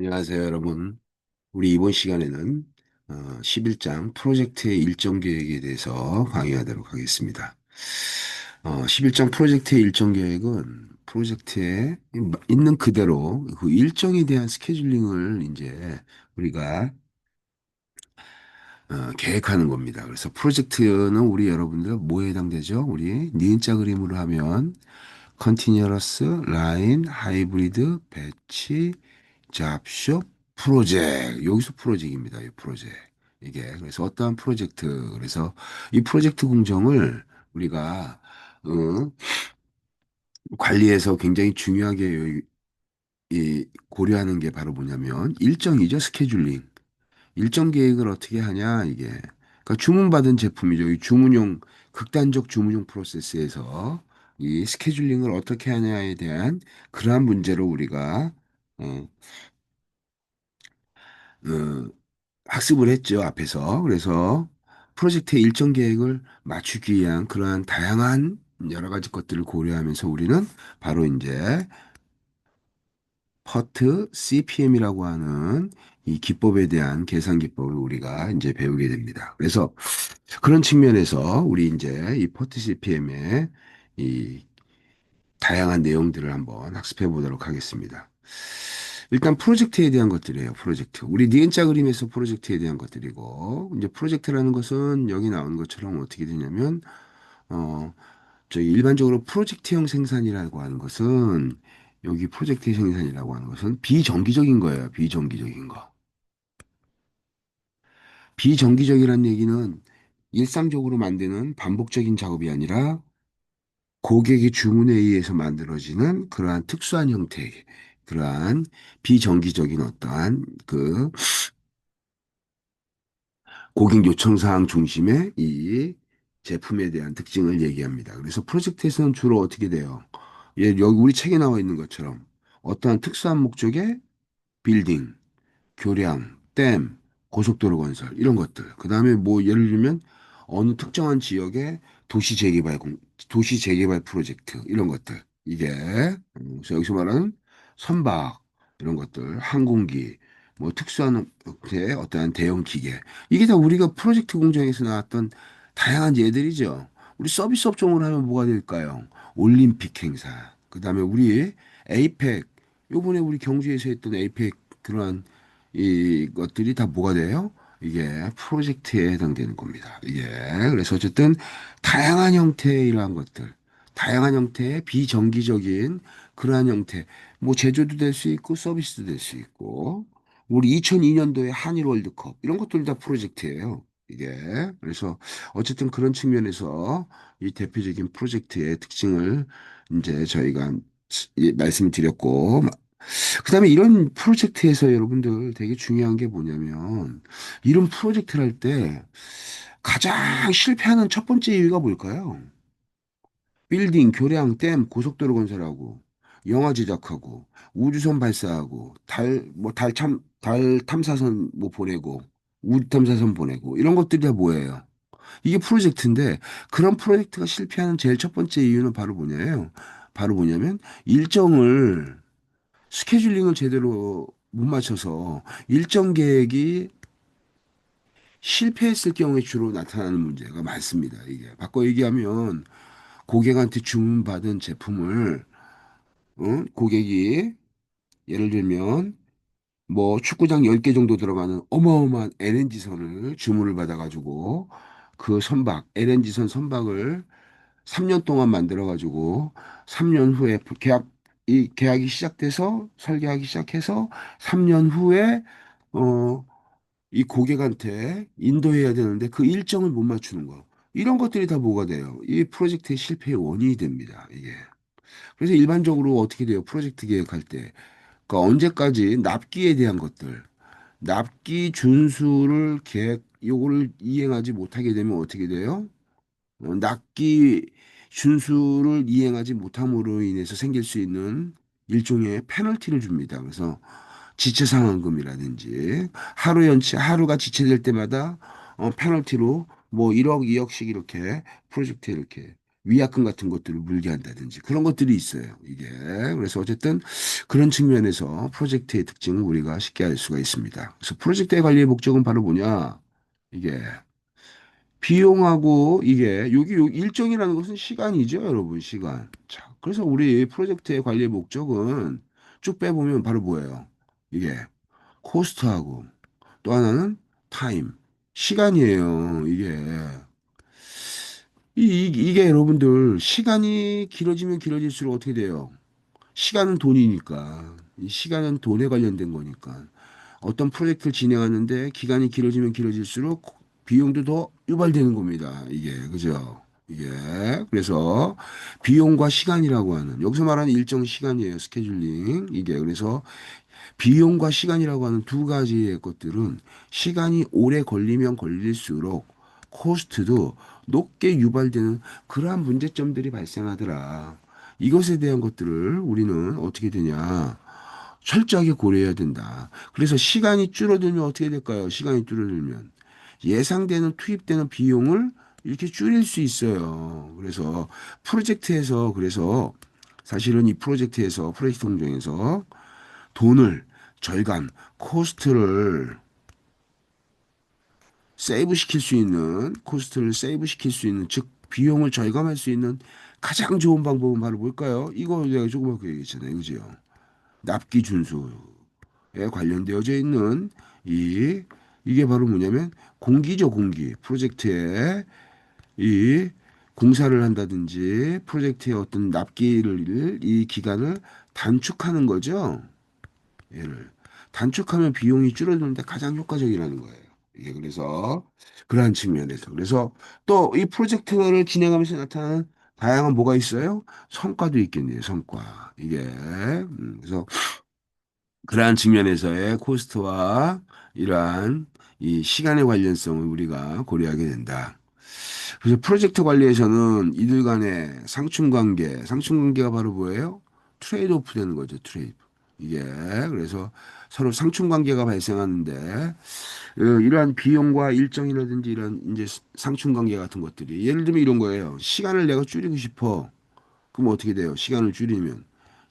안녕하세요, 여러분. 우리 이번 시간에는 11장 프로젝트의 일정 계획에 대해서 강의하도록 하겠습니다. 11장 프로젝트의 일정 계획은 프로젝트에 있는 그대로 그 일정에 대한 스케줄링을 이제 우리가 계획하는 겁니다. 그래서 프로젝트는 우리 여러분들 뭐에 해당되죠? 우리 니은자 그림으로 하면 컨티뉴어스, 라인, 하이브리드, 배치, 잡숍, 프로젝트. 여기서 프로젝트입니다. 이 프로젝트. 이게 그래서 어떠한 프로젝트. 그래서 이 프로젝트 공정을 우리가 어, 관리해서 굉장히 중요하게 고려하는 게 바로 뭐냐면 일정이죠. 스케줄링. 일정 계획을 어떻게 하냐 이게. 그러니까 주문받은 제품이죠. 이 주문용 극단적 주문용 프로세스에서 이 스케줄링을 어떻게 하냐에 대한 그러한 문제로 우리가 어, 어, 학습을 했죠, 앞에서. 그래서 프로젝트의 일정 계획을 맞추기 위한 그러한 다양한 여러 가지 것들을 고려하면서 우리는 바로 이제 퍼트 CPM이라고 하는 이 기법에 대한 계산 기법을 우리가 이제 배우게 됩니다. 그래서 그런 측면에서 우리 이제 이 퍼트 CPM의 이 다양한 내용들을 한번 학습해 보도록 하겠습니다. 일단 프로젝트에 대한 것들이에요. 프로젝트. 우리 니은자 그림에서 프로젝트에 대한 것들이고 이제 프로젝트라는 것은 여기 나오는 것처럼 어떻게 되냐면 어 저희 일반적으로 프로젝트형 생산이라고 하는 것은 여기 프로젝트 생산이라고 하는 것은 비정기적인 거예요. 비정기적인 거. 비정기적이라는 얘기는 일상적으로 만드는 반복적인 작업이 아니라 고객의 주문에 의해서 만들어지는 그러한 특수한 형태의 그러한 비정기적인 어떠한 그 고객 요청 사항 중심의 이 제품에 대한 특징을 얘기합니다. 그래서 프로젝트에서는 주로 어떻게 돼요? 예, 여기 우리 책에 나와 있는 것처럼 어떠한 특수한 목적의 빌딩, 교량, 댐, 고속도로 건설 이런 것들. 그다음에 뭐 예를 들면 어느 특정한 지역의 도시 재개발 프로젝트 이런 것들. 이게 그래서 여기서 말하는 선박 이런 것들, 항공기, 뭐 특수한 형태의 어떠한 대형 기계. 이게 다 우리가 프로젝트 공장에서 나왔던 다양한 예들이죠. 우리 서비스 업종으로 하면 뭐가 될까요? 올림픽 행사. 그다음에 우리 에이펙 요번에 우리 경주에서 했던 에이펙 그러한 이것들이 다 뭐가 돼요? 이게 프로젝트에 해당되는 겁니다. 이게 그래서 어쨌든 다양한 형태의 이러한 것들, 다양한 형태의 비정기적인 그러한 형태, 뭐 제조도 될 수 있고 서비스도 될 수 있고 우리 2002년도에 한일 월드컵 이런 것들 다 프로젝트예요. 이게 그래서 어쨌든 그런 측면에서 이 대표적인 프로젝트의 특징을 이제 저희가 말씀을 드렸고 그다음에 이런 프로젝트에서 여러분들 되게 중요한 게 뭐냐면 이런 프로젝트를 할 때 가장 실패하는 첫 번째 이유가 뭘까요? 빌딩, 교량, 댐, 고속도로 건설하고 영화 제작하고 우주선 발사하고 달 탐사선 뭐 보내고 우주 탐사선 보내고 이런 것들이 다 뭐예요? 이게 프로젝트인데 그런 프로젝트가 실패하는 제일 첫 번째 이유는 바로 뭐냐요? 바로 뭐냐면 일정을 스케줄링을 제대로 못 맞춰서 일정 계획이 실패했을 경우에 주로 나타나는 문제가 많습니다. 이게 바꿔 얘기하면 고객한테 주문받은 제품을 고객이 예를 들면 뭐 축구장 10개 정도 들어가는 어마어마한 LNG선을 주문을 받아가지고 그 선박, LNG선 선박을 3년 동안 만들어가지고 3년 후에 이 계약이 시작돼서 설계하기 시작해서 3년 후에 어, 이 고객한테 인도해야 되는데 그 일정을 못 맞추는 거. 이런 것들이 다 뭐가 돼요? 이 프로젝트의 실패의 원인이 됩니다. 이게. 그래서 일반적으로 어떻게 돼요? 프로젝트 계획할 때. 그러니까 언제까지 납기에 대한 것들. 납기 준수를 요거를 이행하지 못하게 되면 어떻게 돼요? 납기 준수를 이행하지 못함으로 인해서 생길 수 있는 일종의 페널티를 줍니다. 그래서 지체상환금이라든지 하루가 지체될 때마다 페널티로 뭐 1억, 2억씩 이렇게 프로젝트에 이렇게. 위약금 같은 것들을 물게 한다든지 그런 것들이 있어요. 이게. 그래서 어쨌든 그런 측면에서 프로젝트의 특징을 우리가 쉽게 알 수가 있습니다. 그래서 프로젝트의 관리의 목적은 바로 뭐냐? 이게 비용하고 이게 여기 요 일정이라는 것은 시간이죠, 여러분, 시간. 자, 그래서 우리 프로젝트의 관리의 목적은 쭉 빼보면 바로 뭐예요? 이게 코스트하고 또 하나는 타임, 시간이에요. 이게 여러분들 시간이 길어지면 길어질수록 어떻게 돼요? 시간은 돈이니까. 이 시간은 돈에 관련된 거니까. 어떤 프로젝트를 진행하는데 기간이 길어지면 길어질수록 비용도 더 유발되는 겁니다. 이게, 그죠? 이게. 그래서 비용과 시간이라고 하는, 여기서 말하는 일정 시간이에요. 스케줄링. 이게. 그래서 비용과 시간이라고 하는 두 가지의 것들은 시간이 오래 걸리면 걸릴수록 코스트도 높게 유발되는 그러한 문제점들이 발생하더라. 이것에 대한 것들을 우리는 어떻게 되냐. 철저하게 고려해야 된다. 그래서 시간이 줄어들면 어떻게 될까요? 시간이 줄어들면 예상되는 투입되는 비용을 이렇게 줄일 수 있어요. 그래서 프로젝트에서 그래서 사실은 이 프로젝트에서 프로젝트 공정에서 돈을 절감, 코스트를 세이브 시킬 수 있는, 코스트를 세이브 시킬 수 있는, 즉, 비용을 절감할 수 있는 가장 좋은 방법은 바로 뭘까요? 이거 내가 조금 아까 얘기했잖아요. 그죠? 납기 준수에 관련되어져 있는 이, 이게 바로 뭐냐면 공기죠, 공기. 프로젝트에 이 공사를 한다든지 프로젝트의 어떤 납기를, 이 기간을 단축하는 거죠. 얘를 단축하면 비용이 줄어드는데 가장 효과적이라는 거예요. 이게 그래서 그러한 측면에서 그래서 또 이 프로젝트를 진행하면서 나타나는 다양한 뭐가 있어요? 성과도 있겠네요. 성과 이게 그래서 그러한 측면에서의 코스트와 이러한 이 시간의 관련성을 우리가 고려하게 된다. 그래서 프로젝트 관리에서는 이들 간의 상충관계가 바로 뭐예요? 트레이드 오프 되는 거죠, 트레이드. 이게, 그래서 서로 상충관계가 발생하는데, 이러한 비용과 일정이라든지 이런 이제 상충관계 같은 것들이, 예를 들면 이런 거예요. 시간을 내가 줄이고 싶어. 그럼 어떻게 돼요? 시간을 줄이면.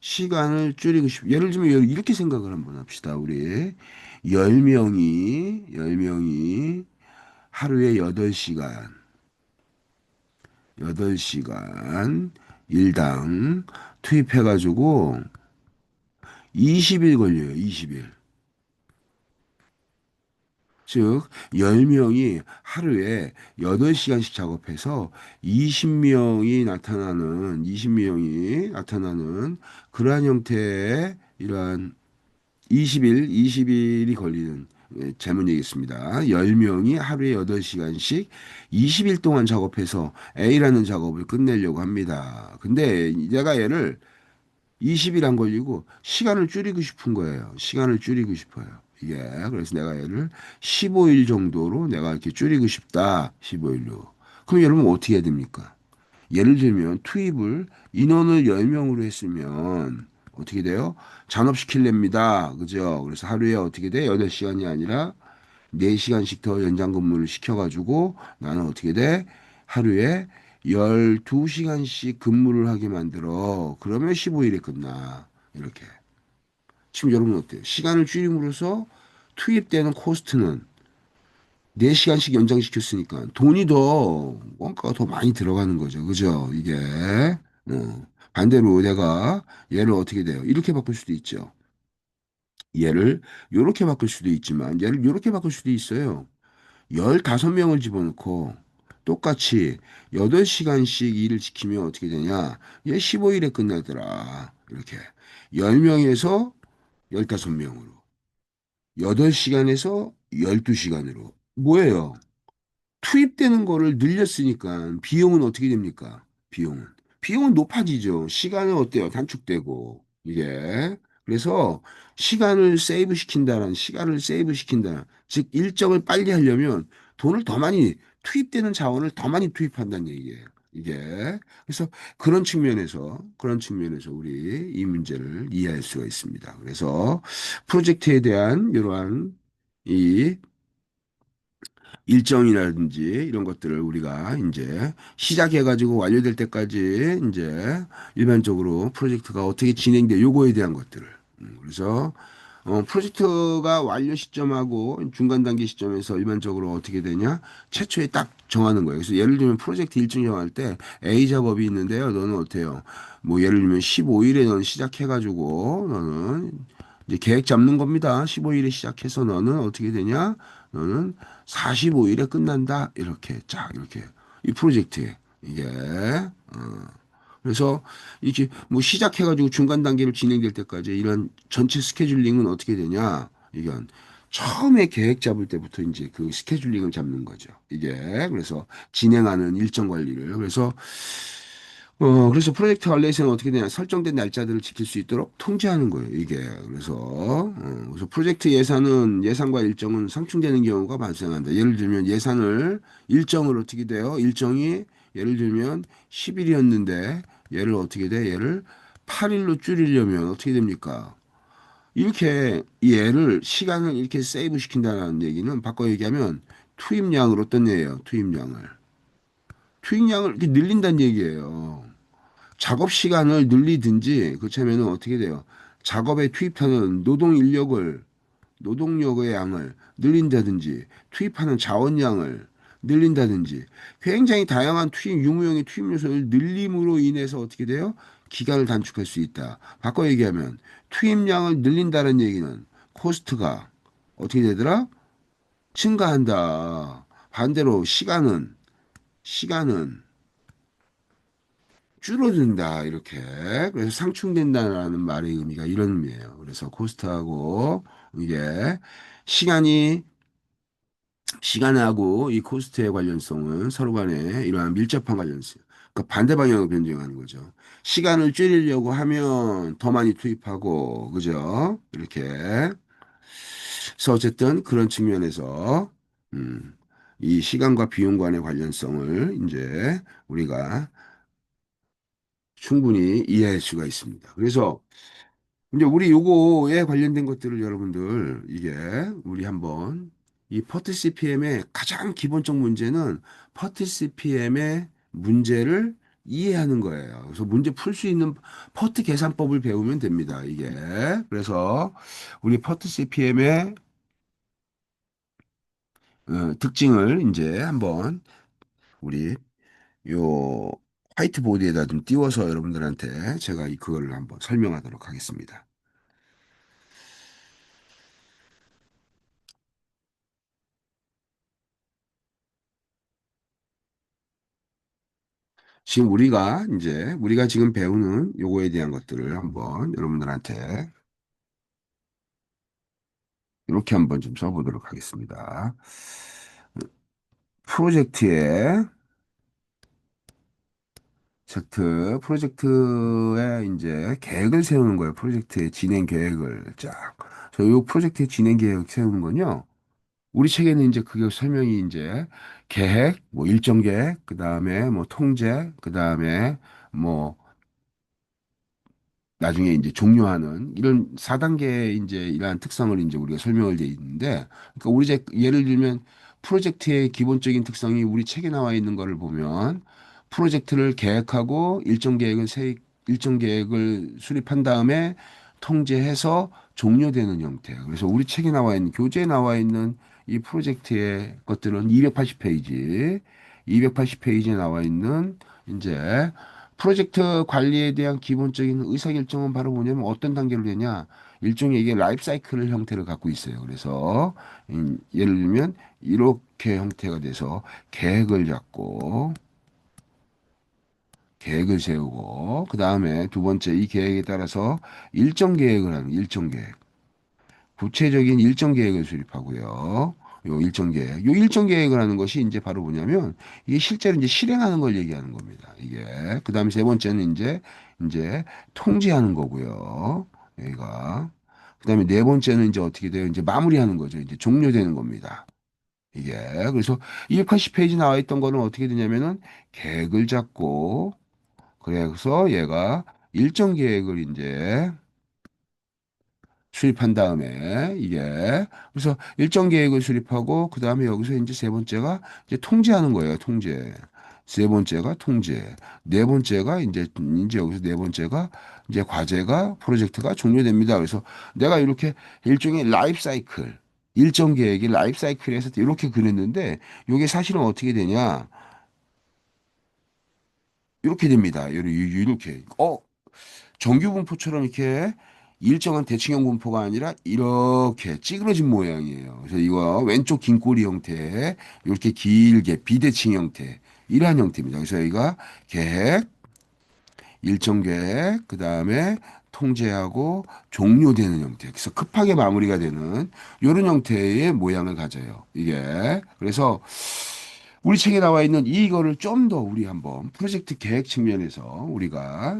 예를 들면 이렇게 생각을 한번 합시다, 우리. 10명이 하루에 8시간 일당 투입해가지고 20일 걸려요. 20일. 즉, 10명이 하루에 8시간씩 작업해서 20명이 나타나는 그러한 형태의 이러한 20일이 걸리는 재문이겠습니다. 10명이 하루에 8시간씩 20일 동안 작업해서 A라는 작업을 끝내려고 합니다. 근데 내가 얘를 20일 안 걸리고 시간을 줄이고 싶은 거예요. 시간을 줄이고 싶어요. 이게 그래서 내가 얘를 15일 정도로 내가 이렇게 줄이고 싶다. 15일로. 그럼 여러분 어떻게 해야 됩니까? 예를 들면 투입을 인원을 10명으로 했으면 어떻게 돼요? 잔업시킬랍니다. 그죠? 그래서 하루에 어떻게 돼? 8시간이 아니라 4시간씩 더 연장 근무를 시켜가지고 나는 어떻게 돼? 하루에 12시간씩 근무를 하게 만들어. 그러면 15일에 끝나. 이렇게. 지금 여러분 어때요? 시간을 줄임으로써 투입되는 코스트는 4시간씩 연장시켰으니까 돈이 더, 원가가 더 많이 들어가는 거죠. 그죠? 이게. 반대로 내가 얘를 어떻게 돼요? 이렇게 바꿀 수도 있죠. 얘를 이렇게 바꿀 수도 있지만 얘를 이렇게 바꿀 수도 있어요. 15명을 집어넣고 똑같이 8시간씩 일을 지키면 어떻게 되냐? 얘 15일에 끝나더라. 이렇게. 10명에서 15명으로. 8시간에서 12시간으로. 뭐예요? 투입되는 거를 늘렸으니까 비용은 어떻게 됩니까? 비용은. 비용은 높아지죠. 시간은 어때요? 단축되고. 이게. 그래서 시간을 세이브 시킨다. 즉, 일정을 빨리 하려면 돈을 더 많이, 투입되는 자원을 더 많이 투입한다는 얘기예요. 이게. 그래서 그런 측면에서 우리 이 문제를 이해할 수가 있습니다. 그래서 프로젝트에 대한 이러한 이 일정이라든지 이런 것들을 우리가 이제 시작해가지고 완료될 때까지 이제 일반적으로 프로젝트가 어떻게 진행돼 요거에 대한 것들을 그래서 프로젝트가 완료 시점하고 중간 단계 시점에서 일반적으로 어떻게 되냐 최초에 딱 정하는 거예요. 그래서 예를 들면 프로젝트 일정 정할 때 A 작업이 있는데요. 너는 어때요? 뭐 예를 들면 15일에 너는 시작해가지고 너는 이제 계획 잡는 겁니다. 15일에 시작해서 너는 어떻게 되냐? 너는 45일에 끝난다. 이렇게 쫙 이렇게 이 프로젝트에 이게 그래서 이게 뭐 시작해가지고 중간 단계로 진행될 때까지 이런 전체 스케줄링은 어떻게 되냐? 이건 처음에 계획 잡을 때부터 이제 그 스케줄링을 잡는 거죠. 이게 그래서 진행하는 일정 관리를 그래서 프로젝트 관리에서는 어떻게 되냐 설정된 날짜들을 지킬 수 있도록 통제하는 거예요. 이게 그래서 프로젝트 예산은 예산과 일정은 상충되는 경우가 발생한다. 예를 들면 예산을 일정을 어떻게 돼요? 일정이 예를 들면 10일이었는데 얘를 어떻게 돼? 얘를 8일로 줄이려면 어떻게 됩니까? 이렇게 얘를 시간을 이렇게 세이브 시킨다는 얘기는 바꿔 얘기하면 투입량을 어떤 얘기예요? 투입량을 이렇게 늘린다는 얘기예요. 작업 시간을 늘리든지 그렇다면 어떻게 돼요? 작업에 투입하는 노동력의 양을 늘린다든지 투입하는 자원량을 늘린다든지 굉장히 다양한 유무형의 투입 요소를 늘림으로 인해서 어떻게 돼요? 기간을 단축할 수 있다. 바꿔 얘기하면 투입량을 늘린다는 얘기는 코스트가 어떻게 되더라? 증가한다. 반대로 시간은 줄어든다 이렇게 그래서 상충된다라는 말의 의미가 이런 의미예요. 그래서 코스트하고 이게 시간이 시간하고 이 코스트의 관련성은 서로 간에 이러한 밀접한 관련성. 그러니까 반대 방향으로 변경하는 거죠. 시간을 줄이려고 하면 더 많이 투입하고 그죠? 이렇게. 그래서 어쨌든 그런 측면에서 이 시간과 비용 간의 관련성을 이제 우리가 충분히 이해할 수가 있습니다. 그래서 이제 우리 요거에 관련된 것들을 여러분들 이게 우리 한번 이 퍼트 CPM의 가장 기본적 문제는 퍼트 CPM의 문제를 이해하는 거예요. 그래서 문제 풀 수 있는 퍼트 계산법을 배우면 됩니다. 이게 그래서 우리 퍼트 CPM의 특징을 이제 한번 우리 요 화이트보드에다 좀 띄워서 여러분들한테 제가 그걸 한번 설명하도록 하겠습니다. 지금 우리가 지금 배우는 요거에 대한 것들을 한번 여러분들한테 이렇게 한번 좀 써보도록 하겠습니다. 프로젝트에 프로젝트에 이제 계획을 세우는 거예요. 프로젝트의 진행 계획을 쫙. 요 프로젝트의 진행 계획 세우는 건요. 우리 책에는 이제 그게 설명이 이제 계획, 뭐 일정 계획, 그 다음에 뭐 통제, 그 다음에 뭐 나중에 이제 종료하는 이런 4단계의 이제 이러한 특성을 이제 우리가 설명을 돼 있는데, 그러니까 우리 예를 들면 프로젝트의 기본적인 특성이 우리 책에 나와 있는 거를 보면 프로젝트를 계획하고 일정 계획을 수립한 다음에 통제해서 종료되는 형태예요. 그래서 우리 책에 나와 있는 교재에 나와 있는 이 프로젝트의 것들은 280페이지에 나와 있는 이제 프로젝트 관리에 대한 기본적인 의사결정은 바로 뭐냐면 어떤 단계로 되냐. 일종의 이게 라이프 사이클 형태를 갖고 있어요. 그래서 예를 들면 이렇게 형태가 돼서 계획을 잡고 계획을 세우고 그 다음에 두 번째 이 계획에 따라서 일정 계획. 구체적인 일정 계획을 수립하고요. 요 일정 계획을 하는 것이 이제 바로 뭐냐면 이게 실제로 이제 실행하는 걸 얘기하는 겁니다. 이게 그다음에 세 번째는 이제 통제하는 거고요. 여기가 그다음에 네 번째는 이제 어떻게 돼요? 이제 마무리하는 거죠. 이제 종료되는 겁니다. 이게 그래서 280페이지 나와 있던 거는 어떻게 되냐면은 계획을 잡고 그래서 얘가 일정 계획을 이제 수립한 다음에 이게 그래서 일정 계획을 수립하고 그 다음에 여기서 이제 세 번째가 이제 통제하는 거예요. 통제. 세 번째가 통제. 네 번째가 이제 여기서 네 번째가 이제 과제가 프로젝트가 종료됩니다. 그래서 내가 이렇게 일종의 라이프 사이클 일정 계획이 라이프 사이클에서 이렇게 그렸는데 이게 사실은 어떻게 되냐? 이렇게 됩니다. 이렇게. 정규 분포처럼 이렇게 일정한 대칭형 분포가 아니라 이렇게 찌그러진 모양이에요. 그래서 이거 왼쪽 긴 꼬리 형태, 이렇게 길게 비대칭 형태, 이러한 형태입니다. 그래서 여기가 계획, 일정 계획, 그 다음에 통제하고 종료되는 형태. 그래서 급하게 마무리가 되는 이런 형태의 모양을 가져요. 이게. 그래서 우리 책에 나와 있는 이거를 좀 더 우리 한번 프로젝트 계획 측면에서 우리가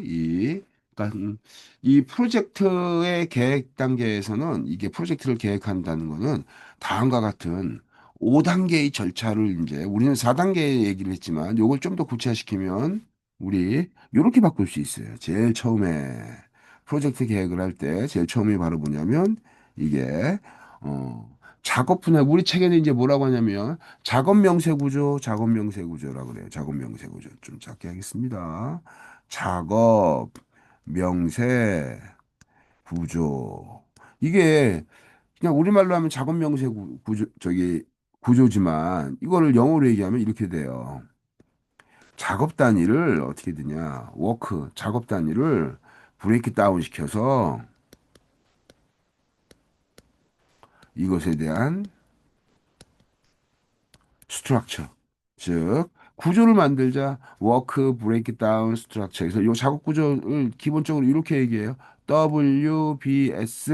그러니까 이 프로젝트의 계획 단계에서는 이게 프로젝트를 계획한다는 거는 다음과 같은 5단계의 절차를 이제 우리는 4단계 얘기를 했지만 요걸 좀 더 구체화시키면 우리 요렇게 바꿀 수 있어요. 제일 처음에 프로젝트 계획을 할 때 제일 처음에 바로 뭐냐면 이게 작업 분야 우리 책에는 이제 뭐라고 하냐면 작업 명세 구조, 작업 명세 구조라고 그래요. 작업 명세 구조 좀 작게 하겠습니다. 작업 명세 구조 이게 그냥 우리말로 하면 작업 명세 구조 저기 구조지만 이거를 영어로 얘기하면 이렇게 돼요. 작업 단위를 어떻게 되냐? 워크 작업 단위를 브레이크 다운 시켜서 이것에 대한 스트럭처 즉 구조를 만들자 워크 브레이크 다운 스트럭처 그래서 이 작업 구조를 기본적으로 이렇게 얘기해요. WBS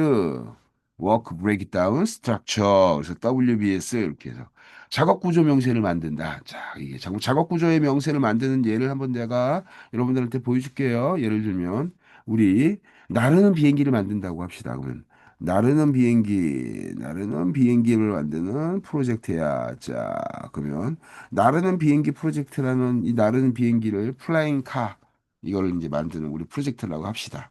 워크 브레이크 다운 스트럭처 그래서 WBS 이렇게 해서 작업 구조 명세를 만든다. 자, 이게 작업 구조의 명세를 만드는 예를 한번 내가 여러분들한테 보여줄게요. 예를 들면 우리 나르는 비행기를 만든다고 합시다. 그러면 나르는 비행기를 만드는 프로젝트야. 자, 그러면 나르는 비행기 프로젝트라는 이 나르는 비행기를 플라잉 카 이거를 이제 만드는 우리 프로젝트라고 합시다.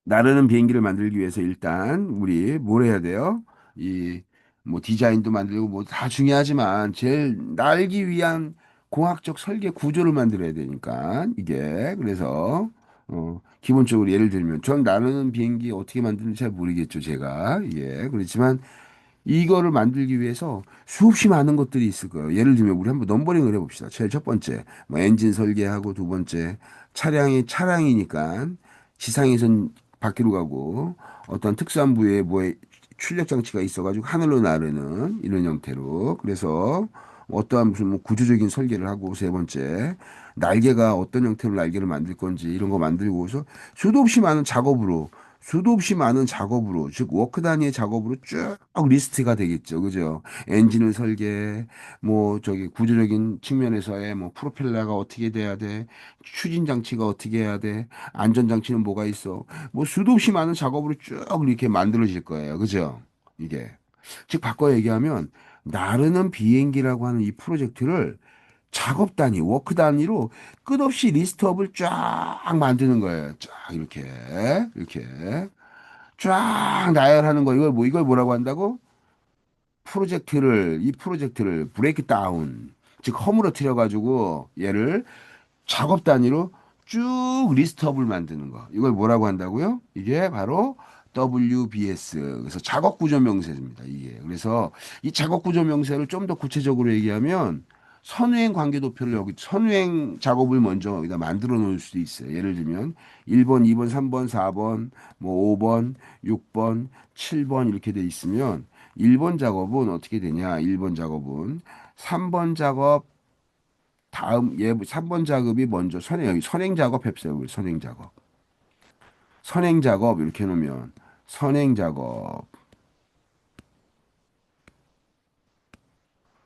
나르는 비행기를 만들기 위해서 일단 우리 뭘 해야 돼요? 이 뭐 디자인도 만들고 뭐 다 중요하지만 제일 날기 위한 공학적 설계 구조를 만들어야 되니까 이게 그래서 기본적으로 예를 들면 전 나르는 비행기 어떻게 만드는지 잘 모르겠죠 제가 예 그렇지만 이거를 만들기 위해서 수없이 많은 것들이 있을 거예요. 예를 들면 우리 한번 넘버링을 해봅시다. 제일 첫 번째, 뭐 엔진 설계하고 두 번째, 차량이 차량이니까 지상에선 바퀴로 가고 어떤 특수한 부위에 뭐 출력 장치가 있어가지고 하늘로 나르는 이런 형태로 그래서 어떠한 무슨 뭐 구조적인 설계를 하고 세 번째 날개가 어떤 형태로 날개를 만들 건지 이런 거 만들고서 수도 없이 많은 작업으로 즉 워크 단위의 작업으로 쭉 리스트가 되겠죠. 그죠? 엔진을 설계 뭐 저기 구조적인 측면에서의 뭐 프로펠러가 어떻게 돼야 돼? 추진 장치가 어떻게 해야 돼? 안전 장치는 뭐가 있어? 뭐 수도 없이 많은 작업으로 쭉 이렇게 만들어질 거예요. 그죠? 이게 즉 바꿔 얘기하면 나르는 비행기라고 하는 이 프로젝트를 작업 단위, 워크 단위로 끝없이 리스트업을 쫙 만드는 거예요. 쫙 이렇게 쫙 나열하는 거. 이걸 뭐라고 한다고? 이 프로젝트를 브레이크 다운, 즉 허물어뜨려 가지고 얘를 작업 단위로 쭉 리스트업을 만드는 거. 이걸 뭐라고 한다고요? 이게 바로 WBS. 그래서 작업 구조 명세입니다. 이게. 그래서 이 작업 구조 명세를 좀 더 구체적으로 얘기하면 선후행 관계 도표를 여기 선후행 작업을 먼저 여기다 만들어 놓을 수도 있어요. 예를 들면 1번, 2번, 3번, 4번, 뭐 5번, 6번, 7번 이렇게 돼 있으면 1번 작업은 어떻게 되냐? 1번 작업은 3번 작업 다음 얘 3번 작업이 먼저 여기 선행 작업 해보세요. 선행 작업. 선행 작업 이렇게 해놓으면 선행 작업.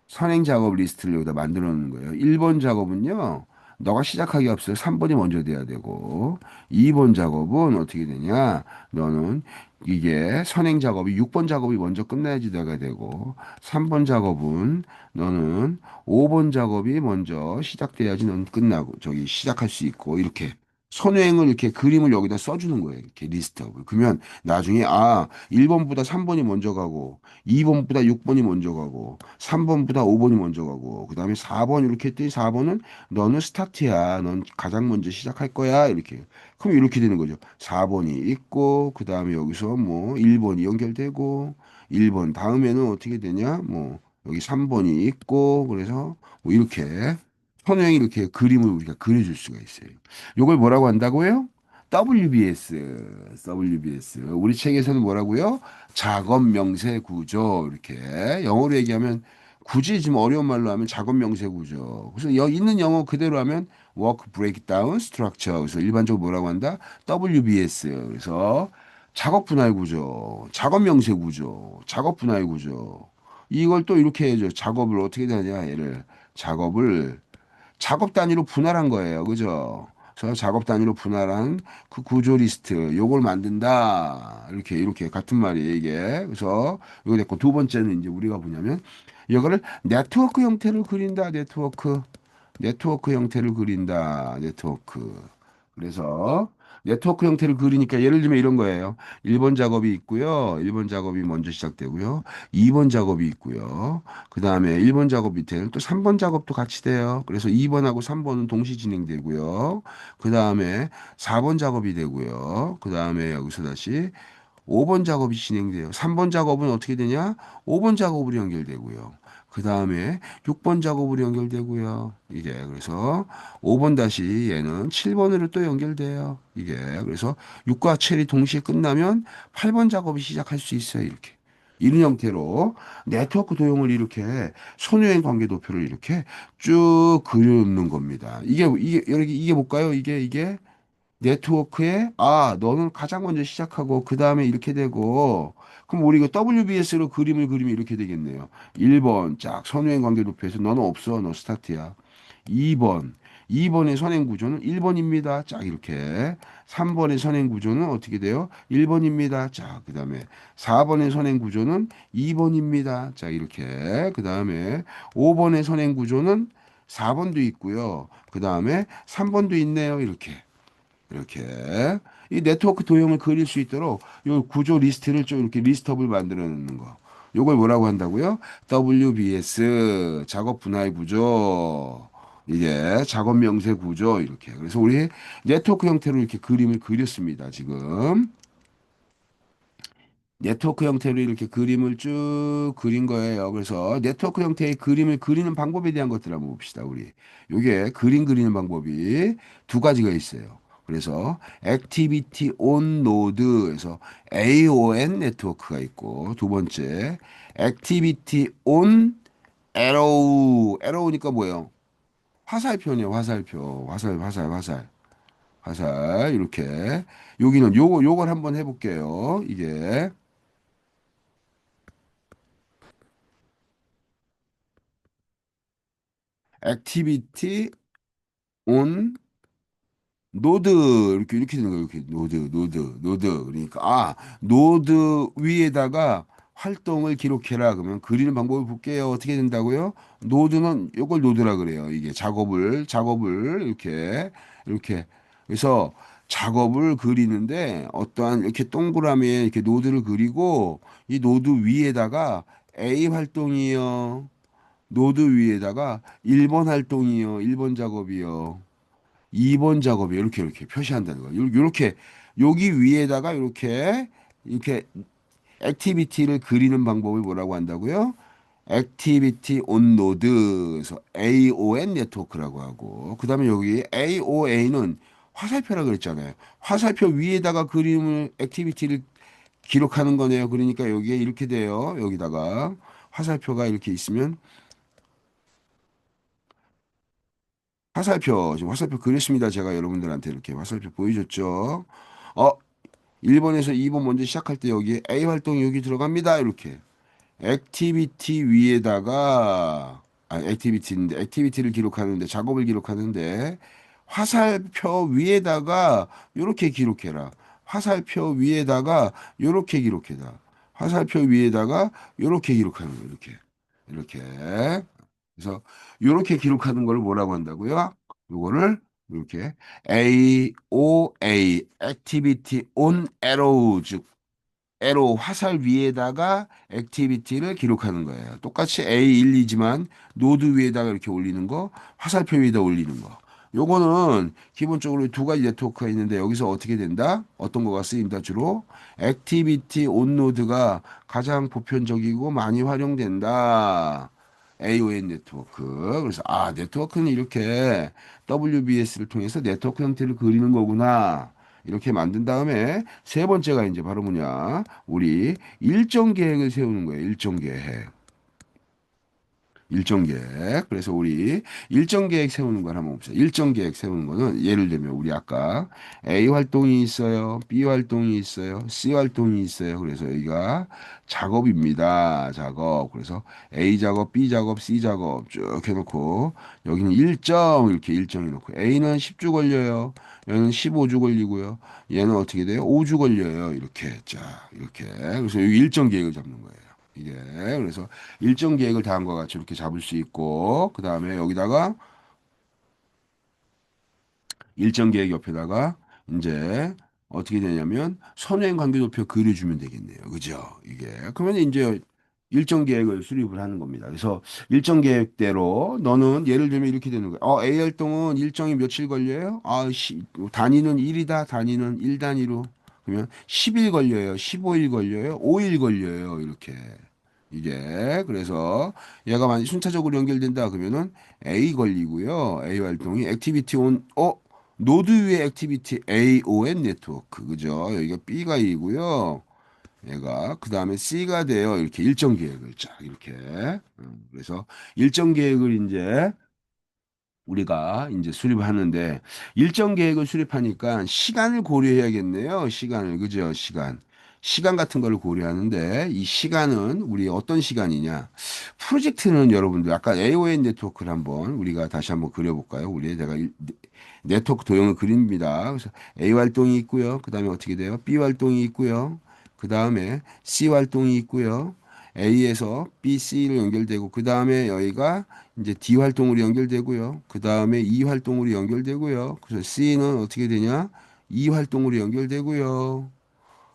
선행 작업 리스트를 여기다 만들어 놓는 거예요. 1번 작업은요. 너가 시작하기 앞서 3번이 먼저 돼야 되고 2번 작업은 어떻게 되냐? 너는 이게 선행 작업이 6번 작업이 먼저 끝나야지 내가 되고 3번 작업은 너는 5번 작업이 먼저 시작돼야지 넌 끝나고 저기 시작할 수 있고 이렇게 선행을 이렇게 그림을 여기다 써주는 거예요. 이렇게 리스트업을. 그러면 나중에 1번보다 3번이 먼저 가고 2번보다 6번이 먼저 가고 3번보다 5번이 먼저 가고 그다음에 4번 이렇게 했더니 4번은 너는 스타트야. 넌 가장 먼저 시작할 거야. 이렇게. 그럼 이렇게 되는 거죠. 4번이 있고 그다음에 여기서 뭐 1번이 연결되고 1번 다음에는 어떻게 되냐? 뭐 여기 3번이 있고 그래서 뭐 이렇게 선행이 이렇게 그림을 우리가 그려줄 수가 있어요. 요걸 뭐라고 한다고요? WBS, WBS. 우리 책에서는 뭐라고요? 작업 명세 구조. 이렇게 영어로 얘기하면 굳이 좀 어려운 말로 하면 작업 명세 구조. 그래서 있는 영어 그대로 하면 Work Breakdown Structure. 그래서 일반적으로 뭐라고 한다? WBS. 그래서 작업 분할 구조, 작업 명세 구조, 작업 분할 구조. 이걸 또 이렇게 해줘. 작업을 어떻게 되냐? 얘를 작업 단위로 분할한 거예요. 그죠? 그래서 작업 단위로 분할한 그 구조 리스트 요걸 만든다. 이렇게 같은 말이에요, 이게. 그래서 이거 됐고 두 번째는 이제 우리가 뭐냐면 이거를 네트워크 형태를 그린다. 네트워크 형태를 그린다. 네트워크. 그래서 네트워크 형태를 그리니까 예를 들면 이런 거예요. 1번 작업이 있고요. 1번 작업이 먼저 시작되고요. 2번 작업이 있고요. 그 다음에 1번 작업 밑에는 또 3번 작업도 같이 돼요. 그래서 2번하고 3번은 동시 진행되고요. 그 다음에 4번 작업이 되고요. 그 다음에 여기서 다시 5번 작업이 진행돼요. 3번 작업은 어떻게 되냐? 5번 작업으로 연결되고요. 그 다음에 6번 작업으로 연결되고요. 이게 그래서 5번 다시 얘는 7번으로 또 연결돼요. 이게 그래서 6과 7이 동시에 끝나면 8번 작업이 시작할 수 있어요. 이렇게. 이런 형태로 네트워크 도형을 이렇게 선후행 관계 도표를 이렇게 쭉 그려놓는 겁니다. 이게 뭘까요? 이게 네트워크에 너는 가장 먼저 시작하고 그 다음에 이렇게 되고 그럼 우리 이거 WBS로 그림을 그리면 이렇게 되겠네요. 1번 짝 선후행 관계 도표에서 너는 없어. 너 스타트야. 2번 2번의 선행 구조는 1번입니다. 짝 이렇게 3번의 선행 구조는 어떻게 돼요? 1번입니다. 자, 그다음에 4번의 선행 구조는 2번입니다. 자, 이렇게 그다음에 5번의 선행 구조는 4번도 있고요. 그다음에 3번도 있네요. 이렇게 이 네트워크 도형을 그릴 수 있도록 요 구조 리스트를 좀 이렇게 리스트업을 만들어 놓는 거. 요걸 뭐라고 한다고요? WBS 작업 분할 구조. 이게 작업 명세 구조 이렇게. 그래서 우리 네트워크 형태로 이렇게 그림을 그렸습니다. 지금. 네트워크 형태로 이렇게 그림을 쭉 그린 거예요. 그래서 네트워크 형태의 그림을 그리는 방법에 대한 것들 한번 봅시다, 우리. 요게 그림 그리는 방법이 두 가지가 있어요. 그래서 액티비티 온 노드에서 AON 네트워크가 있고 두 번째 액티비티 온 에로우니까 뭐예요? 화살표네요, 화살표. 화살 이렇게 여기는 요걸 한번 해볼게요. 이게 액티비티 온 노드 이렇게 되는 거예요. 이렇게 노드. 그러니까 노드 위에다가 활동을 기록해라. 그러면 그리는 방법을 볼게요. 어떻게 된다고요? 노드는 요걸 노드라 그래요. 이게 작업을 이렇게 그래서 작업을 그리는데 어떠한 이렇게 동그라미에 이렇게 노드를 그리고 이 노드 위에다가 A 활동이요. 노드 위에다가 1번 활동이요. 1번 작업이요. 2번 작업이 이렇게 표시한다는 거예요. 요렇게 여기 위에다가 이렇게 액티비티를 그리는 방법을 뭐라고 한다고요? 액티비티 온 노드에서 AON 네트워크라고 하고 그다음에 여기 AOA는 화살표라고 그랬잖아요. 화살표 위에다가 그림을 액티비티를 기록하는 거네요. 그러니까 여기에 이렇게 돼요. 여기다가 화살표가 이렇게 있으면 지금 화살표 그렸습니다. 제가 여러분들한테 이렇게 화살표 보여줬죠. 어, 1번에서 2번 먼저 시작할 때 여기 A 활동이 여기 들어갑니다. 이렇게. 액티비티 위에다가, 액티비티를 기록하는데, 작업을 기록하는데, 화살표 위에다가 이렇게 기록해라. 화살표 위에다가 이렇게 기록해라. 화살표 위에다가 이렇게 기록하는 거, 이렇게. 그래서 이렇게 기록하는 걸 뭐라고 한다고요? 요거를 이렇게 AOA Activity on Arrow 즉 에로 화살 위에다가 액티비티를 기록하는 거예요. 똑같이 A12지만 노드 위에다가 이렇게 올리는 거, 화살표 위에다 올리는 거. 요거는 기본적으로 두 가지 네트워크가 있는데 여기서 어떻게 된다? 어떤 거가 쓰인다 주로? 액티비티 온 노드가 가장 보편적이고 많이 활용된다. AON 네트워크. 그래서 네트워크는 이렇게 WBS를 통해서 네트워크 형태를 그리는 거구나. 이렇게 만든 다음에 세 번째가 이제 바로 뭐냐? 우리 일정 계획을 세우는 거예요. 일정 계획. 일정 계획. 그래서 우리 일정 계획 세우는 걸 한번 봅시다. 일정 계획 세우는 거는 예를 들면 우리 아까 A 활동이 있어요. B 활동이 있어요. C 활동이 있어요. 그래서 여기가 작업입니다. 작업. 그래서 A 작업, B 작업, C 작업 쭉 해놓고 여기는 일정 이렇게 일정 해놓고 A는 10주 걸려요. 얘는 15주 걸리고요. 얘는 어떻게 돼요? 5주 걸려요. 이렇게 자 이렇게. 그래서 여기 일정 계획을 잡는 거예요. 이게 그래서 일정 계획을 다음과 같이 이렇게 잡을 수 있고 그 다음에 여기다가 일정 계획 옆에다가 이제 어떻게 되냐면 선행 관계도표 그려주면 되겠네요. 그죠? 이게 그러면 이제 일정 계획을 수립을 하는 겁니다. 그래서 일정 계획대로 너는 예를 들면 이렇게 되는 거예요. A 활동은 일정이 며칠 걸려요? 단위는 1이다. 단위는 1단위로. 그러면 10일 걸려요. 15일 걸려요. 5일 걸려요. 이렇게. 이게 그래서 얘가 만약 순차적으로 연결된다 그러면은 A 걸리고요. A 활동이 액티비티 온 노드 위에 액티비티 AON 네트워크 그죠? 여기가 B가 이고요. 얘가 그 다음에 C가 돼요. 이렇게 일정 계획을 쫙 이렇게 그래서 일정 계획을 이제 우리가 이제 수립을 하는데 일정 계획을 수립하니까 시간을 고려해야겠네요. 시간을 그죠? 시간 같은 거를 고려하는데 이 시간은 우리 어떤 시간이냐? 프로젝트는 여러분들 아까 AON 네트워크를 한번 우리가 다시 한번 그려볼까요? 우리 제가 네트워크 도형을 그립니다. 그래서 A 활동이 있고요. 그 다음에 어떻게 돼요? B 활동이 있고요. 그 다음에 C 활동이 있고요. A에서 B, C로 연결되고 그 다음에 여기가 이제 D 활동으로 연결되고요. 그 다음에 E 활동으로 연결되고요. 그래서 C는 어떻게 되냐? E 활동으로 연결되고요.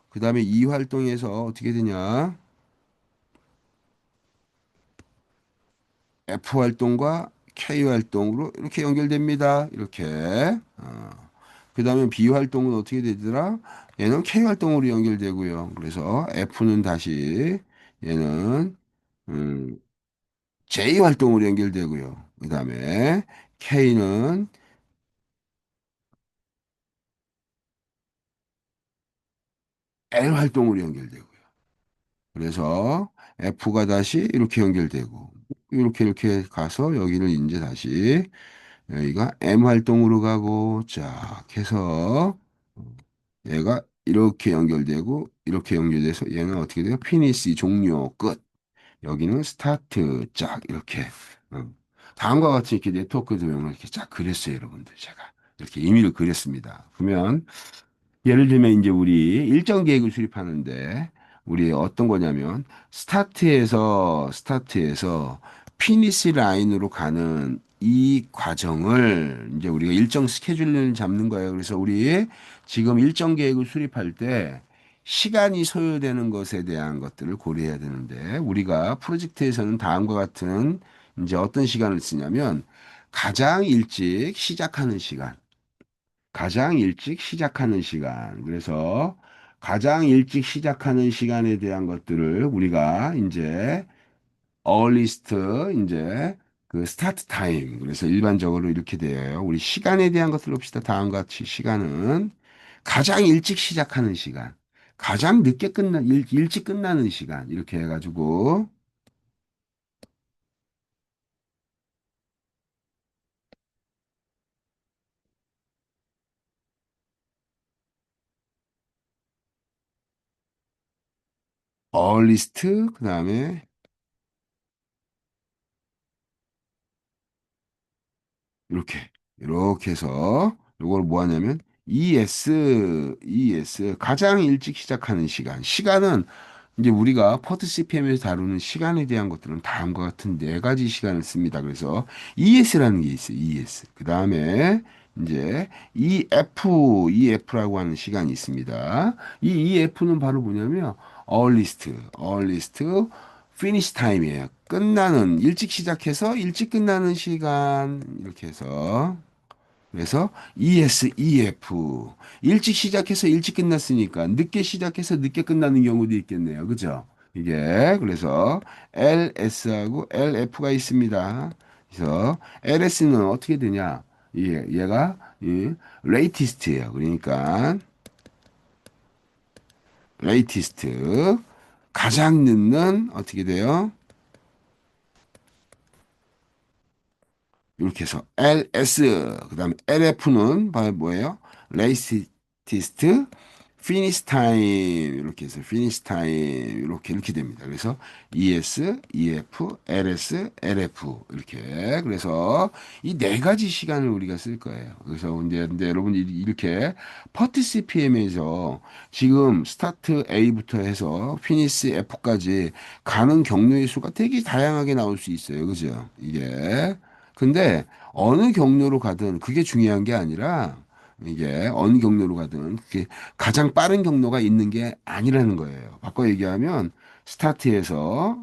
그 다음에 E 활동에서 어떻게 되냐? F 활동과 K 활동으로 이렇게 연결됩니다. 이렇게. 그 다음에 B 활동은 어떻게 되더라? 얘는 K 활동으로 연결되고요. 그래서 F는 다시 얘는 음, J 활동으로 연결되고요. 그 다음에 K는 L 활동으로 연결되고요. 그래서 F가 다시 이렇게 연결되고 이렇게 가서 여기를 이제 다시 여기가 M 활동으로 가고 쫙 해서 얘가 이렇게 연결되고 이렇게 연결돼서 얘는 어떻게 돼요? 피니시 종료 끝. 여기는 스타트 쫙 이렇게 어. 다음과 같이 이렇게 네트워크 도형을 이렇게 쫙 그렸어요, 여러분들. 제가 이렇게 임의로 그렸습니다. 그러면 예를 들면 이제 우리 일정 계획을 수립하는데 우리 어떤 거냐면 스타트에서 피니시 라인으로 가는 이 과정을 이제 우리가 일정 스케줄을 잡는 거예요. 그래서 우리 지금 일정 계획을 수립할 때 시간이 소요되는 것에 대한 것들을 고려해야 되는데 우리가 프로젝트에서는 다음과 같은 이제 어떤 시간을 쓰냐면 가장 일찍 시작하는 시간. 가장 일찍 시작하는 시간. 그래서 가장 일찍 시작하는 시간에 대한 것들을 우리가 이제 earliest 이제 그 스타트 타임. 그래서 일반적으로 이렇게 돼요. 우리 시간에 대한 것을 봅시다. 다음과 같이 시간은 가장 일찍 시작하는 시간. 가장 늦게 일찍 끝나는 시간. 이렇게 해가지고 earliest 그다음에 이렇게 해서 요걸 뭐 하냐면 ES 가장 일찍 시작하는 시간. 시간은 이제 우리가 퍼트 CPM에서 다루는 시간에 대한 것들은 다음과 같은 네 가지 시간을 씁니다. 그래서 ES라는 게 있어요. ES. 그 다음에 이제 EF라고 하는 시간이 있습니다. 이 EF는 바로 뭐냐면 earliest finish time이에요. 끝나는 일찍 시작해서 일찍 끝나는 시간 이렇게 해서 그래서 ESEF 일찍 시작해서 일찍 끝났으니까 늦게 시작해서 늦게 끝나는 경우도 있겠네요. 그죠? 이게 그래서 LS하고 LF가 있습니다. 그래서 LS는 어떻게 되냐? 얘가 latest예요. 그러니까 latest 가장 늦는 어떻게 돼요? 이렇게 해서 LS 그다음에 LF는 바로 뭐예요? latest finish time 이렇게 해서 finish time 이렇게 됩니다. 그래서 ES, EF, LS, LF 이렇게 그래서 이 네 가지 시간을 우리가 쓸 거예요. 그래서 이제 여러분 이렇게 퍼티시피엠에서 지금 스타트 A부터 해서 피니시 F까지 가는 경로의 수가 되게 다양하게 나올 수 있어요. 그죠? 이게 근데 어느 경로로 가든 그게 중요한 게 아니라 이게 어느 경로로 가든 그게 가장 빠른 경로가 있는 게 아니라는 거예요. 바꿔 얘기하면 스타트에서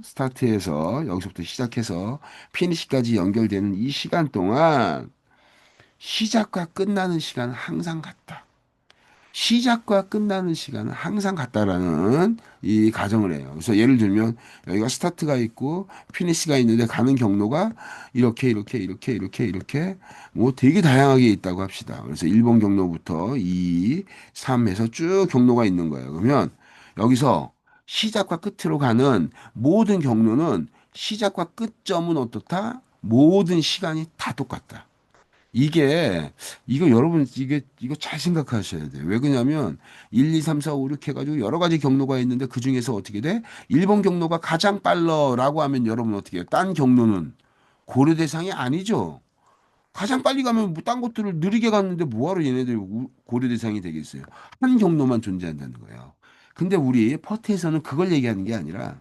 여기서부터 시작해서 피니시까지 연결되는 이 시간 동안 시작과 끝나는 시간은 항상 같다. 시작과 끝나는 시간은 항상 같다라는 이 가정을 해요. 그래서 예를 들면 여기가 스타트가 있고 피니시가 있는데 가는 경로가 이렇게 뭐 되게 다양하게 있다고 합시다. 그래서 1번 경로부터 2, 3 해서 쭉 경로가 있는 거예요. 그러면 여기서 시작과 끝으로 가는 모든 경로는 시작과 끝점은 어떻다? 모든 시간이 다 똑같다. 이게 이거 여러분 이거 잘 생각하셔야 돼요. 왜 그러냐면 1, 2, 3, 4, 5, 6 해가지고 여러 가지 경로가 있는데 그 중에서 어떻게 돼? 1번 경로가 가장 빨라라고 하면 여러분 어떻게 해요? 딴 경로는 고려 대상이 아니죠. 가장 빨리 가면 뭐 딴 것들을 느리게 갔는데 뭐하러 얘네들 고려 대상이 되겠어요. 한 경로만 존재한다는 거예요. 근데 우리 퍼트에서는 그걸 얘기하는 게 아니라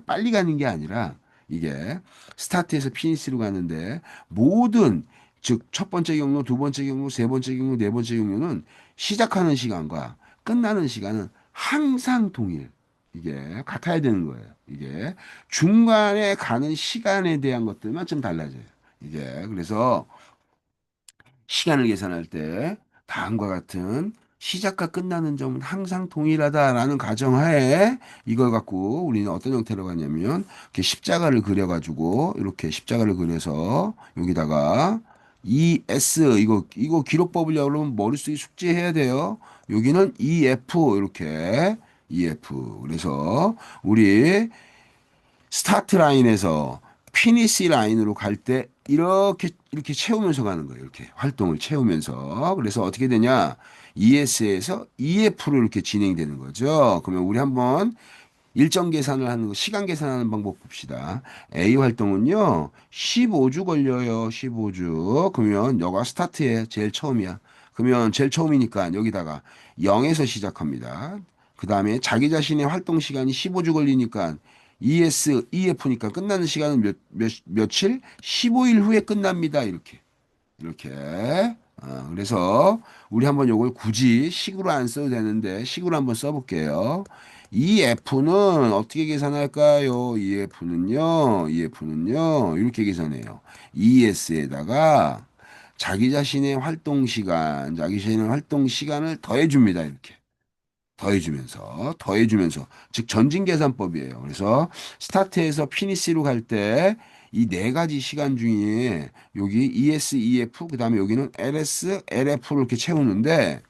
빨리 가는 게 아니라 이게 스타트에서 피니시로 가는데 모든 즉 첫 번째 경로, 두 번째 경로, 세 번째 경로, 네 번째 경로는 시작하는 시간과 끝나는 시간은 항상 동일. 이게 같아야 되는 거예요. 이게 중간에 가는 시간에 대한 것들만 좀 달라져요. 이게 그래서 시간을 계산할 때 다음과 같은 시작과 끝나는 점은 항상 동일하다라는 가정하에 이걸 갖고 우리는 어떤 형태로 가냐면 이렇게 십자가를 그려가지고 이렇게 십자가를 그려서 여기다가 ES 이거 기록법을 여러분 머릿속에 숙지해야 돼요. 여기는 EF 이렇게 EF 그래서 우리 스타트 라인에서 피니시 라인으로 갈 때 이렇게 채우면서 가는 거예요. 이렇게 활동을 채우면서. 그래서 어떻게 되냐? ES에서 EF로 이렇게 진행되는 거죠. 그러면 우리 한번 일정 계산을 하는 거, 시간 계산하는 방법 봅시다. A 활동은요, 15주 걸려요. 15주. 그러면 여가 스타트에 제일 처음이야. 그러면 제일 처음이니까 여기다가 0에서 시작합니다. 그 다음에 자기 자신의 활동 시간이 15주 걸리니까 ES, EF니까 끝나는 시간은 며칠? 15일 후에 끝납니다. 이렇게. 그래서 우리 한번 요걸 굳이 식으로 안 써도 되는데 식으로 한번 써볼게요. EF는 어떻게 계산할까요? EF는요, 이렇게 계산해요. ES에다가 자기 자신의 활동 시간을 더해줍니다. 이렇게. 더해주면서 즉 전진계산법이에요. 그래서 스타트에서 피니시로 갈 때 이 네 가지 시간 중에 여기 ES, EF 그다음에 여기는 LS, LF를 이렇게 채우는데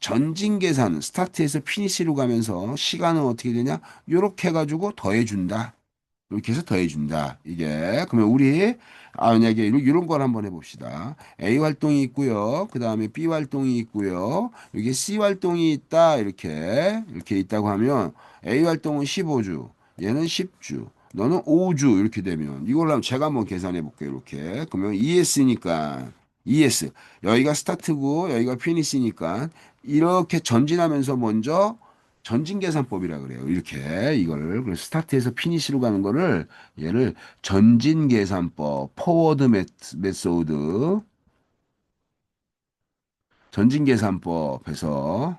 전진계산 스타트에서 피니시로 가면서 시간은 어떻게 되냐? 요렇게 해가지고 더해준다. 이렇게 해서 더해준다. 이게 그러면 우리 만약에 이런 걸 한번 해봅시다. A 활동이 있고요. 그 다음에 B 활동이 있고요. 여기 C 활동이 있다. 이렇게 있다고 하면 A 활동은 15주, 얘는 10주, 너는 5주 이렇게 되면 이걸 한번 제가 한번 계산해 볼게요. 이렇게 그러면 ES니까 ES 여기가 스타트고 여기가 피니시니까 이렇게 전진하면서 먼저 전진계산법이라 그래요. 이렇게 이거를 그래서 스타트에서 피니시로 가는 거를 얘를 전진계산법, 포워드 메소드 전진계산법에서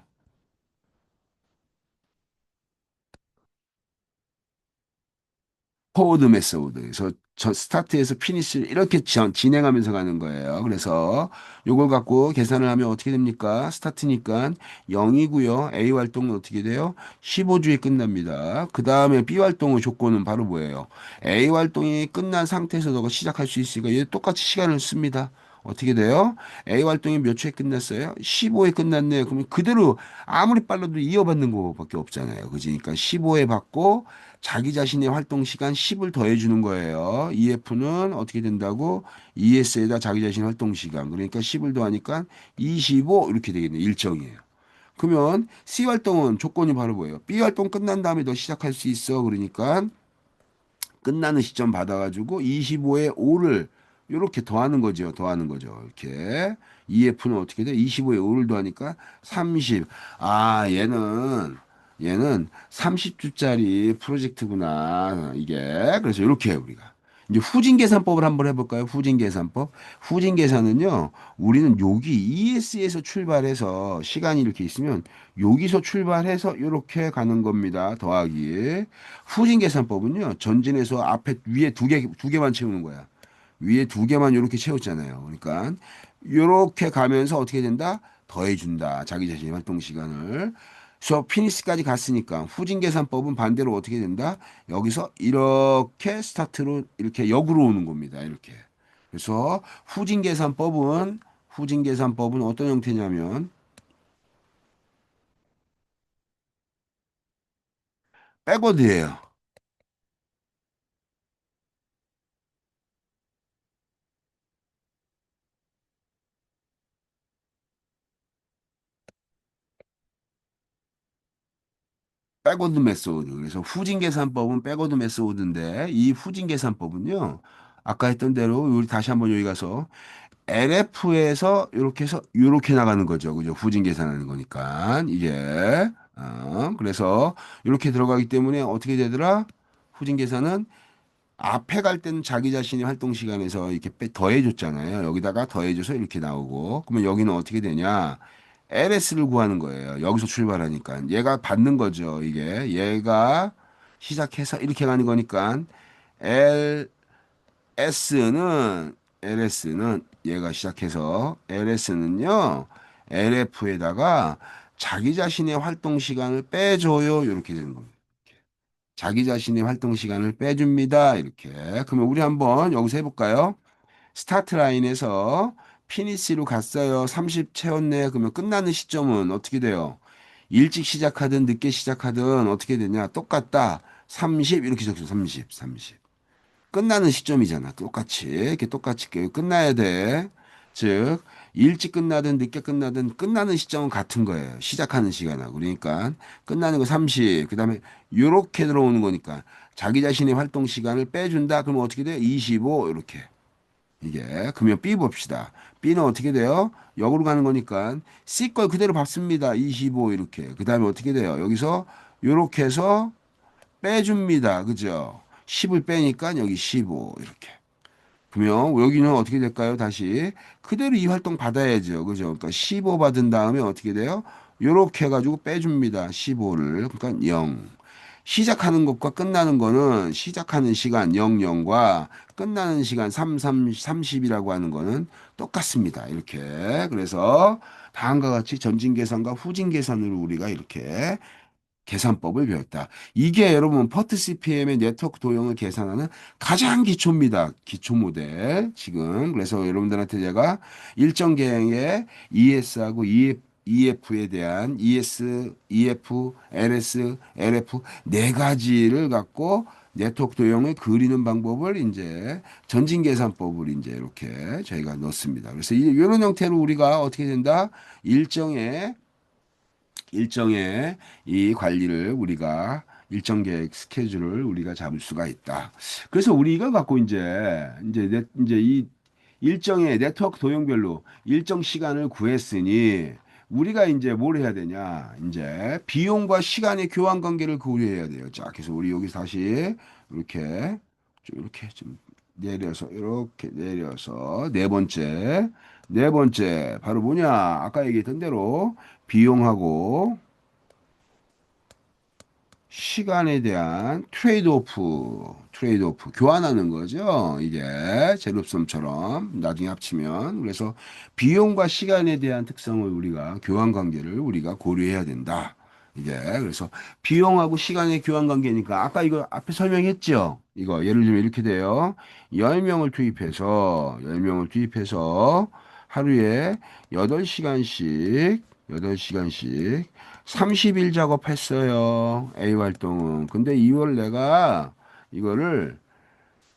포워드 메소드. 그래서 저 스타트에서 피니시를 이렇게 진행하면서 가는 거예요. 그래서 요걸 갖고 계산을 하면 어떻게 됩니까? 스타트니까 0이고요. A 활동은 어떻게 돼요? 15주에 끝납니다. 그 다음에 B 활동의 조건은 바로 뭐예요? A 활동이 끝난 상태에서 너가 시작할 수 있으니까 얘 똑같이 시간을 씁니다. 어떻게 돼요? A 활동이 몇 초에 끝났어요? 15에 끝났네요. 그러면 그대로 아무리 빨라도 이어받는 거밖에 없잖아요. 그지? 그러니까 15에 받고 자기 자신의 활동 시간 10을 더해 주는 거예요. EF는 어떻게 된다고? ES에다 자기 자신의 활동 시간. 그러니까 10을 더하니까 25 이렇게 되겠네요. 일정이에요. 그러면 C 활동은 조건이 바로 뭐예요? B 활동 끝난 다음에 너 시작할 수 있어. 그러니까 끝나는 시점 받아가지고 25에 5를 이렇게 더하는 거죠. 더하는 거죠. 이렇게. EF는 어떻게 돼? 25에 5를 더하니까 30. 아, 얘는 30주짜리 프로젝트구나. 이게. 그래서 이렇게 해요, 우리가. 이제 후진 계산법을 한번 해볼까요? 후진 계산법. 후진 계산은요, 우리는 여기 ES에서 출발해서 시간이 이렇게 있으면 여기서 출발해서 이렇게 가는 겁니다. 더하기. 후진 계산법은요, 전진해서 앞에 위에 두 개만 채우는 거야. 위에 두 개만 이렇게 채웠잖아요. 그러니까 이렇게 가면서 어떻게 된다? 더해준다. 자기 자신의 활동 시간을. 그래서 피니시까지 갔으니까 후진 계산법은 반대로 어떻게 된다? 여기서 이렇게 스타트로 이렇게 역으로 오는 겁니다. 이렇게. 그래서 후진 계산법은 어떤 형태냐면 백워드예요. 백워드 메소드. 그래서 후진 계산법은 백워드 메소드인데 이 후진 계산법은요. 아까 했던 대로 우리 다시 한번 여기 가서 LF에서 이렇게 해서 이렇게 나가는 거죠. 그죠? 후진 계산하는 거니까 이게 그래서 이렇게 들어가기 때문에 어떻게 되더라? 후진 계산은 앞에 갈 때는 자기 자신의 활동 시간에서 이렇게 더해줬잖아요. 여기다가 더해줘서 이렇게 나오고 그러면 여기는 어떻게 되냐? LS를 구하는 거예요. 여기서 출발하니까 얘가 받는 거죠. 이게 얘가 시작해서 이렇게 가는 거니까 LS는 LS는 얘가 시작해서 LS는요 LF에다가 자기 자신의 활동 시간을 빼줘요. 이렇게 되는 겁니다. 자기 자신의 활동 시간을 빼줍니다. 이렇게. 그러면 우리 한번 여기서 해볼까요? 스타트 라인에서 피니시로 갔어요. 30 채웠네. 그러면 끝나는 시점은 어떻게 돼요? 일찍 시작하든 늦게 시작하든 어떻게 되냐? 똑같다. 30 이렇게 적죠. 30, 30. 끝나는 시점이잖아. 똑같이. 이렇게 똑같이 끝나야 돼. 즉, 일찍 끝나든 늦게 끝나든 끝나는 시점은 같은 거예요. 시작하는 시간하고. 그러니까 끝나는 거 30. 그다음에 요렇게 들어오는 거니까 자기 자신의 활동 시간을 빼준다. 그러면 어떻게 돼요? 25 이렇게. 이게 그러면 B 봅시다. B는 어떻게 돼요? 역으로 가는 거니까 C 걸 그대로 밟습니다. 25 이렇게. 그다음에 어떻게 돼요? 여기서 요렇게 해서 빼줍니다. 그죠? 10을 빼니까 여기 15 이렇게. 그러면 여기는 어떻게 될까요? 다시 그대로 이 활동 받아야죠. 그죠? 그러니까 15 받은 다음에 어떻게 돼요? 요렇게 해가지고 빼줍니다. 15를. 그러니까 0. 시작하는 것과 끝나는 거는 시작하는 시간 00과 끝나는 시간 30이라고 하는 거는 똑같습니다. 이렇게. 그래서 다음과 같이 전진 계산과 후진 계산으로 우리가 이렇게 계산법을 배웠다. 이게 여러분 퍼트 CPM의 네트워크 도형을 계산하는 가장 기초입니다. 기초 모델 지금 그래서 여러분들한테 제가 일정 계획의 ES하고 EF에 대한 ES, EF, LS, LF 네 가지를 갖고 네트워크 도형을 그리는 방법을 이제 전진 계산법을 이제 이렇게 저희가 넣습니다. 그래서 이런 형태로 우리가 어떻게 된다? 일정의 이 관리를 우리가 일정 계획 스케줄을 우리가 잡을 수가 있다. 그래서 우리 이걸 갖고 이제 이 일정의 네트워크 도형별로 일정 시간을 구했으니 우리가 이제 뭘 해야 되냐? 이제 비용과 시간의 교환 관계를 고려해야 돼요. 자, 그래서 우리 여기 다시 이렇게 좀 이렇게 좀 내려서 이렇게 내려서 네 번째 바로 뭐냐? 아까 얘기했던 대로 비용하고 시간에 대한 트레이드 오프 교환하는 거죠. 이게 제롭섬처럼 나중에 합치면 그래서 비용과 시간에 대한 특성을 우리가 교환 관계를 우리가 고려해야 된다. 이게 그래서 비용하고 시간의 교환 관계니까 아까 이거 앞에 설명했죠. 이거 예를 들면 이렇게 돼요. 10명을 투입해서 하루에 8시간씩 30일 작업했어요. A 활동은. 근데 이걸 내가 이거를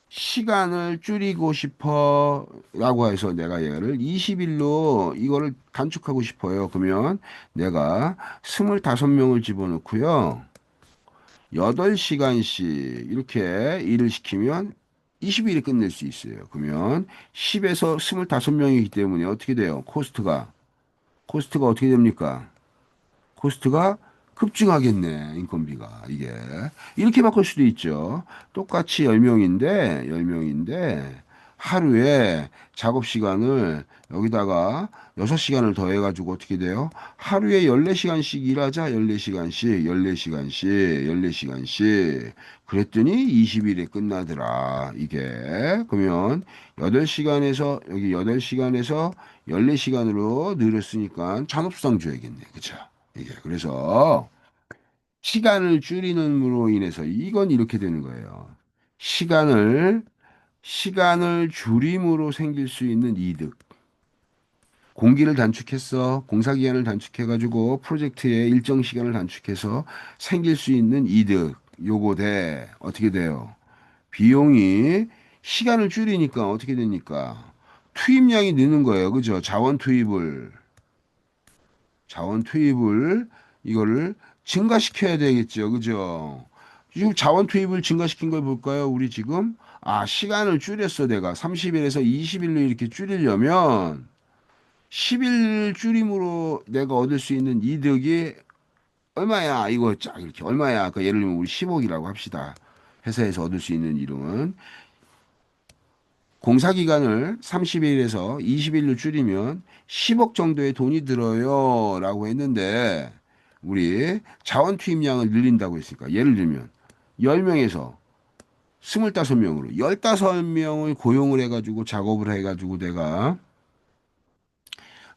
시간을 줄이고 싶어 라고 해서 내가 얘를 20일로 이거를 단축하고 싶어요. 그러면 내가 25명을 집어넣고요. 8시간씩 이렇게 일을 시키면 20일에 끝낼 수 있어요. 그러면 10에서 25명이기 때문에 어떻게 돼요? 코스트가 어떻게 됩니까? 코스트가 급증하겠네, 인건비가. 이게. 이렇게 바꿀 수도 있죠. 똑같이 10명인데, 하루에 작업 시간을 여기다가 6시간을 더해가지고 어떻게 돼요? 하루에 14시간씩 일하자, 14시간씩. 그랬더니 20일에 끝나더라. 이게. 그러면 8시간에서, 여기 8시간에서 14시간으로 늘었으니까 잔업수당 줘야겠네. 그쵸? 이게 그래서 시간을 줄이는으로 인해서 이건 이렇게 되는 거예요. 시간을 시간을 줄임으로 생길 수 있는 이득. 공기를 단축했어. 공사 기간을 단축해가지고 프로젝트의 일정 시간을 단축해서 생길 수 있는 이득. 요거 대 어떻게 돼요? 비용이 시간을 줄이니까 어떻게 됩니까? 투입량이 느는 거예요. 그죠? 자원 투입을 이거를 증가시켜야 되겠죠. 그죠? 지금 자원 투입을 증가시킨 걸 볼까요? 우리 지금 시간을 줄였어. 내가 30일에서 20일로 이렇게 줄이려면 10일 줄임으로 내가 얻을 수 있는 이득이 얼마야? 이거 쫙 이렇게 얼마야? 그 예를 들면 우리 10억이라고 합시다. 회사에서 얻을 수 있는 이득은 공사 기간을 30일에서 20일로 줄이면 10억 정도의 돈이 들어요. 라고 했는데, 우리 자원 투입량을 늘린다고 했으니까, 예를 들면, 10명에서 25명으로, 15명을 고용을 해가지고 작업을 해가지고 내가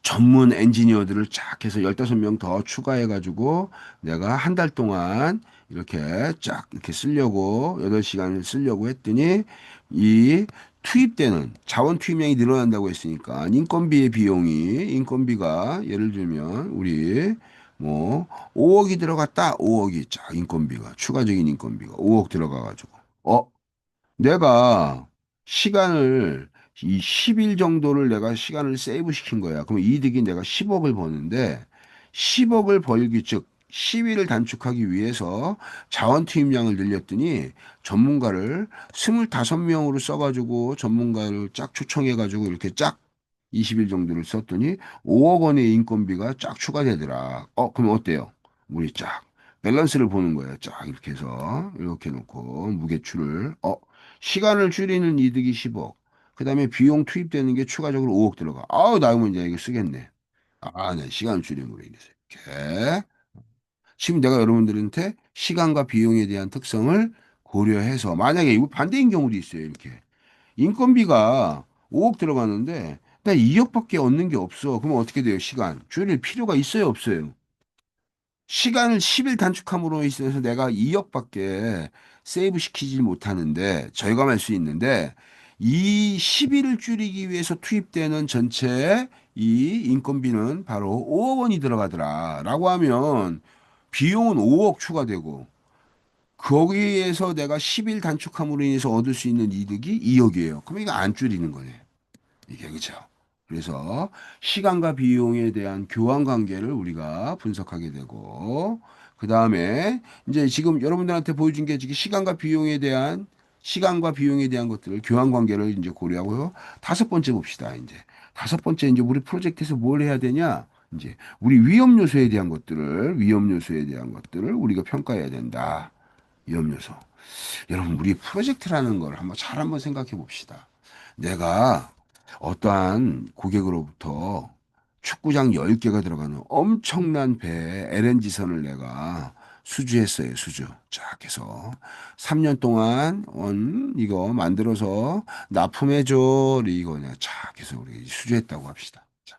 전문 엔지니어들을 쫙 해서 15명 더 추가해가지고 내가 한 달 동안 이렇게 쫙 이렇게 쓰려고 8시간을 쓰려고 했더니 이 투입되는 자원 투입량이 늘어난다고 했으니까 인건비가 예를 들면 우리 뭐 5억이 들어갔다. 5억이 쫙 인건비가 추가적인 인건비가 5억 들어가가지고 내가 시간을 이 10일 정도를 내가 시간을 세이브 시킨 거야. 그럼 이득이 내가 10억을 버는데 10억을 벌기 즉 10일을 단축하기 위해서 자원 투입량을 늘렸더니 전문가를 25명으로 써가지고 전문가를 쫙 초청해가지고 이렇게 쫙 20일 정도를 썼더니 5억 원의 인건비가 쫙 추가되더라. 그럼 어때요? 우리 쫙 밸런스를 보는 거예요. 쫙 이렇게 해서 이렇게 놓고 무게추를 시간을 줄이는 이득이 10억. 그다음에 비용 투입되는 게 추가적으로 5억 들어가. 나오면 이제 이거 쓰겠네. 네, 시간 줄임으로 인해서 이렇게. 지금 내가 여러분들한테 시간과 비용에 대한 특성을 고려해서 만약에 이거 반대인 경우도 있어요. 이렇게 인건비가 5억 들어가는데 나 2억밖에 얻는 게 없어. 그러면 어떻게 돼요? 시간 줄일 필요가 있어요, 없어요? 시간을 10일 단축함으로 있어서 내가 2억밖에 세이브 시키지 못하는데 절감할 수 있는데 이 10일을 줄이기 위해서 투입되는 전체 이 인건비는 바로 5억 원이 들어가더라 라고 하면 비용은 5억 추가되고 거기에서 내가 10일 단축함으로 인해서 얻을 수 있는 이득이 2억이에요. 그럼 이거 안 줄이는 거네. 이게 그죠? 그래서 시간과 비용에 대한 교환 관계를 우리가 분석하게 되고 그 다음에 이제 지금 여러분들한테 보여준 게 지금 시간과 비용에 대한 것들을 교환 관계를 이제 고려하고요. 다섯 번째 봅시다. 이제 다섯 번째 이제 우리 프로젝트에서 뭘 해야 되냐? 이제 우리 위험 요소에 대한 것들을 우리가 평가해야 된다. 위험 요소. 여러분, 우리 프로젝트라는 걸 한번 생각해 봅시다. 내가 어떠한 고객으로부터 축구장 10개가 들어가는 엄청난 배 LNG선을 내가 수주했어요, 수주. 쫙 해서 3년 동안 이거 만들어서 납품해줘. 이거 그냥 쫙 해서 우리 수주했다고 합시다. 자,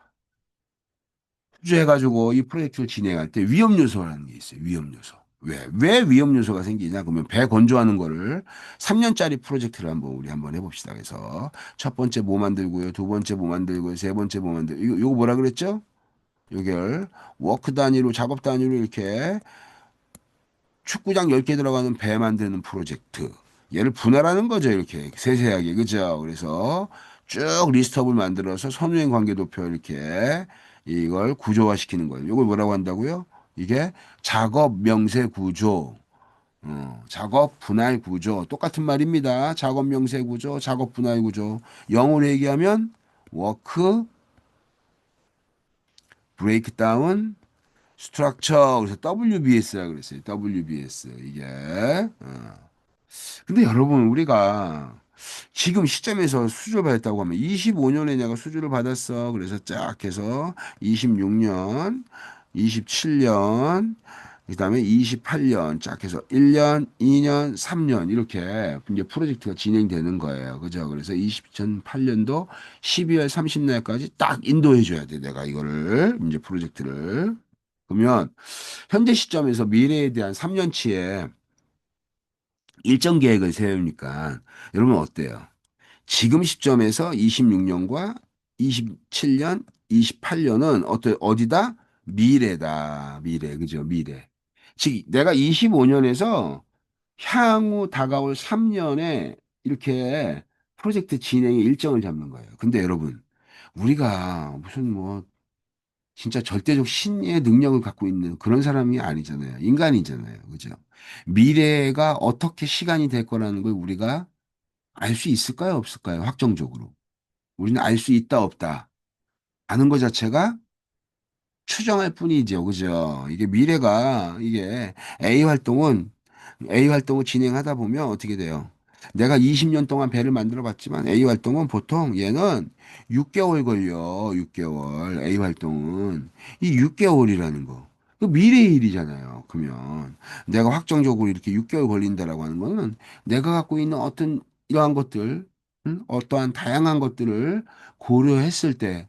수주해가지고 이 프로젝트를 진행할 때 위험 요소라는 게 있어요. 위험 요소. 왜 위험 요소가 생기냐? 그러면 배 건조하는 거를 3년짜리 프로젝트를 우리 한번 해봅시다. 그래서 첫 번째 뭐 만들고요. 두 번째 뭐 만들고요. 세 번째 뭐 만들고. 이거 뭐라 그랬죠? 요걸 워크 단위로, 작업 단위로 이렇게 축구장 10개 들어가는 배 만드는 프로젝트. 얘를 분할하는 거죠. 이렇게 세세하게. 그죠? 그래서 쭉 리스트업을 만들어서 선후행 관계도표 이렇게 이걸 구조화시키는 거예요. 이걸 뭐라고 한다고요? 이게 작업 명세 구조. 작업 분할 구조. 똑같은 말입니다. 작업 명세 구조, 작업 분할 구조. 영어로 얘기하면 워크 브레이크다운 스트럭처. 그래서 WBS라고 그랬어요. WBS. 이게. 근데 여러분, 우리가 지금 시점에서 수주를 받았다고 하면 25년에 내가 수주를 받았어. 그래서 쫙 해서 26년, 27년, 그다음에 28년 쫙 해서 1년, 2년, 3년 이렇게 이제 프로젝트가 진행되는 거예요. 그죠? 그래서 2008년도 12월 30날까지 딱 인도해 줘야 돼. 내가 이거를 이제 프로젝트를. 그러면 현재 시점에서 미래에 대한 3년치의 일정 계획을 세우니까 여러분 어때요? 지금 시점에서 26년과 27년, 28년은 어디다? 미래다. 미래. 그죠? 미래. 즉, 내가 25년에서 향후 다가올 3년에 이렇게 프로젝트 진행의 일정을 잡는 거예요. 근데 여러분, 우리가 무슨 뭐 진짜 절대적 신의 능력을 갖고 있는 그런 사람이 아니잖아요. 인간이잖아요. 그죠? 미래가 어떻게 시간이 될 거라는 걸 우리가 알 수 있을까요? 없을까요? 확정적으로. 우리는 알 수 있다, 없다. 아는 것 자체가 추정할 뿐이죠. 그죠? 이게 미래가, 이게 A 활동은, A 활동을 진행하다 보면 어떻게 돼요? 내가 20년 동안 배를 만들어 봤지만 A 활동은 보통 얘는 6개월 걸려. 6개월. A 활동은. 이 6개월이라는 거. 그 미래의 일이잖아요. 그러면 내가 확정적으로 이렇게 6개월 걸린다라고 하는 거는 내가 갖고 있는 어떤 이러한 것들, 어떠한 다양한 것들을 고려했을 때,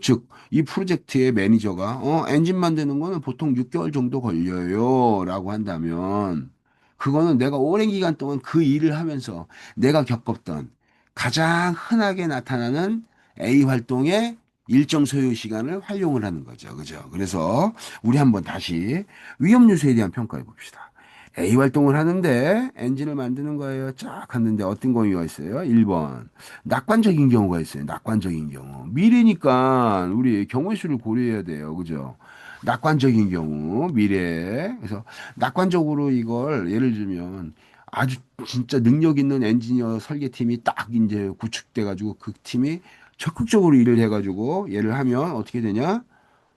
즉, 이 프로젝트의 매니저가 엔진 만드는 거는 보통 6개월 정도 걸려요라고 한다면 그거는 내가 오랜 기간 동안 그 일을 하면서 내가 겪었던 가장 흔하게 나타나는 A 활동의 일정 소요 시간을 활용을 하는 거죠. 그죠? 그래서 우리 한번 다시 위험 요소에 대한 평가해 봅시다. A 활동을 하는데 엔진을 만드는 거예요. 쫙 하는데 어떤 경우가 있어요? 1번. 낙관적인 경우가 있어요. 낙관적인 경우. 미래니까 우리 경우의 수를 고려해야 돼요. 그죠? 낙관적인 경우, 미래. 그래서 낙관적으로 이걸 예를 들면 아주 진짜 능력 있는 엔지니어 설계팀이 딱 이제 구축돼 가지고 그 팀이 적극적으로 일을 해 가지고 얘를 하면 어떻게 되냐?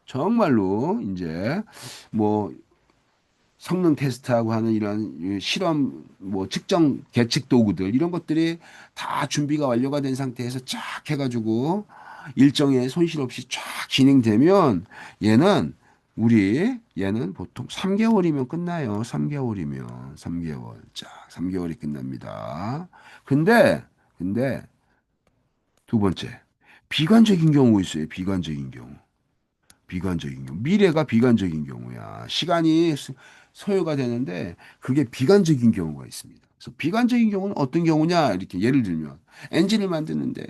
정말로 이제 뭐 성능 테스트하고 하는 이런 실험 뭐 측정 계측 도구들 이런 것들이 다 준비가 완료가 된 상태에서 쫙 해가지고 일정에 손실 없이 쫙 진행되면 얘는 보통 3개월이면 끝나요. 3개월이면 3개월 쫙 3개월이 끝납니다. 근데 두 번째 비관적인 경우 있어요. 비관적인 경우. 비관적인 경우. 미래가 비관적인 경우야. 시간이 소요가 되는데 그게 비관적인 경우가 있습니다. 그래서 비관적인 경우는 어떤 경우냐? 이렇게 예를 들면 엔진을 만드는데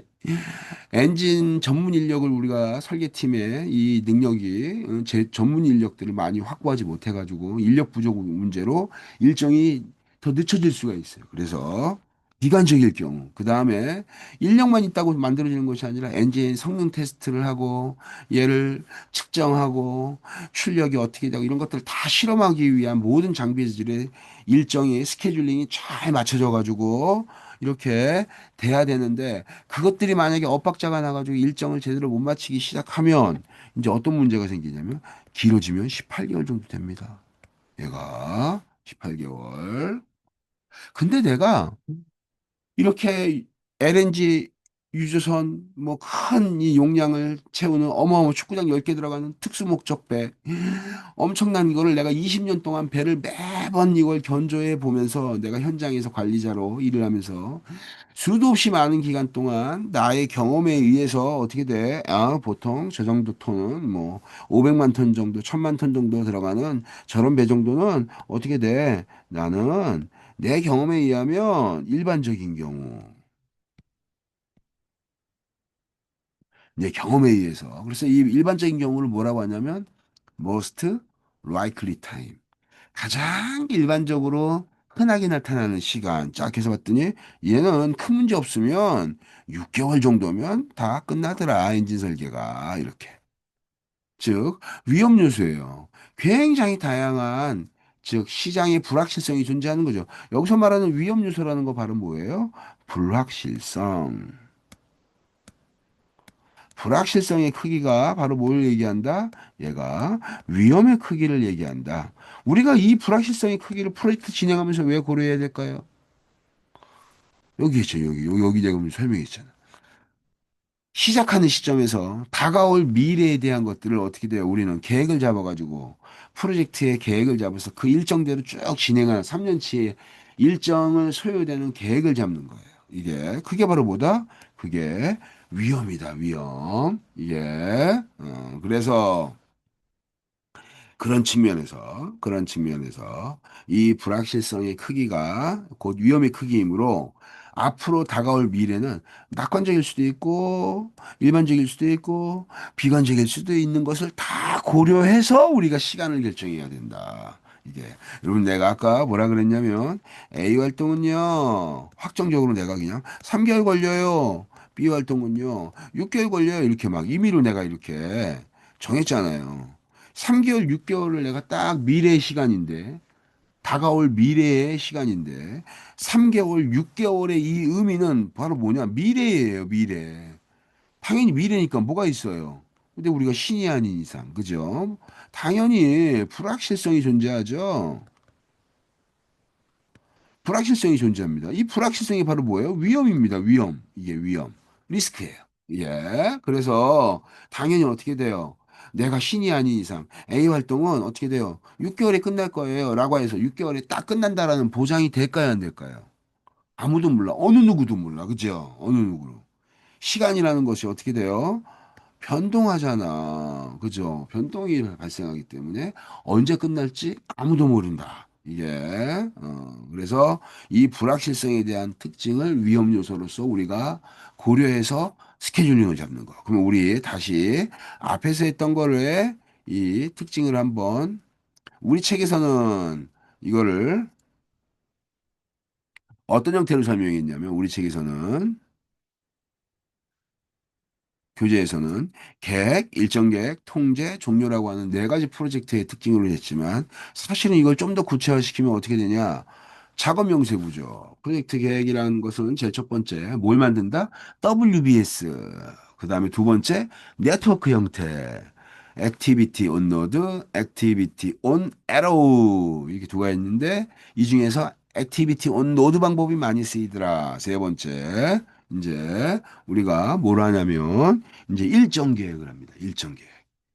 엔진 전문 인력을 우리가 설계팀에 이 능력이 제 전문 인력들을 많이 확보하지 못해가지고 인력 부족 문제로 일정이 더 늦춰질 수가 있어요. 그래서 비관적일 경우, 그 다음에 인력만 있다고 만들어지는 것이 아니라 엔진 성능 테스트를 하고 얘를 측정하고 출력이 어떻게 되고 이런 것들을 다 실험하기 위한 모든 장비들의 일정이 스케줄링이 잘 맞춰져 가지고 이렇게 돼야 되는데 그것들이 만약에 엇박자가 나가지고 일정을 제대로 못 맞추기 시작하면 이제 어떤 문제가 생기냐면 길어지면 18개월 정도 됩니다. 얘가 18개월. 근데 내가 이렇게 LNG 유조선 뭐 큰 이 용량을 채우는 어마어마한 축구장 10개 들어가는 특수 목적 배 엄청난 이거를 내가 20년 동안 배를 매번 이걸 견조해 보면서 내가 현장에서 관리자로 일을 하면서 수도 없이 많은 기간 동안 나의 경험에 의해서 어떻게 돼? 아, 보통 저 정도 톤은 뭐 500만 톤 정도, 1000만 톤 정도 들어가는 저런 배 정도는 어떻게 돼? 나는 내 경험에 의하면 일반적인 경우, 내 경험에 의해서. 그래서 이 일반적인 경우를 뭐라고 하냐면 most likely time. 가장 일반적으로 흔하게 나타나는 시간. 쫙 해서 봤더니 얘는 큰 문제 없으면 6개월 정도면 다 끝나더라. 엔진 설계가. 이렇게. 즉, 위험 요소예요. 굉장히 다양한, 즉, 시장의 불확실성이 존재하는 거죠. 여기서 말하는 위험 요소라는 거 바로 뭐예요? 불확실성. 불확실성의 크기가 바로 뭘 얘기한다? 얘가 위험의 크기를 얘기한다. 우리가 이 불확실성의 크기를 프로젝트 진행하면서 왜 고려해야 될까요? 여기 있죠, 여기 내가 설명했잖아. 시작하는 시점에서 다가올 미래에 대한 것들을 어떻게 돼요? 우리는 계획을 잡아가지고 프로젝트의 계획을 잡아서 그 일정대로 쭉 진행하는 3년치의 일정을 소요되는 계획을 잡는 거예요. 그게 바로 뭐다? 그게 위험이다, 위험. 그래서 그런 측면에서 이 불확실성의 크기가 곧 위험의 크기이므로 앞으로 다가올 미래는 낙관적일 수도 있고 일반적일 수도 있고 비관적일 수도 있는 것을 다 고려해서 우리가 시간을 결정해야 된다. 이게 여러분 내가 아까 뭐라 그랬냐면 A 활동은요 확정적으로 내가 그냥 3개월 걸려요. B 활동은요 6개월 걸려요. 이렇게 막 임의로 내가 이렇게 정했잖아요. 3개월, 6개월을 내가 딱 미래의 시간인데, 다가올 미래의 시간인데, 3개월, 6개월의 이 의미는 바로 뭐냐? 미래예요, 미래. 당연히 미래니까 뭐가 있어요? 근데 우리가 신이 아닌 이상, 그죠? 당연히 불확실성이 존재하죠. 불확실성이 존재합니다. 이 불확실성이 바로 뭐예요? 위험입니다. 위험. 이게 위험. 리스크예요. 그래서 당연히 어떻게 돼요? 내가 신이 아닌 이상 A 활동은 어떻게 돼요? 6개월에 끝날 거예요. 라고 해서 6개월에 딱 끝난다라는 보장이 될까요? 안 될까요? 아무도 몰라. 어느 누구도 몰라. 그죠? 어느 누구도. 시간이라는 것이 어떻게 돼요? 변동하잖아. 그죠? 변동이 발생하기 때문에 언제 끝날지 아무도 모른다. 그래서 이 불확실성에 대한 특징을 위험 요소로서 우리가 고려해서 스케줄링을 잡는 거. 그럼 우리 다시 앞에서 했던 거를 이 특징을 한번 우리 책에서는 이거를 어떤 형태로 설명했냐면 우리 책에서는 교재에서는 계획, 일정 계획, 통제, 종료라고 하는 네 가지 프로젝트의 특징으로 했지만 사실은 이걸 좀 더 구체화시키면 어떻게 되냐? 작업 명세 구조. 프로젝트 계획이라는 것은 제일 첫 번째 뭘 만든다? WBS. 그다음에 두 번째 네트워크 형태. 액티비티 온 노드, 액티비티 온 에로우 이렇게 두 가지 있는데 이 중에서 액티비티 온 노드 방법이 많이 쓰이더라. 세 번째 이제 우리가 뭘 하냐면 이제 일정 계획을 합니다. 일정 계획.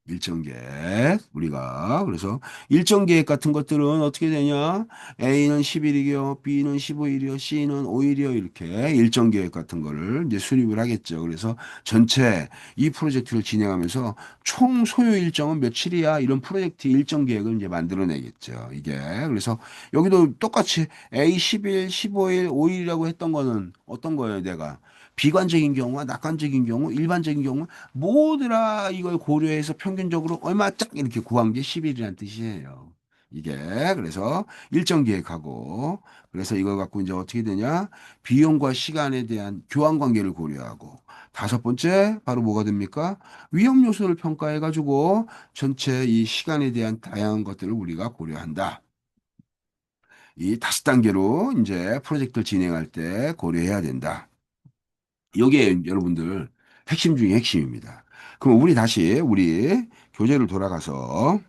일정 계획. 우리가 그래서 일정 계획 같은 것들은 어떻게 되냐? A는 10일이요, B는 15일이요, C는 5일이요. 이렇게 일정 계획 같은 거를 이제 수립을 하겠죠. 그래서 전체 이 프로젝트를 진행하면서 총 소요 일정은 며칠이야? 이런 프로젝트 일정 계획을 이제 만들어내겠죠. 그래서 여기도 똑같이 A 10일, 15일, 5일이라고 했던 거는 어떤 거예요, 내가? 비관적인 경우와 낙관적인 경우, 일반적인 경우 모두라 이걸 고려해서 평균적으로 얼마 짝 이렇게 구한 게 10일이라는 뜻이에요. 이게 그래서 일정 계획하고 그래서 이걸 갖고 이제 어떻게 되냐? 비용과 시간에 대한 교환 관계를 고려하고 다섯 번째 바로 뭐가 됩니까? 위험 요소를 평가해 가지고 전체 이 시간에 대한 다양한 것들을 우리가 고려한다. 이 다섯 단계로 이제 프로젝트를 진행할 때 고려해야 된다. 이게 여러분들 핵심 중에 핵심입니다. 그럼 우리 다시 우리 교재를 돌아가서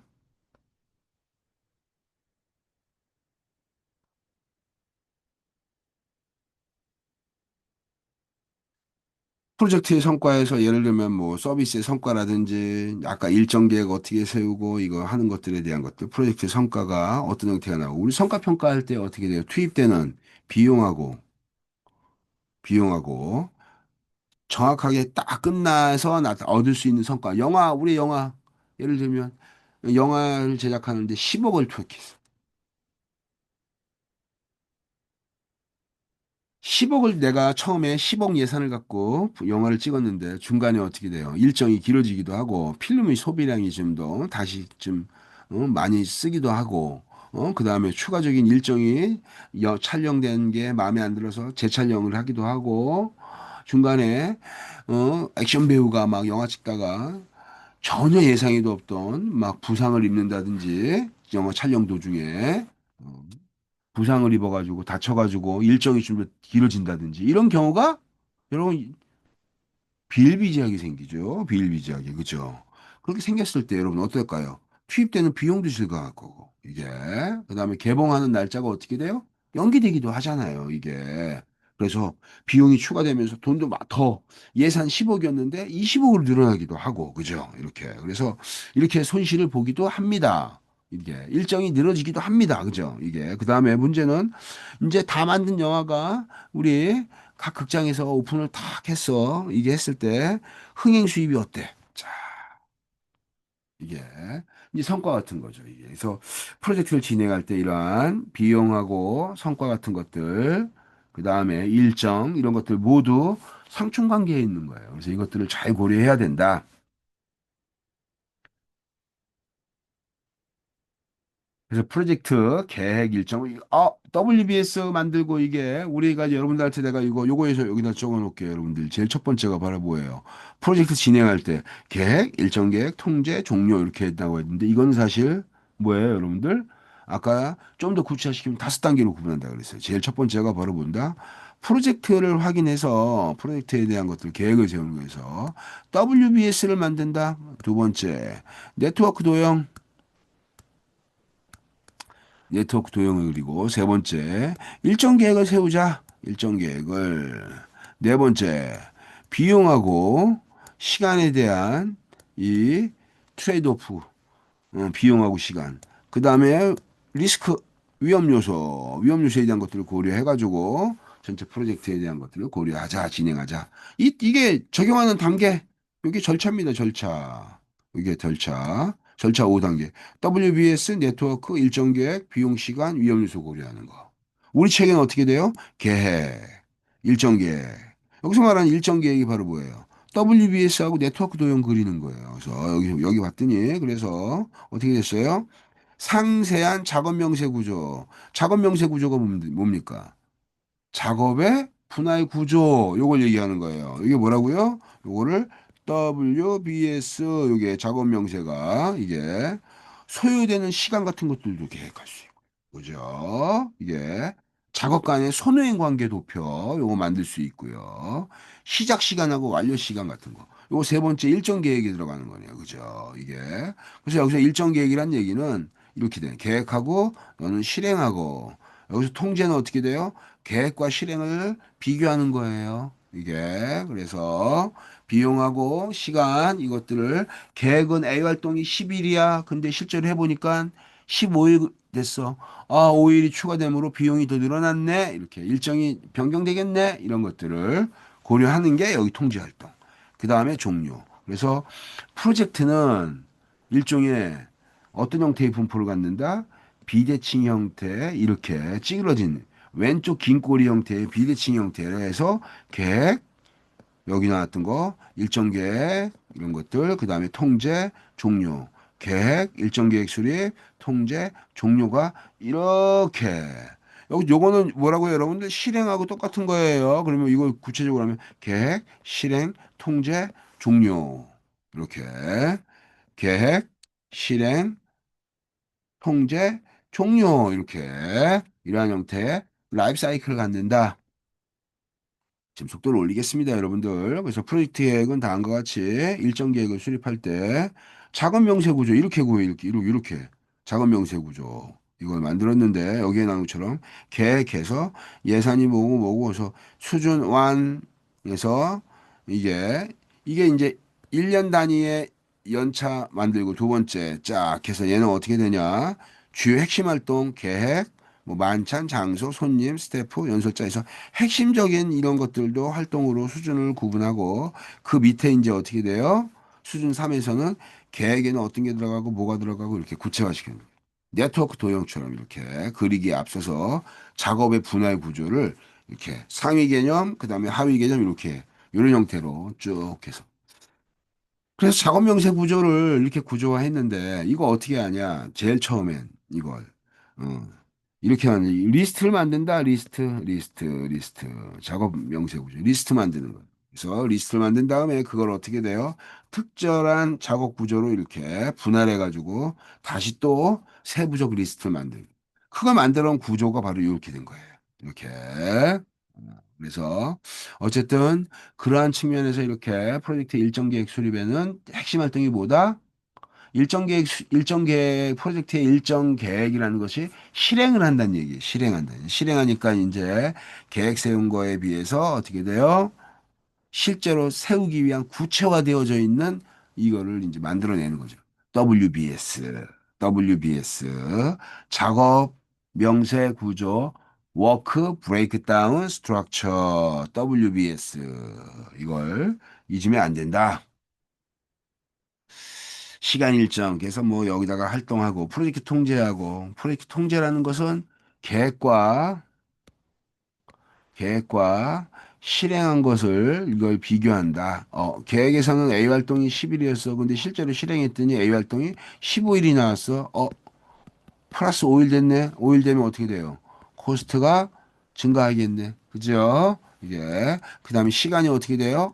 프로젝트의 성과에서 예를 들면 뭐 서비스의 성과라든지 아까 일정 계획 어떻게 세우고 이거 하는 것들에 대한 것들 프로젝트의 성과가 어떤 형태가 나오고 우리 성과 평가할 때 어떻게 돼요? 투입되는 비용하고 비용하고 정확하게 딱 끝나서 얻을 수 있는 성과. 영화, 우리 영화, 예를 들면, 영화를 제작하는데 10억을 투입했어. 10억을 내가 처음에 10억 예산을 갖고 영화를 찍었는데 중간에 어떻게 돼요? 일정이 길어지기도 하고 필름의 소비량이 좀 더 다시 좀 많이 쓰기도 하고 그 다음에 추가적인 일정이 촬영된 게 마음에 안 들어서 재촬영을 하기도 하고 중간에 액션 배우가 막 영화 찍다가 전혀 예상에도 없던 막 부상을 입는다든지 영화 촬영 도중에 어, 부상을 입어가지고 다쳐가지고 일정이 좀 더 길어진다든지 이런 경우가 여러분 비일비재하게 생기죠. 비일비재하게 그죠? 그렇게 생겼을 때 여러분 어떨까요? 투입되는 비용도 증가할 거고 이게 그다음에 개봉하는 날짜가 어떻게 돼요? 연기되기도 하잖아요. 이게 그래서 비용이 추가되면서 돈도 막 더 예산 10억이었는데 20억으로 늘어나기도 하고 그죠? 이렇게 그래서 이렇게 손실을 보기도 합니다. 이게 일정이 늘어지기도 합니다. 그죠? 이게 그다음에 문제는 이제 다 만든 영화가 우리 각 극장에서 오픈을 탁 했어. 이게 했을 때 흥행 수입이 어때? 자, 이게 이제 성과 같은 거죠. 이게. 그래서 프로젝트를 진행할 때 이러한 비용하고 성과 같은 것들, 그 다음에 일정 이런 것들 모두 상충관계에 있는 거예요. 그래서 이것들을 잘 고려해야 된다. 그래서 프로젝트 계획 일정, WBS 만들고 이게 우리가 이제 여러분들한테 내가 이거 요거에서 여기다 적어 놓을게요. 여러분들 제일 첫 번째가 바로 뭐예요? 프로젝트 진행할 때 계획, 일정 계획, 통제, 종료 이렇게 했다고 했는데 이건 사실 뭐예요, 여러분들? 아까 좀 더 구체화시키면 5단계로 구분한다 그랬어요. 제일 첫 번째가 바로 본다. 프로젝트를 확인해서 프로젝트에 대한 것들 계획을 세우는 거에서 WBS를 만든다. 두 번째, 네트워크 도형 네트워크 도형을 그리고 세 번째 일정 계획을 세우자. 일정 계획을 네 번째 비용하고 시간에 대한 이 트레이드오프 비용하고 시간. 그 다음에 리스크 위험 요소에 대한 것들을 고려해가지고 전체 프로젝트에 대한 것들을 고려하자, 진행하자. 이게 적용하는 단계, 이게 절차입니다, 절차. 이게 절차 5단계. WBS 네트워크 일정 계획, 비용 시간, 위험 요소 고려하는 거. 우리 책에는 어떻게 돼요? 계획, 일정 계획. 여기서 말하는 일정 계획이 바로 뭐예요? WBS하고 네트워크 도형 그리는 거예요. 그래서 여기 봤더니 그래서 어떻게 됐어요? 상세한 작업 명세 구조. 작업 명세 구조가 뭡니까? 작업의 분할 구조. 요걸 얘기하는 거예요. 이게 뭐라고요? 요거를 WBS 요게 작업 명세가 이게 소요되는 시간 같은 것들도 계획할 수 있고. 그죠? 이게 작업 간의 선후행 관계 도표 요거 만들 수 있고요. 시작 시간하고 완료 시간 같은 거. 요거 세 번째 일정 계획이 들어가는 거네요. 그죠? 이게. 그래서 여기서 일정 계획이란 얘기는 이렇게 돼. 계획하고 너는 실행하고 여기서 통제는 어떻게 돼요? 계획과 실행을 비교하는 거예요. 이게 그래서 비용하고 시간 이것들을 계획은 A 활동이 10일이야. 근데 실제로 해보니까 15일 됐어. 5일이 추가됨으로 비용이 더 늘어났네. 이렇게 일정이 변경되겠네. 이런 것들을 고려하는 게 여기 통제 활동. 그 다음에 종료. 그래서 프로젝트는 일종의 어떤 형태의 분포를 갖는다? 비대칭 형태 이렇게 찌그러진 왼쪽 긴 꼬리 형태의 비대칭 형태로 해서 계획 여기 나왔던 거 일정 계획 이런 것들 그 다음에 통제 종료 계획 일정 계획 수립 통제 종료가 이렇게 여기 요거는 뭐라고요 여러분들 실행하고 똑같은 거예요. 그러면 이걸 구체적으로 하면 계획 실행 통제 종료 이렇게 계획 실행 통제, 종료 이렇게 이러한 형태의 라이프 사이클을 갖는다. 지금 속도를 올리겠습니다, 여러분들. 그래서 프로젝트 계획은 다음과 같이 일정 계획을 수립할 때 작업 명세 구조 이렇게 구해 이렇게 작업 명세 구조 이걸 만들었는데 여기에 나온 것처럼 계획해서 예산이 뭐고 뭐고 해서 수준 1에서 이게 이게 이제 1년 단위의 연차 만들고 두 번째 쫙 해서 얘는 어떻게 되냐? 주요 핵심 활동 계획, 뭐 만찬, 장소, 손님, 스태프, 연설자에서 핵심적인 이런 것들도 활동으로 수준을 구분하고 그 밑에 이제 어떻게 돼요? 수준 3에서는 계획에는 어떤 게 들어가고 뭐가 들어가고 이렇게 구체화시키는 거예요. 네트워크 도형처럼 이렇게 그리기에 앞서서 작업의 분할 구조를 이렇게 상위 개념, 그다음에 하위 개념 이렇게 이런 형태로 쭉 해서. 그래서 작업 명세 구조를 이렇게 구조화했는데 이거 어떻게 하냐? 제일 처음엔 이걸 어, 이렇게 하는 리스트를 만든다. 리스트 작업 명세 구조 리스트 만드는 거. 그래서 리스트를 만든 다음에 그걸 어떻게 돼요? 특별한 작업 구조로 이렇게 분할해 가지고 다시 또 세부적 리스트를 만들고 그걸 만들어 놓은 구조가 바로 이렇게 된 거예요. 이렇게. 그래서 어쨌든 그러한 측면에서 이렇게 프로젝트 일정 계획 수립에는 핵심 활동이 뭐다? 일정 계획, 프로젝트의 일정 계획이라는 것이 실행을 한다는 얘기예요. 실행한다. 실행하니까 이제 계획 세운 거에 비해서 어떻게 돼요? 실제로 세우기 위한 구체화되어져 있는 이거를 이제 만들어내는 거죠. WBS, 작업 명세 구조, 워크 브레이크다운 스트럭처, WBS 이걸 잊으면 안 된다. 시간 일정, 그래서 뭐 여기다가 활동하고 프로젝트 통제하고 프로젝트 통제라는 것은 계획과 계획과 실행한 것을 이걸 비교한다. 계획에서는 A 활동이 10일이었어. 근데 실제로 실행했더니 A 활동이 15일이 나왔어. 플러스 5일 됐네. 5일 되면 어떻게 돼요? 코스트가 증가하겠네. 그죠? 이게. 그 다음에 시간이 어떻게 돼요?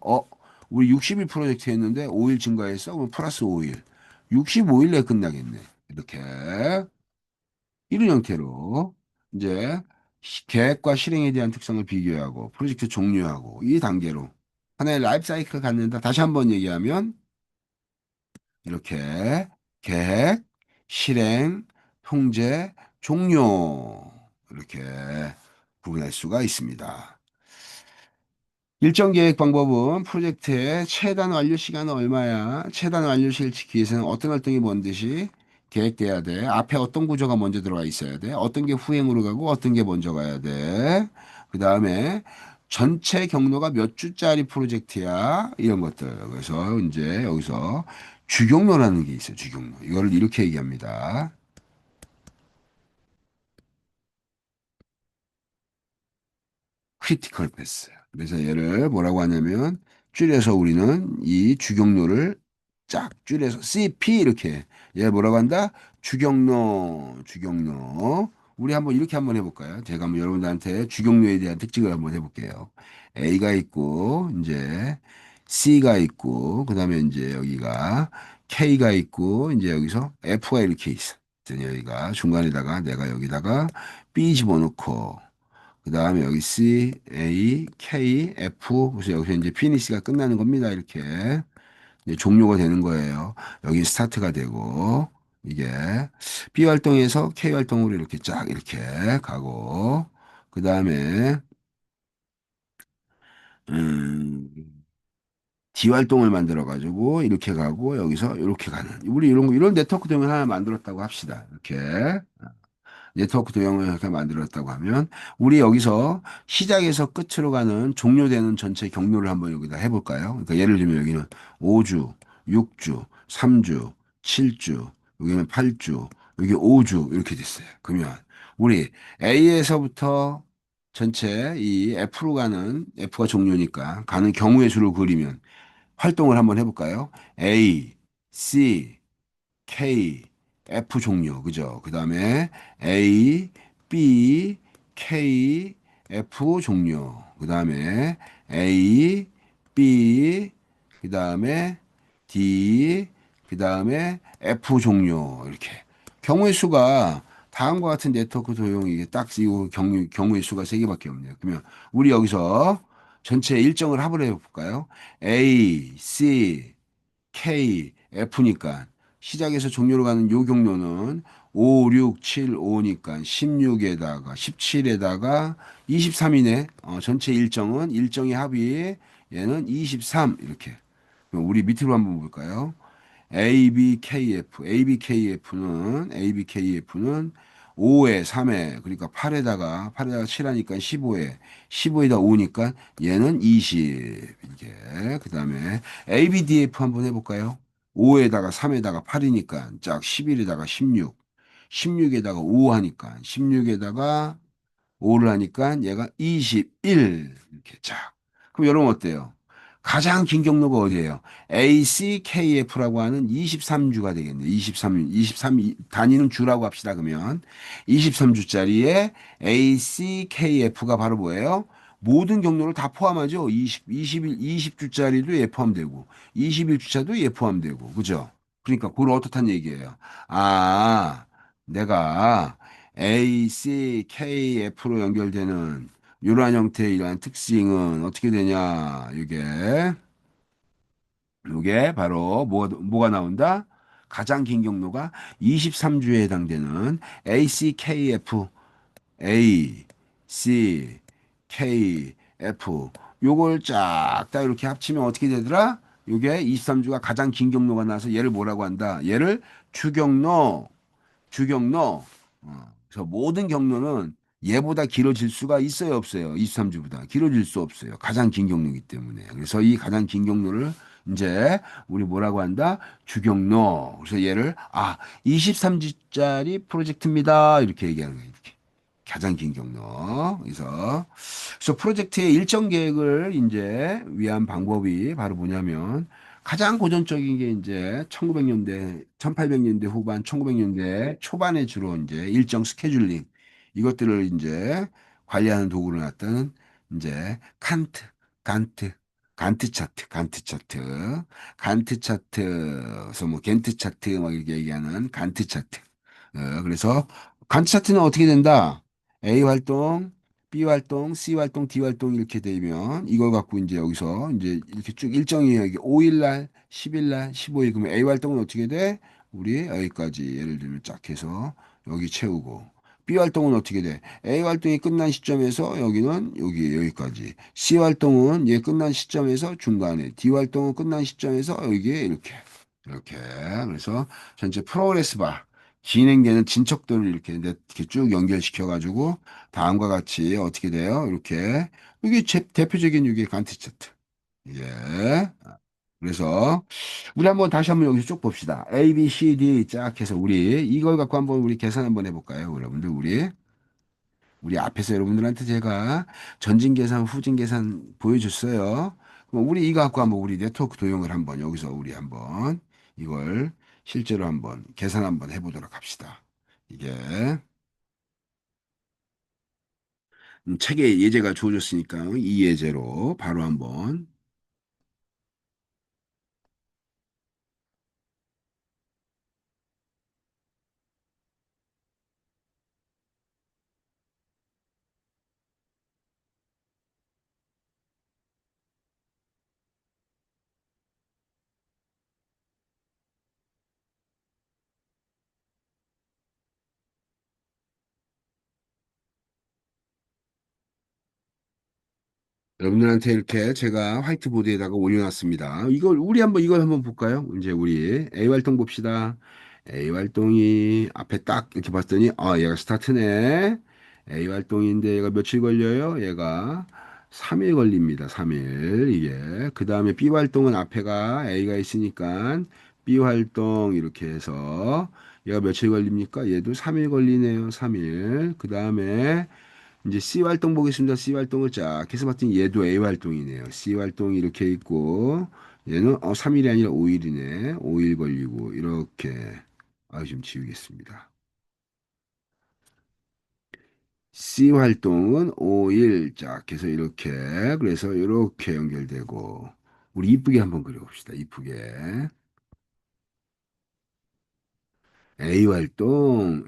우리 60일 프로젝트 했는데 5일 증가했어. 그럼 플러스 5일. 65일 내에 끝나겠네. 이렇게. 이런 형태로 이제 계획과 실행에 대한 특성을 비교하고 프로젝트 종료하고 이 단계로 하나의 라이프 사이클 갖는다. 다시 한번 얘기하면 이렇게 계획, 실행, 통제, 종료 이렇게 구분할 수가 있습니다. 일정 계획 방법은 프로젝트의 최단 완료 시간은 얼마야? 최단 완료 시를 지키기 위해서는 어떤 활동이 뭔듯이 계획돼야 돼? 앞에 어떤 구조가 먼저 들어가 있어야 돼? 어떤 게 후행으로 가고 어떤 게 먼저 가야 돼? 그 다음에 전체 경로가 몇 주짜리 프로젝트야? 이런 것들. 그래서 이제 여기서 주경로라는 게 있어요. 주경로. 이거를 이렇게 얘기합니다. 크리티컬 패스. 그래서 얘를 뭐라고 하냐면 줄여서 우리는 이 주경로를 쫙 줄여서 CP 이렇게 얘 뭐라고 한다? 주경로. 우리 한번 이렇게 한번 해볼까요? 제가 한번 여러분들한테 주경로에 대한 특징을 한번 해볼게요. A가 있고 이제 C가 있고 그다음에 이제 여기가 K가 있고 이제 여기서 F가 이렇게 있어. 여기가 중간에다가 내가 여기다가 B 집어넣고 그 다음에 여기 C, A, K, F. 그래서 여기서 이제 피니시가 끝나는 겁니다. 이렇게. 이제 종료가 되는 거예요. 여기 스타트가 되고, 이게 B 활동에서 K 활동으로 이렇게 쫙 이렇게 가고, 그 다음에, 음, D 활동을 만들어가지고, 이렇게 가고, 여기서 이렇게 가는. 우리 이런 거, 이런 네트워크 도면 하나 만들었다고 합시다. 이렇게. 네트워크 도형을 이렇게 만들었다고 하면 우리 여기서 시작에서 끝으로 가는 종료되는 전체 경로를 한번 여기다 해볼까요? 그러니까 예를 들면 여기는 5주, 6주, 3주, 7주, 여기는 8주, 여기 5주 이렇게 됐어요. 그러면 우리 A에서부터 전체 이 F로 가는 F가 종료니까 가는 경우의 수를 그리면 활동을 한번 해볼까요? A, C, K, F 종료, 그죠? 그 다음에 A, B, K, F 종료. 그 다음에 A, B, 그 다음에 D, 그 다음에 F 종료. 이렇게. 경우의 수가 다음과 같은 네트워크 도형이 이게 딱 이거 경우의 수가 세 개밖에 없네요. 그러면 우리 여기서 전체 일정을 합을 해볼까요? A, C, K, F니까 시작에서 종료로 가는 요 경로는 5, 6, 7, 5니까 16에다가 17에다가 23이네. 전체 일정은 일정의 합이 얘는 23 이렇게. 그럼 우리 밑으로 한번 볼까요? ABKF, ABKF는 5에 3에, 그러니까 8에다가 7하니까 15에, 15에다 5니까 얘는 20. 이게. 그 다음에 ABDF 한번 해볼까요? 5에다가 3에다가 8이니까 짝 11에다가 16, 16에다가 5 하니까 16에다가 5를 하니까 얘가 21 이렇게 쫙. 그럼 여러분 어때요? 가장 긴 경로가 어디예요? ACKF라고 하는 23주가 되겠네요. 23 단위는 주라고 합시다. 그러면 23주짜리의 ACKF가 바로 뭐예요? 모든 경로를 다 포함하죠. 20주짜리도 얘 포함되고 21주차도 얘 포함되고 그죠? 그러니까 그걸 어떻단 얘기예요? 아, 내가 ACKF로 연결되는 이러한 형태의 이러한 특징은 어떻게 되냐? 이게 바로 뭐가 나온다? 가장 긴 경로가 23주에 해당되는 ACKF, A, C, K, F. 요걸 쫙 다 이렇게 합치면 어떻게 되더라? 요게 23주가 가장 긴 경로가 나와서 얘를 뭐라고 한다? 얘를 주경로. 그래서 모든 경로는 얘보다 길어질 수가 있어요, 없어요? 23주보다 길어질 수 없어요. 가장 긴 경로이기 때문에. 그래서 이 가장 긴 경로를 이제 우리 뭐라고 한다? 주경로. 그래서 얘를 23주짜리 프로젝트입니다. 이렇게 얘기하는 거예요. 이렇게. 가장 긴 경로. 그래서 프로젝트의 일정 계획을 이제 위한 방법이 바로 뭐냐면 가장 고전적인 게 이제 1900년대, 1800년대 후반, 1900년대 초반에 주로 이제 일정 스케줄링 이것들을 이제 관리하는 도구로 나왔던 이제 간트, 간트 차트, 그래서 뭐 겐트 차트 막 이렇게 얘기하는 간트 차트. 그래서 간트 차트는 어떻게 된다? A 활동, B 활동, C 활동, D 활동 이렇게 되면 이걸 갖고 이제 여기서 이제 이렇게 쭉 일정이 여기 5일 날, 10일 날, 15일 그러면 A 활동은 어떻게 돼? 우리 여기까지 예를 들면 쫙 해서 여기 채우고 B 활동은 어떻게 돼? A 활동이 끝난 시점에서 여기는 여기까지. C 활동은 얘 끝난 시점에서 중간에. D 활동은 끝난 시점에서 여기에 이렇게. 그래서 전체 프로그레스 바. 진행되는 진척도를 이렇게 쭉 연결시켜가지고 다음과 같이 어떻게 돼요? 이렇게 이게 대표적인 이게 간트 차트. 예. 그래서 우리 한번 다시 한번 여기서 쭉 봅시다. A, B, C, D 쫙 해서 우리 이걸 갖고 한번 우리 계산 한번 해볼까요? 여러분들 우리 앞에서 여러분들한테 제가 전진 계산, 후진 계산 보여줬어요. 그럼 우리 이거 갖고 한번 우리 네트워크 도형을 한번 여기서 우리 한번 이걸 실제로 한번 계산 한번 해보도록 합시다. 이게 책에 예제가 주어졌으니까 이 예제로 바로 한번 여러분들한테 이렇게 제가 화이트보드에다가 올려놨습니다. 이걸 한번 볼까요? 이제 우리 A 활동 봅시다. A 활동이 앞에 딱 이렇게 봤더니 얘가 스타트네. A 활동인데 얘가 며칠 걸려요? 얘가 3일 걸립니다. 3일 이게. 그 다음에 B 활동은 앞에가 A가 있으니까 B 활동 이렇게 해서 얘가 며칠 걸립니까? 얘도 3일 걸리네요. 3일. 그 다음에 이제 C 활동 보겠습니다. C 활동을 쫙 해서 봤더니 얘도 A 활동이네요. C 활동이 이렇게 있고 얘는 3일이 아니라 5일이네. 5일 걸리고 이렇게 좀 지우겠습니다. C 활동은 5일 쫙 해서 이렇게 그래서 이렇게 연결되고 우리 이쁘게 한번 그려봅시다. 이쁘게 A 활동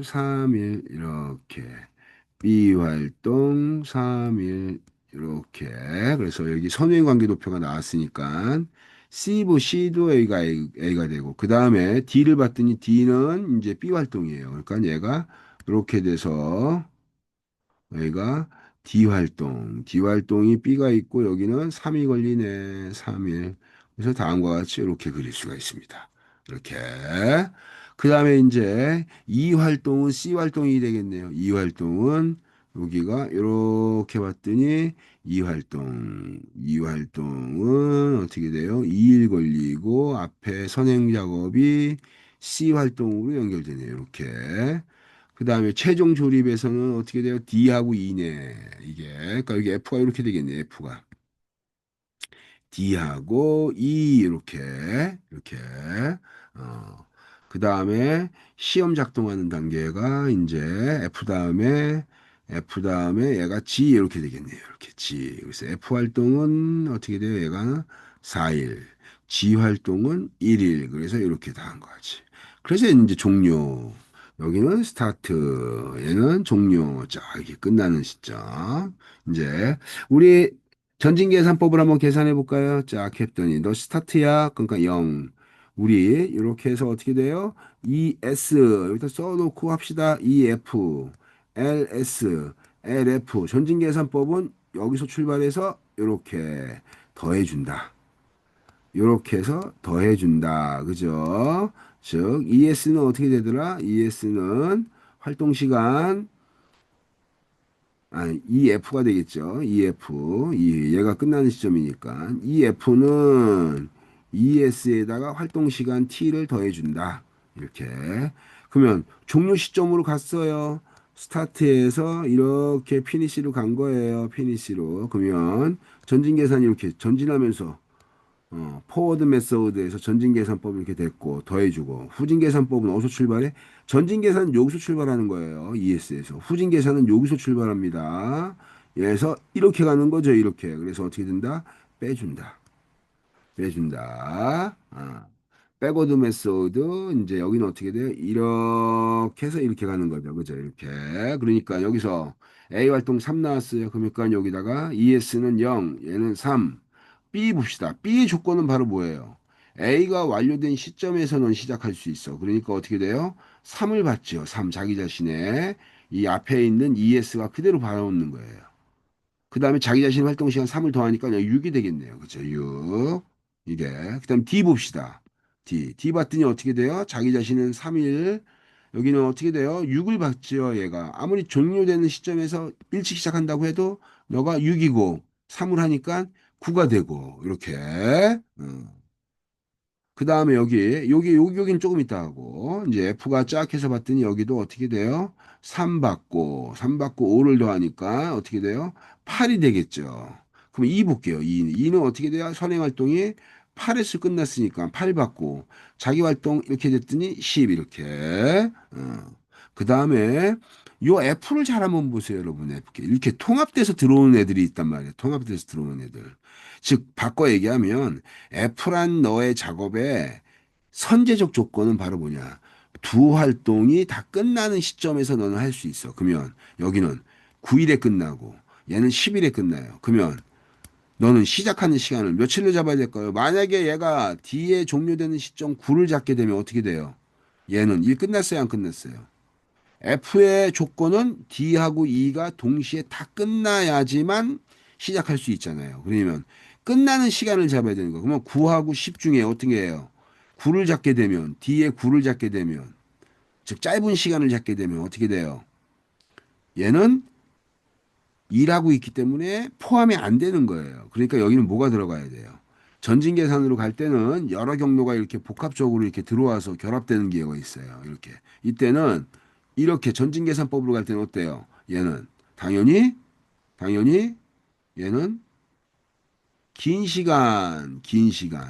3일 이렇게 B 활동 3일 이렇게 그래서 여기 선후의 관계 도표가 나왔으니까 C도 A가 되고 그 다음에 D를 봤더니 D는 이제 B 활동이에요. 그러니까 얘가 이렇게 돼서 여기가 D 활동이 B가 있고 여기는 3이 걸리네. 3일. 그래서 다음과 같이 이렇게 그릴 수가 있습니다. 이렇게. 그 다음에 이제 E 활동은 C 활동이 되겠네요. E 활동은 여기가 이렇게 봤더니 이 활동은 어떻게 돼요? 2일 걸리고 앞에 선행 작업이 C 활동으로 연결되네요. 이렇게. 그 다음에 최종 조립에서는 어떻게 돼요? D하고 E네. 이게. 그러니까 여기 F가 이렇게 되겠네. F가. D하고 E 이렇게. 어. 그 다음에 시험 작동하는 단계가 이제 F 다음에 얘가 G 이렇게 되겠네요. 이렇게 G. 그래서 F 활동은 어떻게 돼요? 얘가 4일. G 활동은 1일. 그래서 이렇게 다 한 거지. 그래서 이제 종료. 여기는 스타트. 얘는 종료. 자, 이렇게 끝나는 시점. 이제 우리 전진계산법을 한번 계산해 볼까요? 자, 캡더니 너 스타트야. 그러니까 0. 우리 이렇게 해서 어떻게 돼요? ES 여기다 써놓고 합시다. EF, LS, LF 전진계산법은 여기서 출발해서 이렇게 더해준다. 이렇게 해서 더해준다. 그죠? 즉 ES는 어떻게 되더라? ES는 활동시간 EF가 되겠죠. EF. 얘가 끝나는 시점이니까. EF는 ES에다가 활동 시간 T를 더해준다. 이렇게. 그러면 종료 시점으로 갔어요. 스타트에서 이렇게 피니시로 간 거예요. 피니시로. 그러면 전진 계산이 이렇게 전진하면서 포워드 메서드에서 전진 계산법 이렇게 됐고 더해주고 후진 계산법은 어디서 출발해? 전진 계산은 여기서 출발하는 거예요. ES에서 후진 계산은 여기서 출발합니다. 그래서 이렇게 가는 거죠. 이렇게. 그래서 어떻게 된다? 빼준다. 빼준다. 백워드 메소드 이제 여기는 어떻게 돼요? 이렇게 해서 이렇게 가는 거죠. 그죠? 이렇게. 그러니까 여기서 A 활동 3 나왔어요. 그러니까 여기다가 ES는 0, 얘는 3. B 봅시다. B의 조건은 바로 뭐예요? A가 완료된 시점에서는 시작할 수 있어. 그러니까 어떻게 돼요? 3을 받죠. 3 자기 자신의 이 앞에 있는 ES가 그대로 받아오는 거예요. 그 다음에 자기 자신 활동 시간 3을 더하니까 6이 되겠네요. 그죠? 6. 이게. 그 다음 D 봅시다. D 봤더니 어떻게 돼요? 자기 자신은 3일. 여기는 어떻게 돼요? 6을 받죠, 얘가. 아무리 종료되는 시점에서 일찍 시작한다고 해도 너가 6이고 3을 하니까 9가 되고, 이렇게. 그 다음에 여기는 조금 있다 하고, 이제 F가 쫙 해서 봤더니 여기도 어떻게 돼요? 3 받고 5를 더하니까 어떻게 돼요? 8이 되겠죠. 그럼 2 볼게요. 2는 어떻게 돼요? 선행활동이 8에서 끝났으니까 8 받고, 자기 활동 이렇게 됐더니 10 이렇게. 그 다음에 요 F를 잘 한번 보세요, 여러분. 이렇게 통합돼서 들어오는 애들이 있단 말이에요. 통합돼서 들어오는 애들. 즉, 바꿔 얘기하면 F란 너의 작업의 선제적 조건은 바로 뭐냐? 두 활동이 다 끝나는 시점에서 너는 할 수 있어. 그러면 여기는 9일에 끝나고 얘는 10일에 끝나요. 그러면 너는 시작하는 시간을 며칠로 잡아야 될까요? 만약에 얘가 D에 종료되는 시점 9를 잡게 되면 어떻게 돼요? 얘는 일 끝났어요, 안 끝났어요? F의 조건은 D하고 E가 동시에 다 끝나야지만 시작할 수 있잖아요. 그러면 끝나는 시간을 잡아야 되는 거. 그러면 9하고 10 중에 어떻게 해요? 9를 잡게 되면 D에 9를 잡게 되면 즉 짧은 시간을 잡게 되면 어떻게 돼요? 얘는 일하고 있기 때문에 포함이 안 되는 거예요. 그러니까 여기는 뭐가 들어가야 돼요? 전진 계산으로 갈 때는 여러 경로가 이렇게 복합적으로 이렇게 들어와서 결합되는 경우가 있어요. 이렇게. 이때는 이렇게 전진 계산법으로 갈 때는 어때요? 얘는 당연히 얘는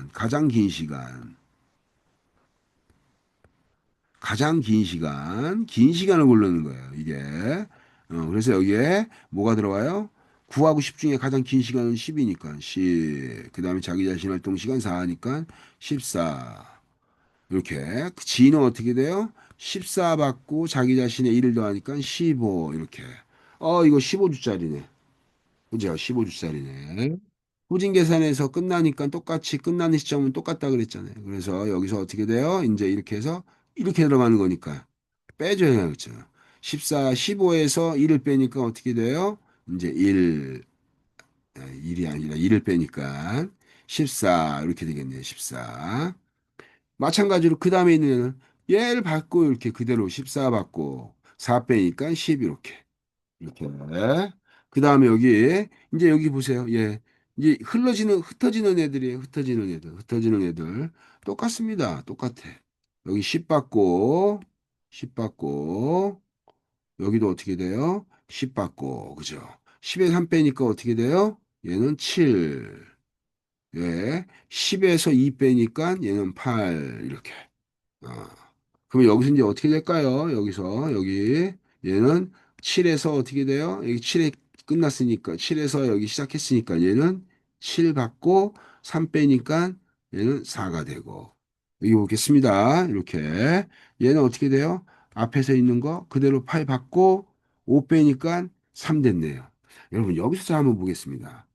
가장 긴 시간, 긴 시간을 고르는 거예요. 이게. 그래서 여기에 뭐가 들어가요? 9하고 10 중에 가장 긴 시간은 10이니까 10. 그 다음에 자기 자신 활동 시간 4니까 14. 이렇게. 그 G는 어떻게 돼요? 14 받고 자기 자신의 1을 더하니까 15. 이렇게. 이거 15주짜리네. 그죠? 15주짜리네. 후진 계산에서 끝나니까 똑같이 끝나는 시점은 똑같다 그랬잖아요. 그래서 여기서 어떻게 돼요? 이제 이렇게 해서 이렇게 들어가는 거니까 빼줘야 되겠죠. 14, 15에서 1을 빼니까 어떻게 돼요? 이제 1, 1이 아니라 1을 빼니까 14 이렇게 되겠네요. 14. 마찬가지로 그 다음에 있는 애는 얘를 받고 이렇게 그대로 14 받고 4 빼니까 10 이렇게. 이렇게. 그 다음에 여기, 이제 여기 보세요. 예. 이제 흩어지는 애들이에요. 흩어지는 애들. 흩어지는 애들. 똑같습니다. 똑같아. 여기 10 받고, 10 받고, 여기도 어떻게 돼요? 10 받고, 그죠? 10에 3 빼니까 어떻게 돼요? 얘는 7. 예. 10에서 2 빼니까 얘는 8. 이렇게. 어. 그럼 여기서 이제 어떻게 될까요? 여기서 여기 얘는 7에서 어떻게 돼요? 여기 7에 끝났으니까 7에서 여기 시작했으니까 얘는 7 받고 3 빼니까 얘는 4가 되고 여기 보겠습니다. 이렇게 얘는 어떻게 돼요? 앞에서 있는 거 그대로 8 받고 5 빼니까 3 됐네요. 여러분 여기서 한번 보겠습니다.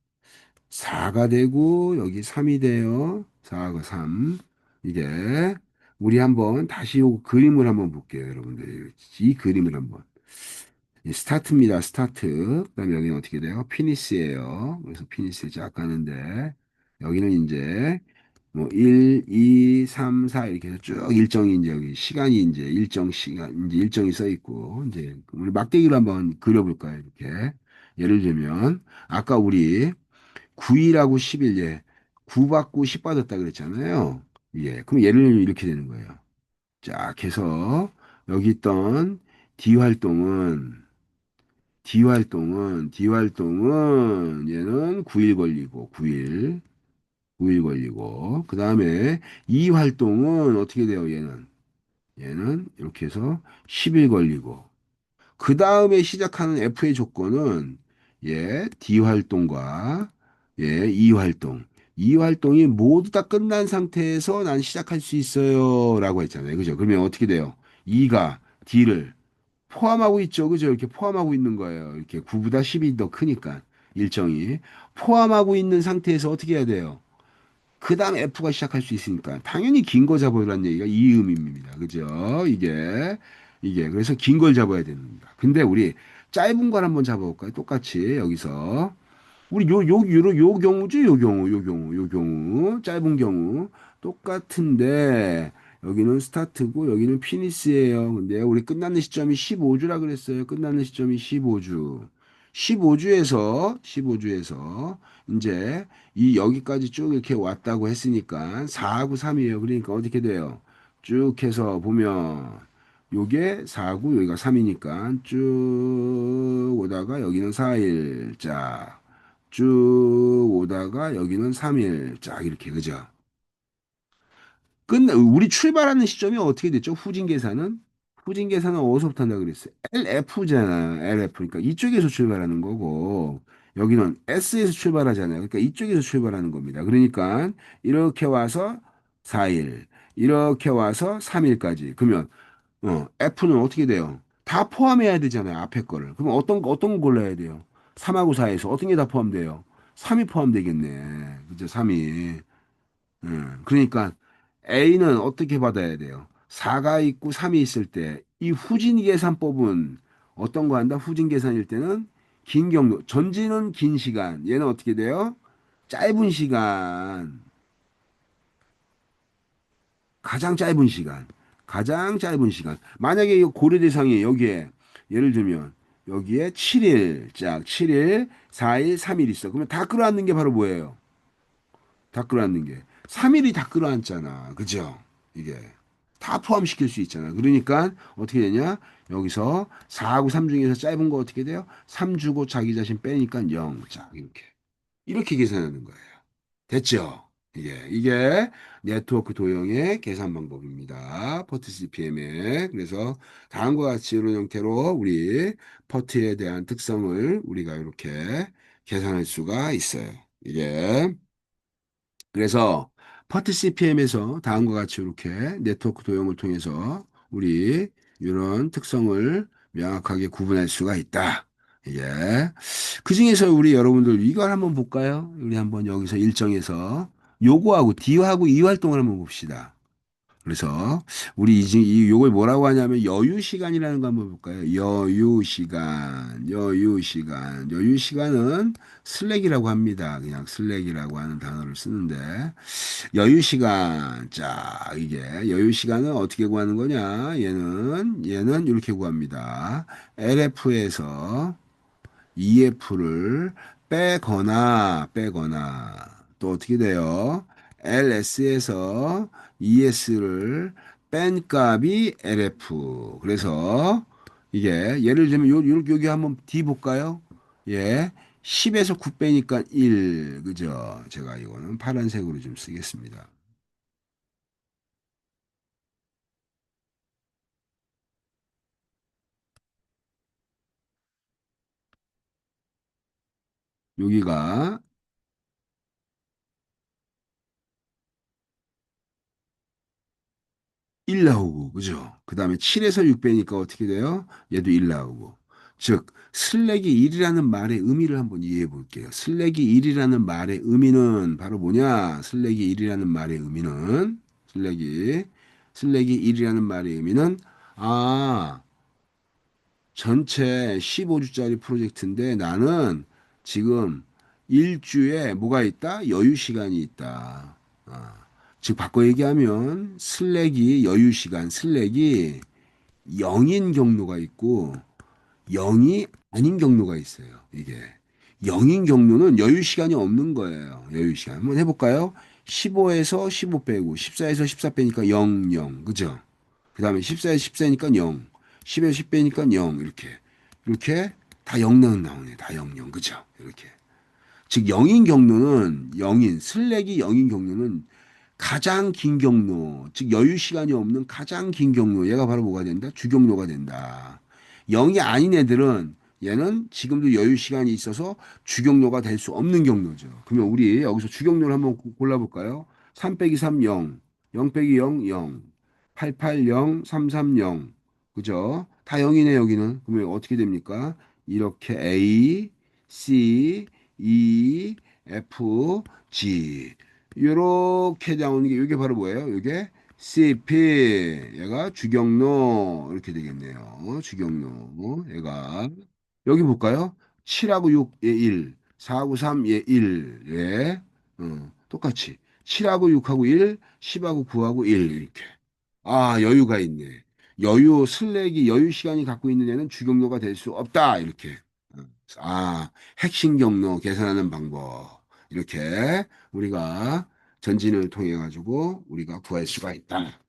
4가 되고 여기 3이 돼요. 4가 3. 이게 우리 한번 다시 요 그림을 한번 볼게요, 여러분들. 이 그림을 한번. 이 스타트입니다. 스타트. 그다음에 여기는 어떻게 돼요? 피니시예요. 그래서 피니시 쫙 가는데 여기는 이제 뭐 1, 2, 3, 4 이렇게 해서 쭉 일정이 이제 여기 시간이 이제 일정 시간 이제 일정이 써 있고 이제 우리 막대기로 한번 그려볼까요? 이렇게 예를 들면 아까 우리 9일하고 10일, 예. 9 받고 10 받았다 그랬잖아요. 예. 그럼 예를 들면 이렇게 되는 거예요. 쫙 해서 여기 있던 D 활동은, D 활동은 얘는 9일 걸리고, 9일 걸리고, 그 다음에 E 활동은 어떻게 돼요, 얘는 이렇게 해서 10일 걸리고, 그 다음에 시작하는 F의 조건은 D 활동과 E 활동. 이 활동이 모두 다 끝난 상태에서 난 시작할 수 있어요. 라고 했잖아요. 그죠? 그러면 어떻게 돼요? E가 D를 포함하고 있죠. 그죠? 이렇게 포함하고 있는 거예요. 이렇게 9보다 10이 더 크니까 일정이. 포함하고 있는 상태에서 어떻게 해야 돼요? 그 다음 F가 시작할 수 있으니까 당연히 긴 거 잡으라는 얘기가 이 의미입니다. 그죠? 이게 그래서 긴 걸 잡아야 됩니다. 근데 우리 짧은 걸 한번 잡아볼까요? 똑같이 여기서 우리 요 경우죠? 요 경우 짧은 경우 똑같은데 여기는 스타트고 여기는 피니스예요. 근데 우리 끝나는 시점이 15주라 그랬어요. 끝나는 시점이 15주. 15주에서 이제 이 여기까지 쭉 이렇게 왔다고 했으니까 4하고 3이에요. 그러니까 어떻게 돼요? 쭉 해서 보면 요게 4고 여기가 3이니까 쭉 오다가 여기는 4일 자. 쭉 오다가 여기는 3일 쫙 이렇게 그죠? 우리 출발하는 시점이 어떻게 됐죠? 후진 계산은 어디서부터 한다 그랬어요? LF잖아요. LF. 그러니까 이쪽에서 출발하는 거고 여기는 S에서 출발하잖아요. 그러니까 이쪽에서 출발하는 겁니다. 그러니까 이렇게 와서 4일, 이렇게 와서 3일까지. 그러면 F는 어떻게 돼요? 다 포함해야 되잖아요. 앞에 거를. 그럼 어떤 거 골라야 돼요? 3하고 4에서 어떤 게 다 포함돼요? 3이 포함되겠네. 그죠? 3이. 그러니까 A는 어떻게 받아야 돼요? 4가 있고 3이 있을 때 이 후진 계산법은 어떤 거 한다? 후진 계산일 때는 긴 경로, 전지는 긴 시간. 얘는 어떻게 돼요? 짧은 시간. 가장 짧은 시간. 가장 짧은 시간. 만약에 이 고려 대상이 여기에 예를 들면 여기에 7일, 짝 7일, 4일, 3일 있어. 그러면 다 끌어안는 게 바로 뭐예요? 다 끌어안는 게. 3일이 다 끌어안잖아. 그죠? 이게. 다 포함시킬 수 있잖아. 그러니까 어떻게 되냐? 여기서 4하고 3 중에서 짧은 거 어떻게 돼요? 3 주고 자기 자신 빼니까 0. 자, 이렇게. 이렇게 계산하는 거예요. 됐죠? 이게 네트워크 도형의 계산 방법입니다. 퍼트 CPM의. 그래서 다음과 같이 이런 형태로 우리 퍼트에 대한 특성을 우리가 이렇게 계산할 수가 있어요. 이게. 그래서 퍼트 CPM에서 다음과 같이 이렇게 네트워크 도형을 통해서 우리 이런 특성을 명확하게 구분할 수가 있다. 이게 그 중에서 우리 여러분들 이걸 한번 볼까요? 우리 한번 여기서 일정에서 요거하고 D하고 이 활동을 한번 봅시다. 그래서 우리 이 요걸 뭐라고 하냐면 여유 시간이라는 거 한번 볼까요? 여유 시간, 여유 시간, 여유 시간은 슬랙이라고 합니다. 그냥 슬랙이라고 하는 단어를 쓰는데 여유 시간. 자, 이게 여유 시간은 어떻게 구하는 거냐? 얘는 이렇게 구합니다. LF에서 EF를 빼거나 또 어떻게 돼요? LS에서 ES를 뺀 값이 LF. 그래서 이게 예를 들면 여기 한번 D 볼까요? 예. 10에서 9 빼니까 1. 그죠? 제가 이거는 파란색으로 좀 쓰겠습니다. 여기가 1 나오고, 그죠? 그 다음에 7에서 6 빼니까 어떻게 돼요? 얘도 1 나오고. 즉, 슬랙이 1이라는 말의 의미를 한번 이해해 볼게요. 슬랙이 1이라는 말의 의미는 바로 뭐냐? 슬랙이 1이라는 말의 의미는, 슬랙이, 슬랙이 1이라는 말의 의미는, 아, 전체 15주짜리 프로젝트인데 나는 지금 일주에 뭐가 있다? 여유 시간이 있다. 아, 즉 바꿔 얘기하면 슬랙이 여유 시간, 슬랙이 0인 경로가 있고 0이 아닌 경로가 있어요. 이게 0인 경로는 여유 시간이 없는 거예요. 여유 시간. 한번 해볼까요? 15에서 15 빼고 14에서 14 빼니까 0, 0. 그죠? 그 다음에 14에서 14니까 0. 10에서 10 빼니까 0. 이렇게 다 0 나오네. 다 0, 0. 그죠? 이렇게. 즉, 영인 경로는 영인, 슬랙이 영인 경로는 가장 긴 경로, 즉 여유 시간이 없는 가장 긴 경로, 얘가 바로 뭐가 된다? 주경로가 된다. 0이 아닌 애들은 얘는 지금도 여유 시간이 있어서 주경로가 될 수 없는 경로죠. 그러면 우리 여기서 주경로를 한번 골라볼까요? 3 빼기 3, 0. 0 빼기 0, 0. 8, 8, 0, 3, 3, 0. 그죠? 다 0이네, 여기는. 그러면 어떻게 됩니까? 이렇게 A, C, E, F, G. 요렇게 나오는 게 이게 바로 뭐예요? 이게 CP 얘가 주경로 이렇게 되겠네요. 주경로 얘가 여기 볼까요? 7하고 6, 예 1. 4하고 3, 예 1. 예. 똑같이 7하고 6하고 1, 10하고 9하고 1 이렇게. 아, 여유가 있네. 슬랙이 여유 시간이 갖고 있는 애는 주경로가 될 수 없다. 이렇게. 아, 핵심 경로 계산하는 방법. 이렇게 우리가 전진을 통해 가지고 우리가 구할 수가 있다.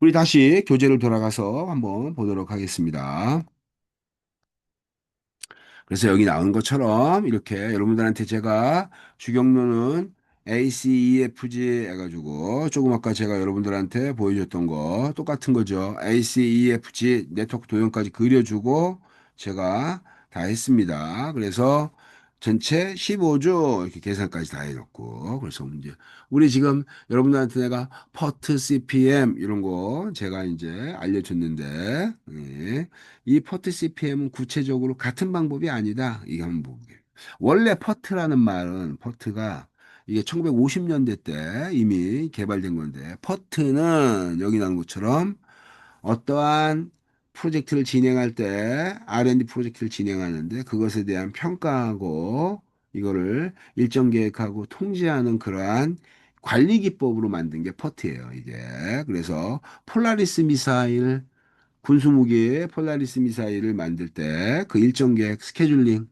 우리 다시 교재를 돌아가서 한번 보도록 하겠습니다. 그래서 여기 나온 것처럼 이렇게 여러분들한테 제가 주경로는 A, C, E, F, G 해가지고 조금 아까 제가 여러분들한테 보여줬던 거 똑같은 거죠. A, C, E, F, G 네트워크 도형까지 그려주고 제가 다 했습니다. 그래서 전체 15주 이렇게 계산까지 다 해놓고 그래서 이제 우리 지금 여러분들한테 내가 퍼트 CPM 이런 거 제가 이제 알려줬는데 예. 이 퍼트 CPM은 구체적으로 같은 방법이 아니다. 이게 한번 보게. 원래 퍼트라는 말은 퍼트가 이게 1950년대 때 이미 개발된 건데 퍼트는 여기 나온 것처럼 어떠한 프로젝트를 진행할 때 R&D 프로젝트를 진행하는데 그것에 대한 평가하고 이거를 일정 계획하고 통제하는 그러한 관리 기법으로 만든 게 퍼트예요, 이게. 그래서 폴라리스 미사일 군수무기의 폴라리스 미사일을 만들 때 그 일정 계획 스케줄링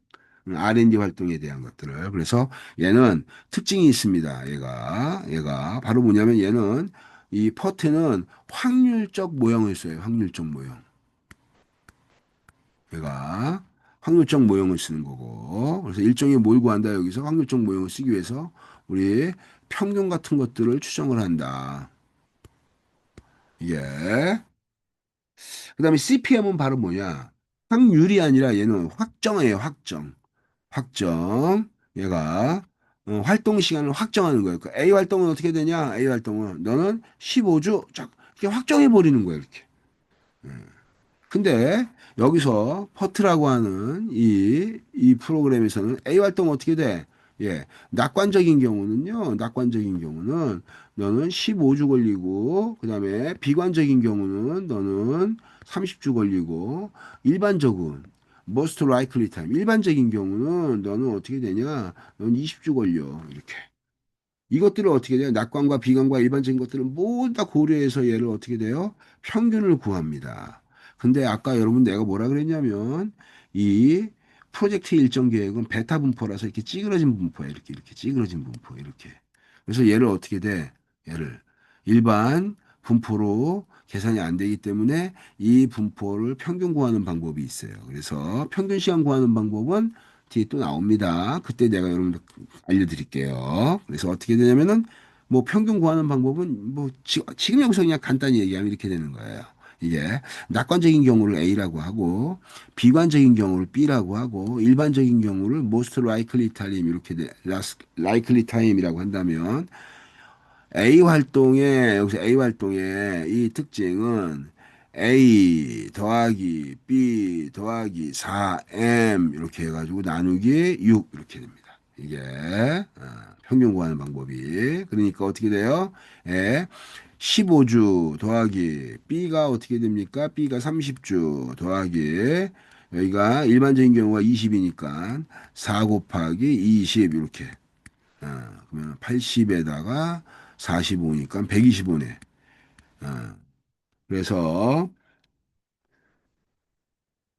R&D 활동에 대한 것들을 그래서 얘는 특징이 있습니다. 얘가 바로 뭐냐면 얘는 이 퍼트는 확률적 모형을 써요. 확률적 모형. 얘가 확률적 모형을 쓰는 거고 그래서 일정이 뭘 구한다 여기서 확률적 모형을 쓰기 위해서 우리 평균 같은 것들을 추정을 한다. 이게 그다음에 CPM은 바로 뭐냐? 확률이 아니라 얘는 확정이에요. 확정. 확정. 얘가 활동 시간을 확정하는 거예요. 그 A 활동은 어떻게 되냐? A 활동은 너는 15주 쫙 이렇게 확정해 버리는 거예요. 이렇게. 근데 여기서 퍼트라고 하는 이 프로그램에서는 A 활동은 어떻게 돼? 예. 낙관적인 경우는 너는 15주 걸리고, 그 다음에 비관적인 경우는 너는 30주 걸리고, 일반적은, most likely time. 일반적인 경우는 너는 어떻게 되냐? 너는 20주 걸려. 이렇게. 이것들을 어떻게 돼요? 낙관과 비관과 일반적인 것들은 모두 다 고려해서 얘를 어떻게 돼요? 평균을 구합니다. 근데 아까 여러분 내가 뭐라 그랬냐면 이 프로젝트 일정 계획은 베타 분포라서 이렇게 찌그러진 분포야. 이렇게 찌그러진 분포 이렇게. 그래서 얘를 어떻게 돼? 얘를 일반 분포로 계산이 안 되기 때문에 이 분포를 평균 구하는 방법이 있어요. 그래서 평균 시간 구하는 방법은 뒤에 또 나옵니다. 그때 내가 여러분들 알려드릴게요. 그래서 어떻게 되냐면은 뭐 평균 구하는 방법은 뭐 지금 여기서 그냥 간단히 얘기하면 이렇게 되는 거예요. 이게 낙관적인 경우를 A라고 하고 비관적인 경우를 B라고 하고 일반적인 경우를 most likely time 이렇게 likely time이라고 한다면 여기서 A 활동의 이 특징은 A 더하기 B 더하기 4M 이렇게 해가지고 나누기 6 이렇게 됩니다. 이게 평균 구하는 방법이. 그러니까 어떻게 돼요? 에 15주 더하기 B가 어떻게 됩니까? B가 30주 더하기 여기가 일반적인 경우가 20이니까 4 곱하기 20 이렇게 그러면 80에다가 45니까 125네. 어, 그래서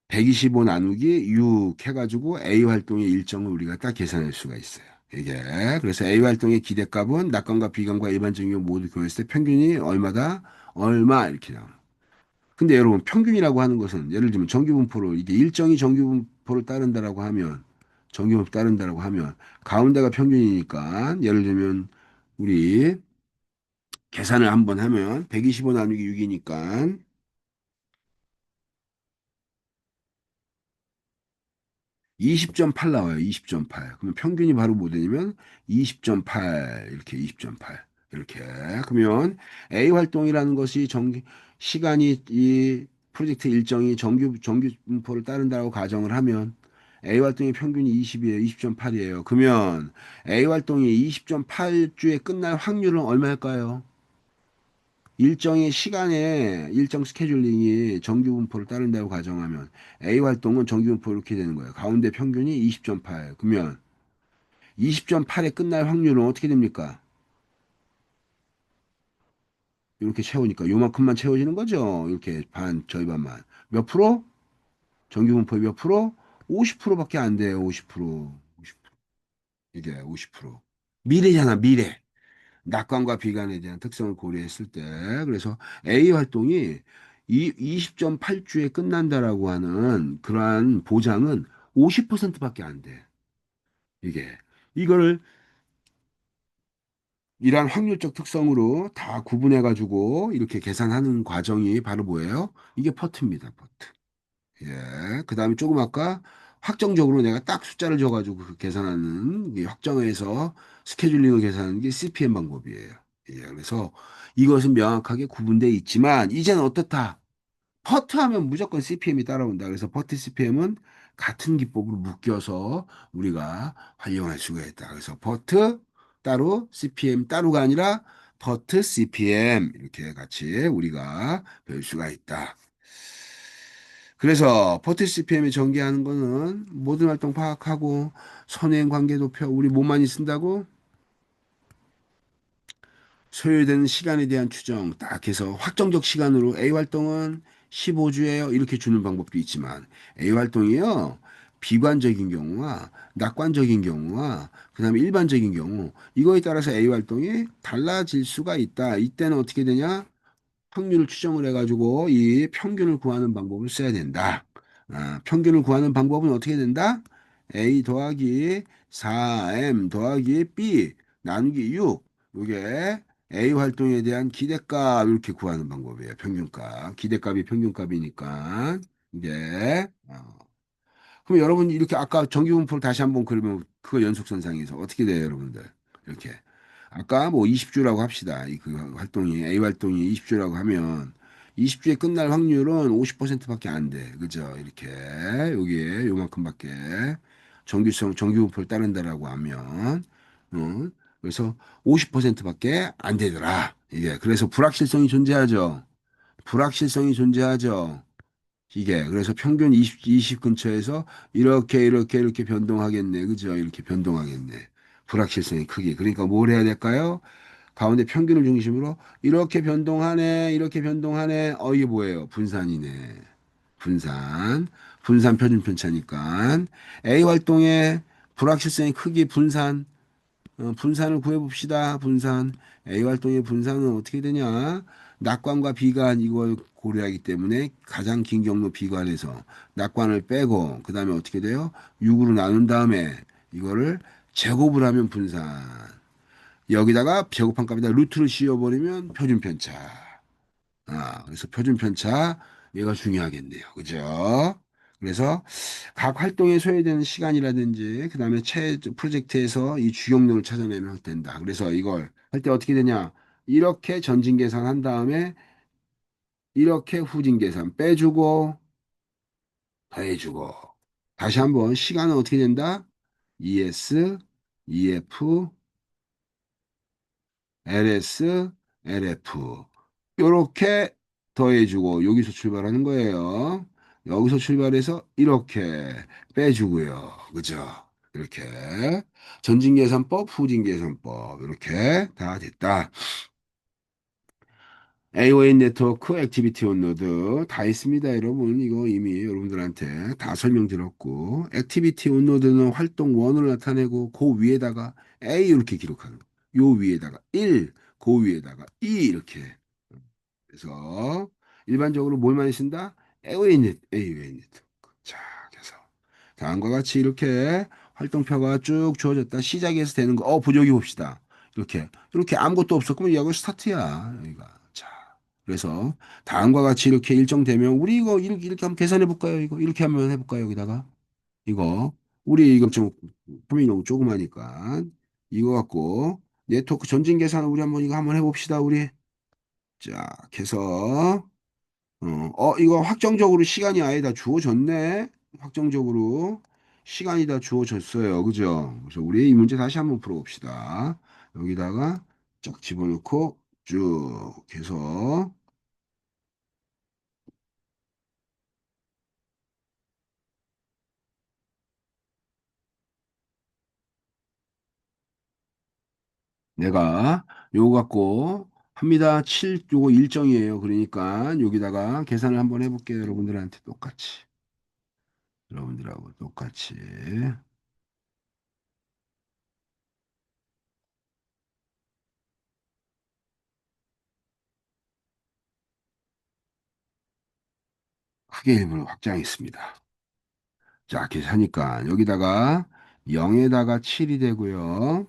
125 나누기 6 해가지고 A 활동의 일정을 우리가 딱 계산할 수가 있어요. 이게 그래서 A 활동의 기대값은 낙관과 비관과 일반적인 경우 모두 교했을 때 평균이 얼마다? 얼마 이렇게 나와요. 근데 여러분 평균이라고 하는 것은 예를 들면 정규분포로 이게 일정이 정규분포를 따른다라고 하면 정규분포 따른다라고 하면 가운데가 평균이니까 예를 들면 우리 계산을 한번 하면 125 나누기 6이니까 20.8 나와요. 20.8. 그러면 평균이 바로 뭐 되냐면 20.8 이렇게 20.8 이렇게. 그러면 A 활동이라는 것이 시간이 이 프로젝트 일정이 정규 분포를 따른다고 가정을 하면 A 활동의 평균이 20이에요. 20.8이에요. 그러면 A 활동이 20.8주에 끝날 확률은 얼마일까요? 일정의 시간에 일정 스케줄링이 정규 분포를 따른다고 가정하면 A 활동은 정규 분포 이렇게 되는 거예요. 가운데 평균이 20.8. 그러면 20.8에 끝날 확률은 어떻게 됩니까? 이렇게 채우니까 요만큼만 채워지는 거죠. 이렇게 절반만. 몇 프로? 정규 분포의 몇 프로? 50%밖에 안 돼요. 50%. 50%. 이게 50%. 미래잖아, 미래. 낙관과 비관에 대한 특성을 고려했을 때 그래서 A 활동이 이 20.8주에 끝난다라고 하는 그러한 보장은 50%밖에 안 돼. 이게 이거를 이러한 확률적 특성으로 다 구분해 가지고 이렇게 계산하는 과정이 바로 뭐예요? 이게 퍼트입니다. 퍼트. 예. 그다음에 조금 아까 확정적으로 내가 딱 숫자를 줘가지고 그 계산하는 이 확정해서 스케줄링을 계산하는 게 CPM 방법이에요. 예. 그래서 이것은 명확하게 구분되어 있지만 이제는 어떻다? 퍼트 하면 무조건 CPM이 따라온다. 그래서 퍼트 CPM은 같은 기법으로 묶여서 우리가 활용할 수가 있다. 그래서 퍼트 따로 CPM 따로가 아니라 퍼트 CPM 이렇게 같이 우리가 배울 수가 있다. 그래서 포트 CPM이 전개하는 거는 모든 활동 파악하고 선행 관계 도표 우리 뭐 많이 쓴다고 소요되는 시간에 대한 추정 딱 해서 확정적 시간으로 A 활동은 15주예요 이렇게 주는 방법도 있지만 A 활동이요 비관적인 경우와 낙관적인 경우와 그다음에 일반적인 경우 이거에 따라서 A 활동이 달라질 수가 있다. 이때는 어떻게 되냐? 확률을 추정을 해가지고 이 평균을 구하는 방법을 써야 된다. 평균을 구하는 방법은 어떻게 된다? A 더하기 4M 더하기 B 나누기 6. 이게 A 활동에 대한 기대값 이렇게 구하는 방법이에요. 평균값. 기대값이 평균값이니까. 이게 그럼 여러분 이렇게 아까 정기분포를 다시 한번 그리면 그거 연속선상에서 어떻게 돼요, 여러분들? 이렇게 아까 뭐 20주라고 합시다. 이 그 활동이 A 활동이 20주라고 하면 20주에 끝날 확률은 50%밖에 안 돼. 그죠? 이렇게 여기에 요만큼밖에 정규분포를 따른다라고 하면, 어, 그래서 50%밖에 안 되더라. 이게. 그래서 불확실성이 존재하죠. 불확실성이 존재하죠. 이게. 그래서 평균 20 근처에서 이렇게 변동하겠네. 그죠? 이렇게 변동하겠네. 불확실성이 크게. 그러니까 뭘 해야 될까요? 가운데 평균을 중심으로 이렇게 변동하네. 이게 뭐예요? 분산이네. 분산. 분산 표준 편차니까. A 활동의 불확실성이 크기 분산. 분산을 구해봅시다. 분산. A 활동의 분산은 어떻게 되냐? 낙관과 비관 이걸 고려하기 때문에 가장 긴 경로 비관에서 낙관을 빼고 그 다음에 어떻게 돼요? 6으로 나눈 다음에 이거를 제곱을 하면 분산. 여기다가 제곱한 값에다 루트를 씌워버리면 표준편차. 그래서 표준편차 얘가 중요하겠네요. 그죠? 그래서 각 활동에 소요되는 시간이라든지 그다음에 프로젝트에서 이 주경률을 찾아내면 된다. 그래서 이걸 할 때 어떻게 되냐? 이렇게 전진 계산한 다음에 이렇게 후진 계산 빼주고 더해주고 다시 한번 시간은 어떻게 된다? ES, EF, LS, LF 요렇게 더해주고 여기서 출발하는 거예요. 여기서 출발해서 이렇게 빼주고요. 그죠? 이렇게 전진계산법, 후진계산법 이렇게 다 됐다. AOA 네트워크, 액티비티 온노드 다 있습니다, 여러분. 이거 이미 여러분들한테 다 설명드렸고, 액티비티 온노드는 활동 1을 나타내고, 그 위에다가 A 이렇게 기록하는 거. 요 위에다가 1, 그 위에다가 2 이렇게. 그래서 일반적으로 뭘 많이 쓴다? AOA 네트워크. 자, 그래서 다음과 같이 이렇게 활동표가 쭉 주어졌다. 시작해서 되는 거. 부조기 봅시다. 이렇게 아무것도 없었으면 여기 스타트야. 여기가. 자, 그래서 다음과 같이 이렇게 일정되면 우리 이거 이렇게 한번 계산해 볼까요? 이거 이렇게 한번 해볼까요? 여기다가 이거 우리 이거 좀 폼이 너무 조그마니까 이거 갖고 네트워크 전진 계산 우리 한번 이거 한번 해봅시다. 우리 자, 해서 이거 확정적으로 시간이 아예 다 주어졌네. 확정적으로 시간이 다 주어졌어요. 그죠? 그래서 우리 이 문제 다시 한번 풀어봅시다. 여기다가 쫙 집어넣고 쭉 해서 내가 요거 갖고 합니다. 요거 일정이에요. 그러니까 여기다가 계산을 한번 해볼게요. 여러분들한테 똑같이. 여러분들하고 똑같이. 크게 힘을 확장했습니다. 자, 계산하니까 여기다가 0에다가 7이 되고요.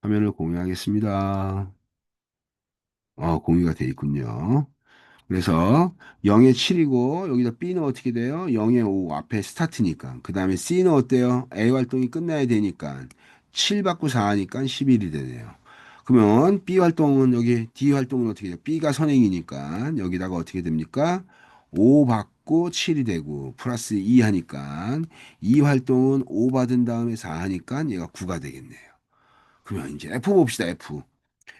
화면을 공유하겠습니다. 공유가 돼 있군요. 그래서 0에 7이고 여기다 B는 어떻게 돼요? 0에 5 앞에 스타트니까. 그 다음에 C는 어때요? A 활동이 끝나야 되니까 7 받고 4 하니까 11이 되네요. 그러면 B 활동은 여기 D 활동은 어떻게 돼요? B가 선행이니까 여기다가 어떻게 됩니까? 5 받고 7이 되고 플러스 2 하니까 이 활동은 5 받은 다음에 4 하니까 얘가 9가 되겠네요. 그러면 이제 F 봅시다. F.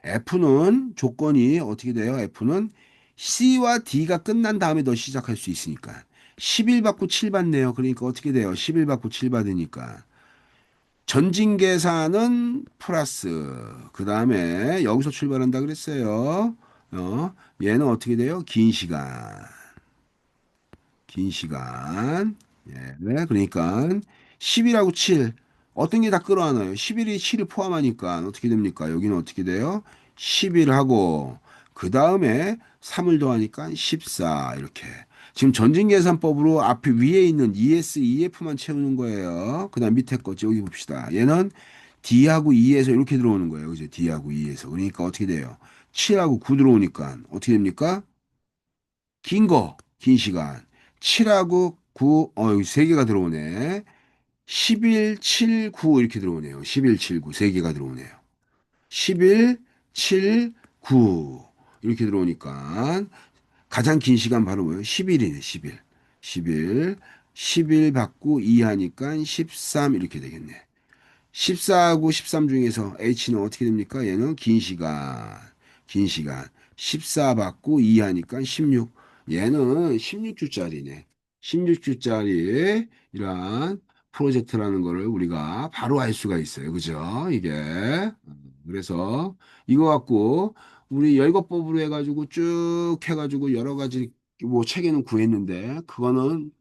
F는 조건이 어떻게 돼요? F는 C와 D가 끝난 다음에 너 시작할 수 있으니까. 11 받고 7 받네요. 그러니까 어떻게 돼요? 11 받고 7 받으니까. 전진 계산은 플러스. 그 다음에 여기서 출발한다 그랬어요. 얘는 어떻게 돼요? 긴 시간. 예, 네, 그러니까 10이라고 7. 어떤 게 다 끌어안아요? 11이 7을 포함하니까 어떻게 됩니까? 여기는 어떻게 돼요? 11하고 그 다음에 3을 더하니까 14 이렇게. 지금 전진계산법으로 앞에 위에 있는 ES, EF만 채우는 거예요. 그 다음 밑에 거 여기 봅시다. 얘는 D하고 E에서 이렇게 들어오는 거예요. 그죠? D하고 E에서. 그러니까 어떻게 돼요? 7하고 9 들어오니까 어떻게 됩니까? 긴 시간. 7하고 9, 여기 세 개가 들어오네. 11, 7, 9 이렇게 들어오네요. 11, 7, 9 세 개가 들어오네요. 11, 7, 9 이렇게 들어오니까 가장 긴 시간 바로 뭐예요? 10일이네, 10일. 10일. 11 받고 2 하니까 13 이렇게 되겠네. 14하고 13 중에서 H는 어떻게 됩니까? 얘는 긴 시간. 긴 시간. 14 받고 2 하니까 16. 얘는 16주짜리네. 16주짜리 이러한 프로젝트라는 거를 우리가 바로 알 수가 있어요. 그죠? 이게. 그래서 이거 갖고 우리 열거법으로 해가지고 쭉 해가지고 여러 가지 뭐 책에는 구했는데 그거는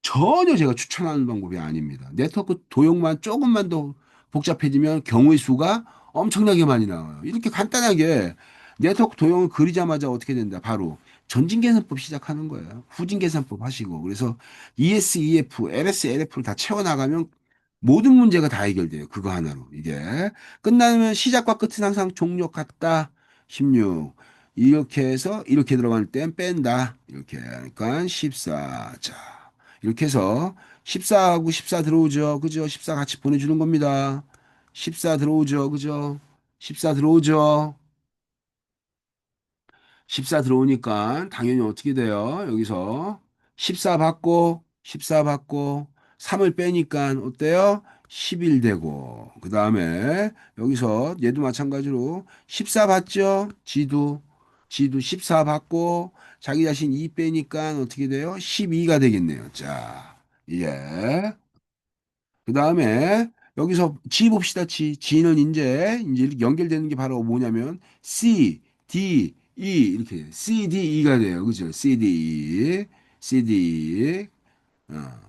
전혀 제가 추천하는 방법이 아닙니다. 네트워크 도용만 조금만 더 복잡해지면 경우의 수가 엄청나게 많이 나와요. 이렇게 간단하게 네트워크 도용을 그리자마자 어떻게 된다? 바로 전진계산법 시작하는 거예요. 후진계산법 하시고. 그래서 ES, EF, LS, LF를 다 채워나가면 모든 문제가 다 해결돼요. 그거 하나로. 이게. 끝나면 시작과 끝은 항상 종력 같다. 16. 이렇게 해서 이렇게 들어갈 땐 뺀다. 이렇게 하니까 14. 자. 이렇게 해서 14하고 14 들어오죠. 그죠? 14 같이 보내주는 겁니다. 14 들어오죠. 그죠? 14 들어오죠. 14 들어오니까 당연히 어떻게 돼요? 여기서 14 받고 14 받고 3을 빼니까 어때요? 11 되고 그 다음에 여기서 얘도 마찬가지로 14 받죠? 지도 14 받고 자기 자신 2 빼니까 어떻게 돼요? 12가 되겠네요. 자, 예. 그 다음에 여기서 G 봅시다. G는 이제 연결되는 게 바로 뭐냐면 C, D, E 이렇게 C, D, E가 돼요. 그죠? C, D, E, C, D, E.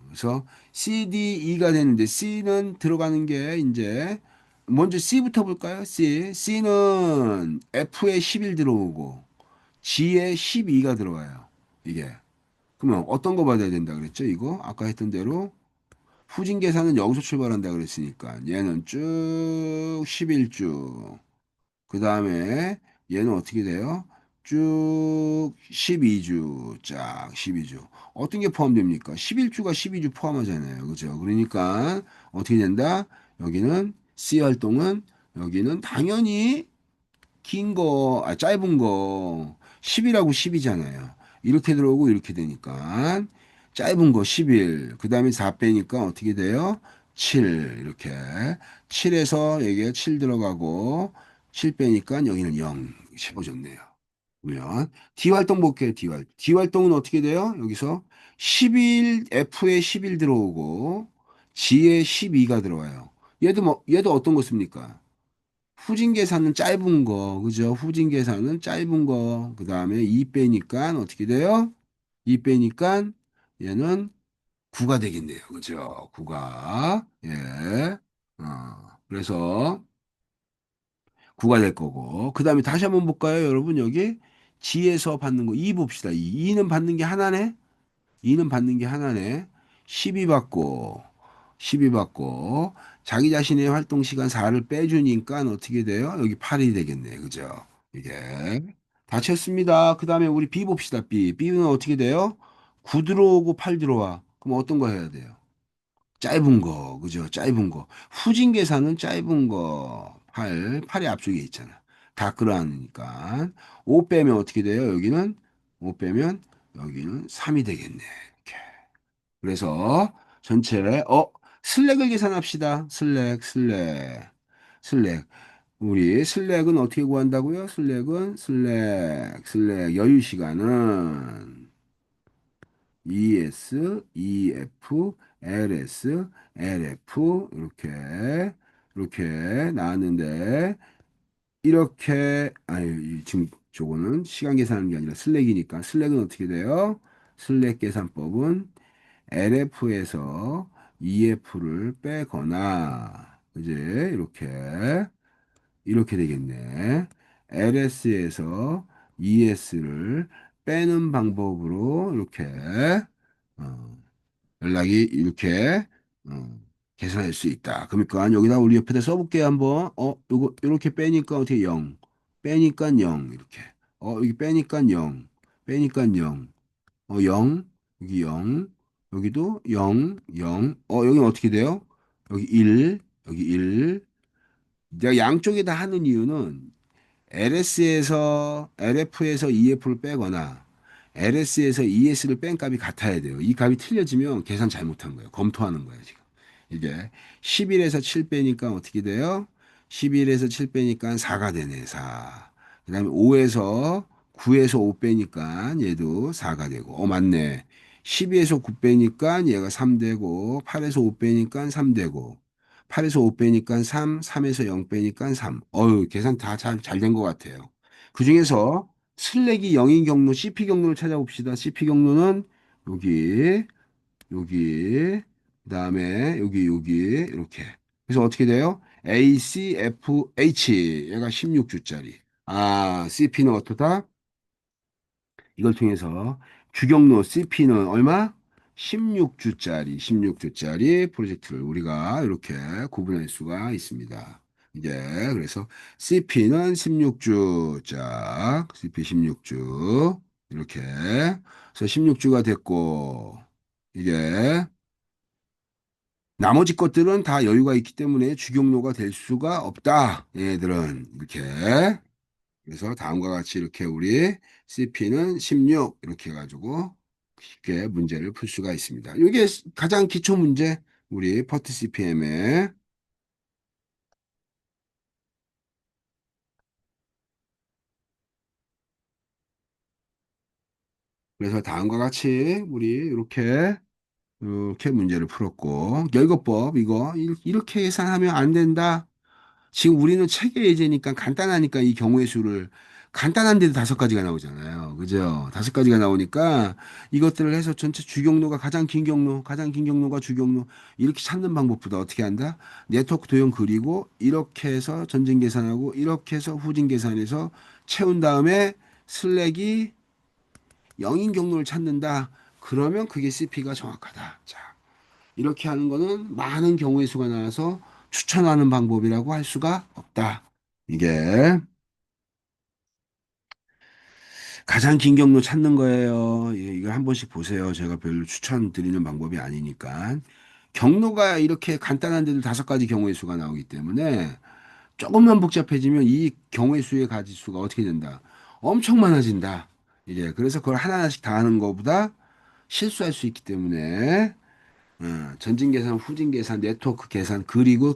그래서 C, D, E가 되는데 C는 들어가는 게 이제 먼저 C부터 볼까요? C는 F에 11 들어오고 G에 12가 들어가요. 이게. 그러면 어떤 거 받아야 된다 그랬죠? 이거 아까 했던 대로 후진 계산은 여기서 출발한다 그랬으니까 얘는 쭉 11주. 그 다음에 얘는 어떻게 돼요? 쭉 12주. 쫙 12주. 어떤 게 포함됩니까? 11주가 12주 포함하잖아요. 그죠? 그러니까 어떻게 된다? 여기는 C 활동은 여기는 당연히 긴 거, 짧은 거 10이라고 10이잖아요. 이렇게 들어오고 이렇게 되니까 짧은 거 11. 그 다음에 4 빼니까 어떻게 돼요? 7. 이렇게. 7에서 여기에 7 들어가고 7 빼니까 여기는 0. 세워졌네요. 그러면 D 활동 볼게요. D 활동은 어떻게 돼요? 여기서 11, F에 11 들어오고 G에 12가 들어와요. 얘도 어떤 거 씁니까? 후진 계산은 짧은 거, 그죠? 후진 계산은 짧은 거. 그 다음에 2 빼니까 어떻게 돼요? 2 빼니까 얘는 9가 되겠네요. 그죠? 9가. 예. 그래서 9가 될 거고. 그 다음에 다시 한번 볼까요? 여러분, 여기 G에서 받는 거 2 봅시다. 2는 받는 게 하나네? 2는 받는 게 하나네. 12 받고, 12 받고, 자기 자신의 활동 시간 4를 빼주니까 어떻게 돼요? 여기 8이 되겠네. 그죠? 이게. 다 쳤습니다. 그 다음에 우리 B 봅시다. B는 어떻게 돼요? 9 들어오고 8 들어와. 그럼 어떤 거 해야 돼요? 짧은 거. 그죠? 짧은 거. 후진 계산은 짧은 거. 8이 앞쪽에 있잖아. 다 끌어안으니까. 5 빼면 어떻게 돼요? 여기는 5 빼면 여기는 3이 되겠네. 이렇게. 그래서 전체 슬랙을 계산합시다. 슬랙. 우리 슬랙은 어떻게 구한다고요? 슬랙 여유 시간은 ES, EF, LS, LF 이렇게 나왔는데 아니 지금 저거는 시간 계산하는 게 아니라 슬랙이니까 슬랙은 어떻게 돼요? 슬랙 계산법은 LF에서 EF를 빼거나 이제 이렇게 되겠네. LS에서 ES를 빼는 방법으로 이렇게 어, 연락이 이렇게 어, 계산할 수 있다. 그러니까 여기다 우리 옆에다 써볼게요 한번. 이거 이렇게 빼니까 어떻게 0, 빼니까 0 이렇게. 여기 빼니까 0, 빼니까 0. 0, 여기 0, 여기도 0, 0. 여기는 어떻게 돼요? 여기 1, 여기 1. 내가 양쪽에 다 하는 이유는 LS에서, LF에서 EF를 빼거나 LS에서 ES를 뺀 값이 같아야 돼요. 이 값이 틀려지면 계산 잘못한 거예요. 검토하는 거예요, 지금. 이게 11에서 7 빼니까 어떻게 돼요? 11에서 7 빼니까 4가 되네, 4. 그다음에 5에서 9에서 5 빼니까 얘도 4가 되고. 맞네. 12에서 9 빼니까 얘가 3 되고, 8에서 5 빼니까 3 되고, 8에서 5 빼니까 3, 3에서 0 빼니까 3. 계산 다 잘 된 것 같아요. 그 중에서 슬랙이 0인 경로, CP 경로를 찾아봅시다. CP 경로는 여기, 여기, 그다음에 여기 이렇게. 그래서 어떻게 돼요? ACFH 얘가 16주짜리. CP는 어떠다? 이걸 통해서 주경로 CP는 얼마? 16주짜리 프로젝트를 우리가 이렇게 구분할 수가 있습니다. 이제 그래서 CP는 16주 짝 CP 16주 이렇게 그래서 16주가 됐고 이게 나머지 것들은 다 여유가 있기 때문에 주경로가 될 수가 없다. 얘들은 이렇게 그래서 다음과 같이 이렇게 우리 CP는 16 이렇게 해가지고 쉽게 문제를 풀 수가 있습니다. 이게 가장 기초 문제 우리 퍼트 CPM에 그래서 다음과 같이 우리 이렇게 문제를 풀었고 열거법 이거 이렇게 계산하면 안 된다. 지금 우리는 체계 예제니까 간단하니까 이 경우의 수를 간단한데도 5가지가 나오잖아요. 그죠? 5가지가 나오니까 이것들을 해서 전체 주경로가 가장 긴 경로가 주경로 이렇게 찾는 방법보다 어떻게 한다? 네트워크 도형 그리고 이렇게 해서 전진 계산하고 이렇게 해서 후진 계산해서 채운 다음에 슬랙이 0인 경로를 찾는다. 그러면 그게 CP가 정확하다. 자, 이렇게 하는 거는 많은 경우의 수가 나와서 추천하는 방법이라고 할 수가 없다. 이게 가장 긴 경로 찾는 거예요. 이거 한 번씩 보세요. 제가 별로 추천드리는 방법이 아니니까. 경로가 이렇게 간단한데도 5가지 경우의 수가 나오기 때문에 조금만 복잡해지면 이 경우의 수의 가지수가 어떻게 된다? 엄청 많아진다. 이게 그래서 그걸 하나하나씩 다 하는 것보다 실수할 수 있기 때문에 전진 계산, 후진 계산, 네트워크 계산 그리고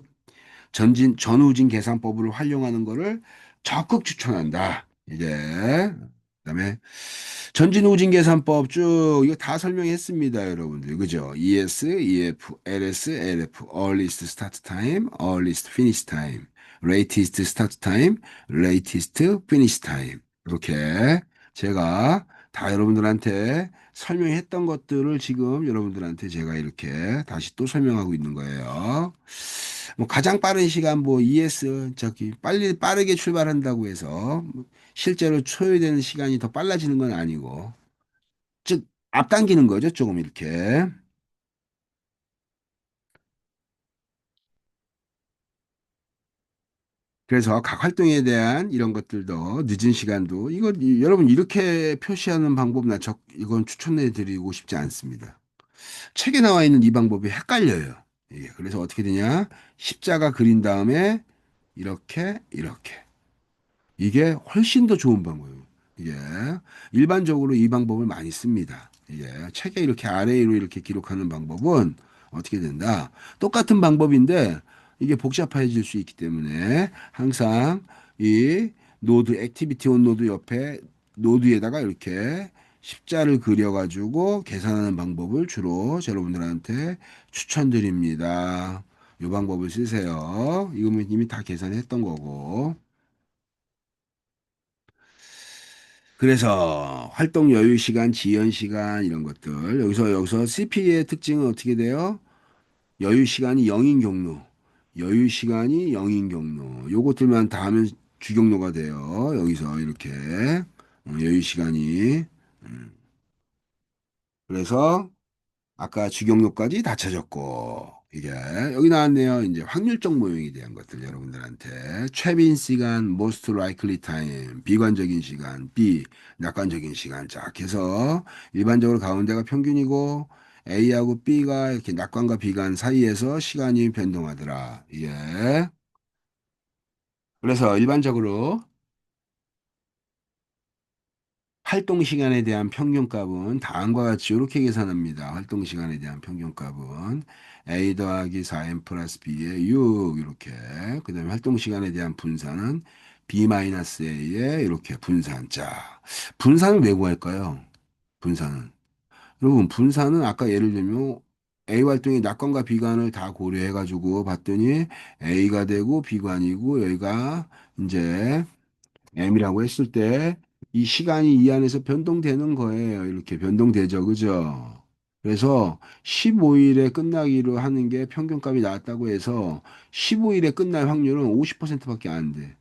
전후진 계산법을 활용하는 거를 적극 추천한다. 이제 그다음에 전진후진 계산법 쭉 이거 다 설명했습니다, 여러분들. 그죠? ES, EF, LS, LF, earliest start time, earliest finish time, latest start time, latest finish time. 이렇게 제가 다 여러분들한테 설명했던 것들을 지금 여러분들한테 제가 이렇게 다시 또 설명하고 있는 거예요. 뭐 가장 빠른 시간 뭐 ES 저기 빠르게 출발한다고 해서 실제로 소요되는 시간이 더 빨라지는 건 아니고 즉 앞당기는 거죠 조금 이렇게 그래서 각 활동에 대한 이런 것들도 늦은 시간도 이거 여러분 이렇게 표시하는 방법 이건 추천해 드리고 싶지 않습니다. 책에 나와 있는 이 방법이 헷갈려요. 이게 그래서 어떻게 되냐 십자가 그린 다음에 이렇게 이게 훨씬 더 좋은 방법이에요. 이게 일반적으로 이 방법을 많이 씁니다. 이게 책에 이렇게 아래로 이렇게 기록하는 방법은 어떻게 된다? 똑같은 방법인데 이게 복잡해질 수 있기 때문에 항상 이 노드 액티비티 온 노드 옆에 노드에다가 이렇게 십자를 그려가지고 계산하는 방법을 주로 여러분들한테 추천드립니다. 이 방법을 쓰세요. 이거는 이미 다 계산했던 거고. 그래서 활동 여유 시간, 지연 시간 이런 것들 여기서 CP의 특징은 어떻게 돼요? 여유 시간이 0인 경로, 여유 시간이 0인 경로 요것들만 다 하면 주경로가 돼요. 여기서 이렇게 여유 시간이 그래서 아까 주경로까지 다 찾았고 이게 여기 나왔네요. 이제 확률적 모형에 대한 것들 여러분들한테 최빈 시간, most likely time, 비관적인 시간, B, 낙관적인 시간 쫙 해서 일반적으로 가운데가 평균이고 A하고 B가 이렇게 낙관과 비관 사이에서 시간이 변동하더라. 이게 그래서 일반적으로 활동 시간에 대한 평균값은 다음과 같이 이렇게 계산합니다. 활동 시간에 대한 평균값은 A 더하기 4M 플러스 B의 6 이렇게. 그다음에 활동 시간에 대한 분산은 B 마이너스 A의 이렇게 분산. 자, 분산을 왜 구할까요? 분산은. 여러분, 분산은 아까 예를 들면 A 활동의 낙관과 비관을 다 고려해가지고 봤더니 A가 되고 비관이고 여기가 이제 M이라고 했을 때 이 시간이 이 안에서 변동되는 거예요. 이렇게 변동되죠. 그죠? 그래서 15일에 끝나기로 하는 게 평균값이 나왔다고 해서 15일에 끝날 확률은 50%밖에 안 돼.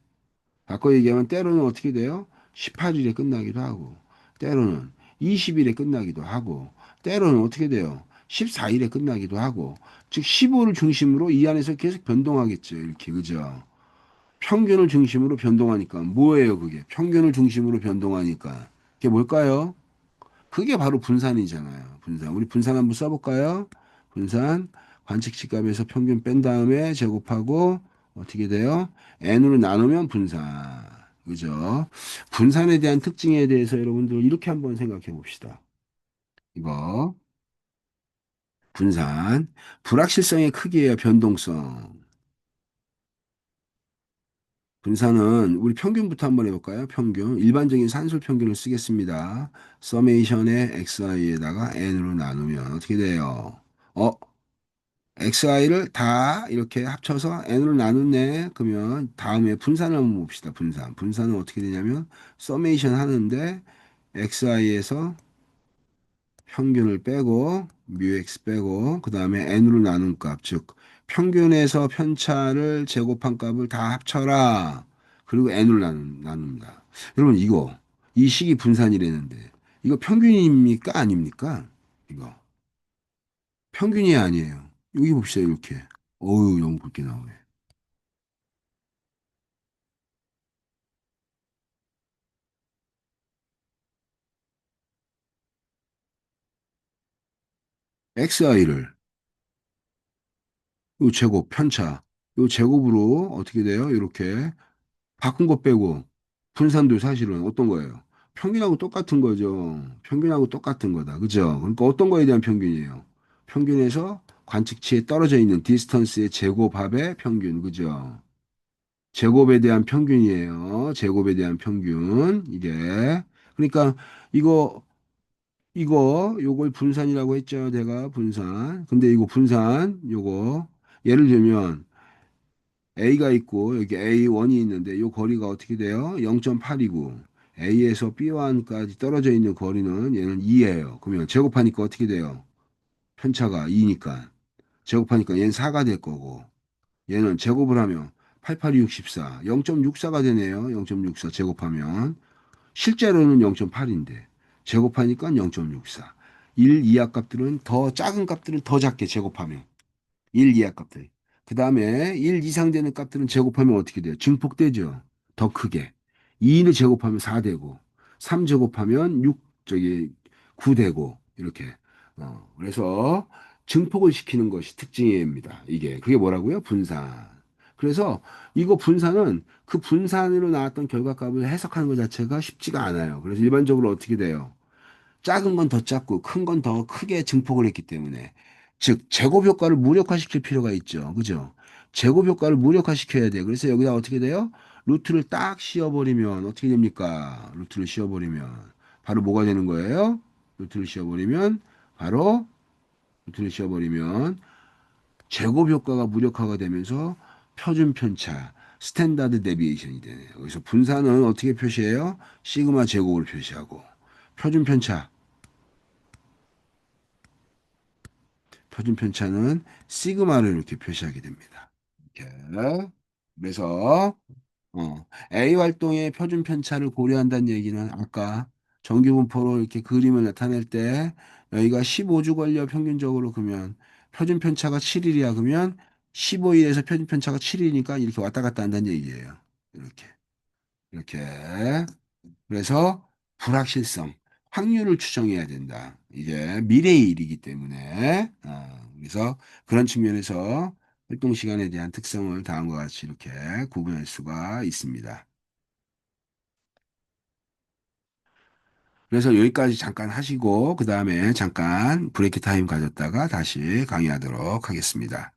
바꿔 얘기하면 때로는 어떻게 돼요? 18일에 끝나기도 하고, 때로는 20일에 끝나기도 하고, 때로는 어떻게 돼요? 14일에 끝나기도 하고, 즉 15를 중심으로 이 안에서 계속 변동하겠죠. 이렇게, 그죠? 평균을 중심으로 변동하니까 뭐예요, 그게? 평균을 중심으로 변동하니까. 그게 뭘까요? 그게 바로 분산이잖아요. 분산. 우리 분산 한번 써볼까요? 분산. 관측치 값에서 평균 뺀 다음에 제곱하고 어떻게 돼요? n으로 나누면 분산. 그죠? 분산에 대한 특징에 대해서 여러분들 이렇게 한번 생각해 봅시다. 이거 분산. 불확실성의 크기예요, 변동성. 분산은 우리 평균부터 한번 해볼까요? 평균. 일반적인 산술 평균을 쓰겠습니다. 서메이션의 xi에다가 n으로 나누면 어떻게 돼요? 어, xi를 다 이렇게 합쳐서 n으로 나누네. 그러면 다음에 분산을 한번 봅시다. 분산. 분산은 어떻게 되냐면 서메이션 하는데 xi에서 평균을 빼고 뮤x 빼고 그 다음에 n으로 나눈 값, 즉 평균에서 편차를 제곱한 값을 다 합쳐라. 그리고 n으로 나눕니다. 여러분 이거 이 식이 분산이라는데 이거 평균입니까 아닙니까? 이거 평균이 아니에요. 여기 봅시다 이렇게. 어우 너무 굵게 나오네. xi를 요 제곱 편차 요 제곱으로 어떻게 돼요? 이렇게 바꾼 거 빼고 분산도 사실은 어떤 거예요? 평균하고 똑같은 거죠. 평균하고 똑같은 거다. 그죠? 그러니까 어떤 거에 대한 평균이에요? 평균에서 관측치에 떨어져 있는 디스턴스의 제곱합의 평균. 그죠? 제곱에 대한 평균이에요. 제곱에 대한 평균. 이게. 그러니까 이거 요걸 분산이라고 했죠. 내가 분산. 근데 이거 분산 요거 예를 들면 A가 있고 여기 A1이 있는데 이 거리가 어떻게 돼요? 0.8이고 A에서 B1까지 떨어져 있는 거리는 얘는 2예요. 그러면 제곱하니까 어떻게 돼요? 편차가 2니까 제곱하니까 얘는 4가 될 거고 얘는 제곱을 하면 8, 8, 64, 0.64가 되네요. 0.64 제곱하면 실제로는 0.8인데 제곱하니까 0.64. 1 이하 값들은 더 작은 값들은 더 작게 제곱하면 1 이하 값들. 그 다음에 1 이상 되는 값들은 제곱하면 어떻게 돼요? 증폭되죠. 더 크게. 2를 제곱하면 4 되고, 3 제곱하면 6, 9 되고, 이렇게. 그래서 증폭을 시키는 것이 특징입니다. 이게. 그게 뭐라고요? 분산. 그래서 이거 분산은 그 분산으로 나왔던 결과값을 해석하는 것 자체가 쉽지가 않아요. 그래서 일반적으로 어떻게 돼요? 작은 건 더 작고 큰 건 더 크게 증폭을 했기 때문에 즉 제곱 효과를 무력화시킬 필요가 있죠. 그죠? 제곱 효과를 무력화시켜야 돼. 그래서 여기다 어떻게 돼요? 루트를 딱 씌워버리면 어떻게 됩니까? 루트를 씌워버리면 바로 뭐가 되는 거예요? 루트를 씌워버리면 바로 루트를 씌워버리면 제곱 효과가 무력화가 되면서 표준 편차 스탠다드 데비에이션이 되네요. 그래서 분산은 어떻게 표시해요? 시그마 제곱을 표시하고 표준 편차 표준 편차는 시그마를 이렇게 표시하게 됩니다. 이렇게. 그래서 A 활동의 표준 편차를 고려한다는 얘기는 아까 정규 분포로 이렇게 그림을 나타낼 때 여기가 15주 걸려 평균적으로 그러면 표준 편차가 7일이야 그러면 15일에서 표준 편차가 7일이니까 이렇게 왔다 갔다 한다는 얘기예요. 이렇게. 이렇게. 그래서 불확실성, 확률을 추정해야 된다. 이게 미래의 일이기 때문에 그래서 그런 측면에서 활동 시간에 대한 특성을 다음과 같이 이렇게 구분할 수가 있습니다. 그래서 여기까지 잠깐 하시고, 그 다음에 잠깐 브레이크 타임 가졌다가 다시 강의하도록 하겠습니다.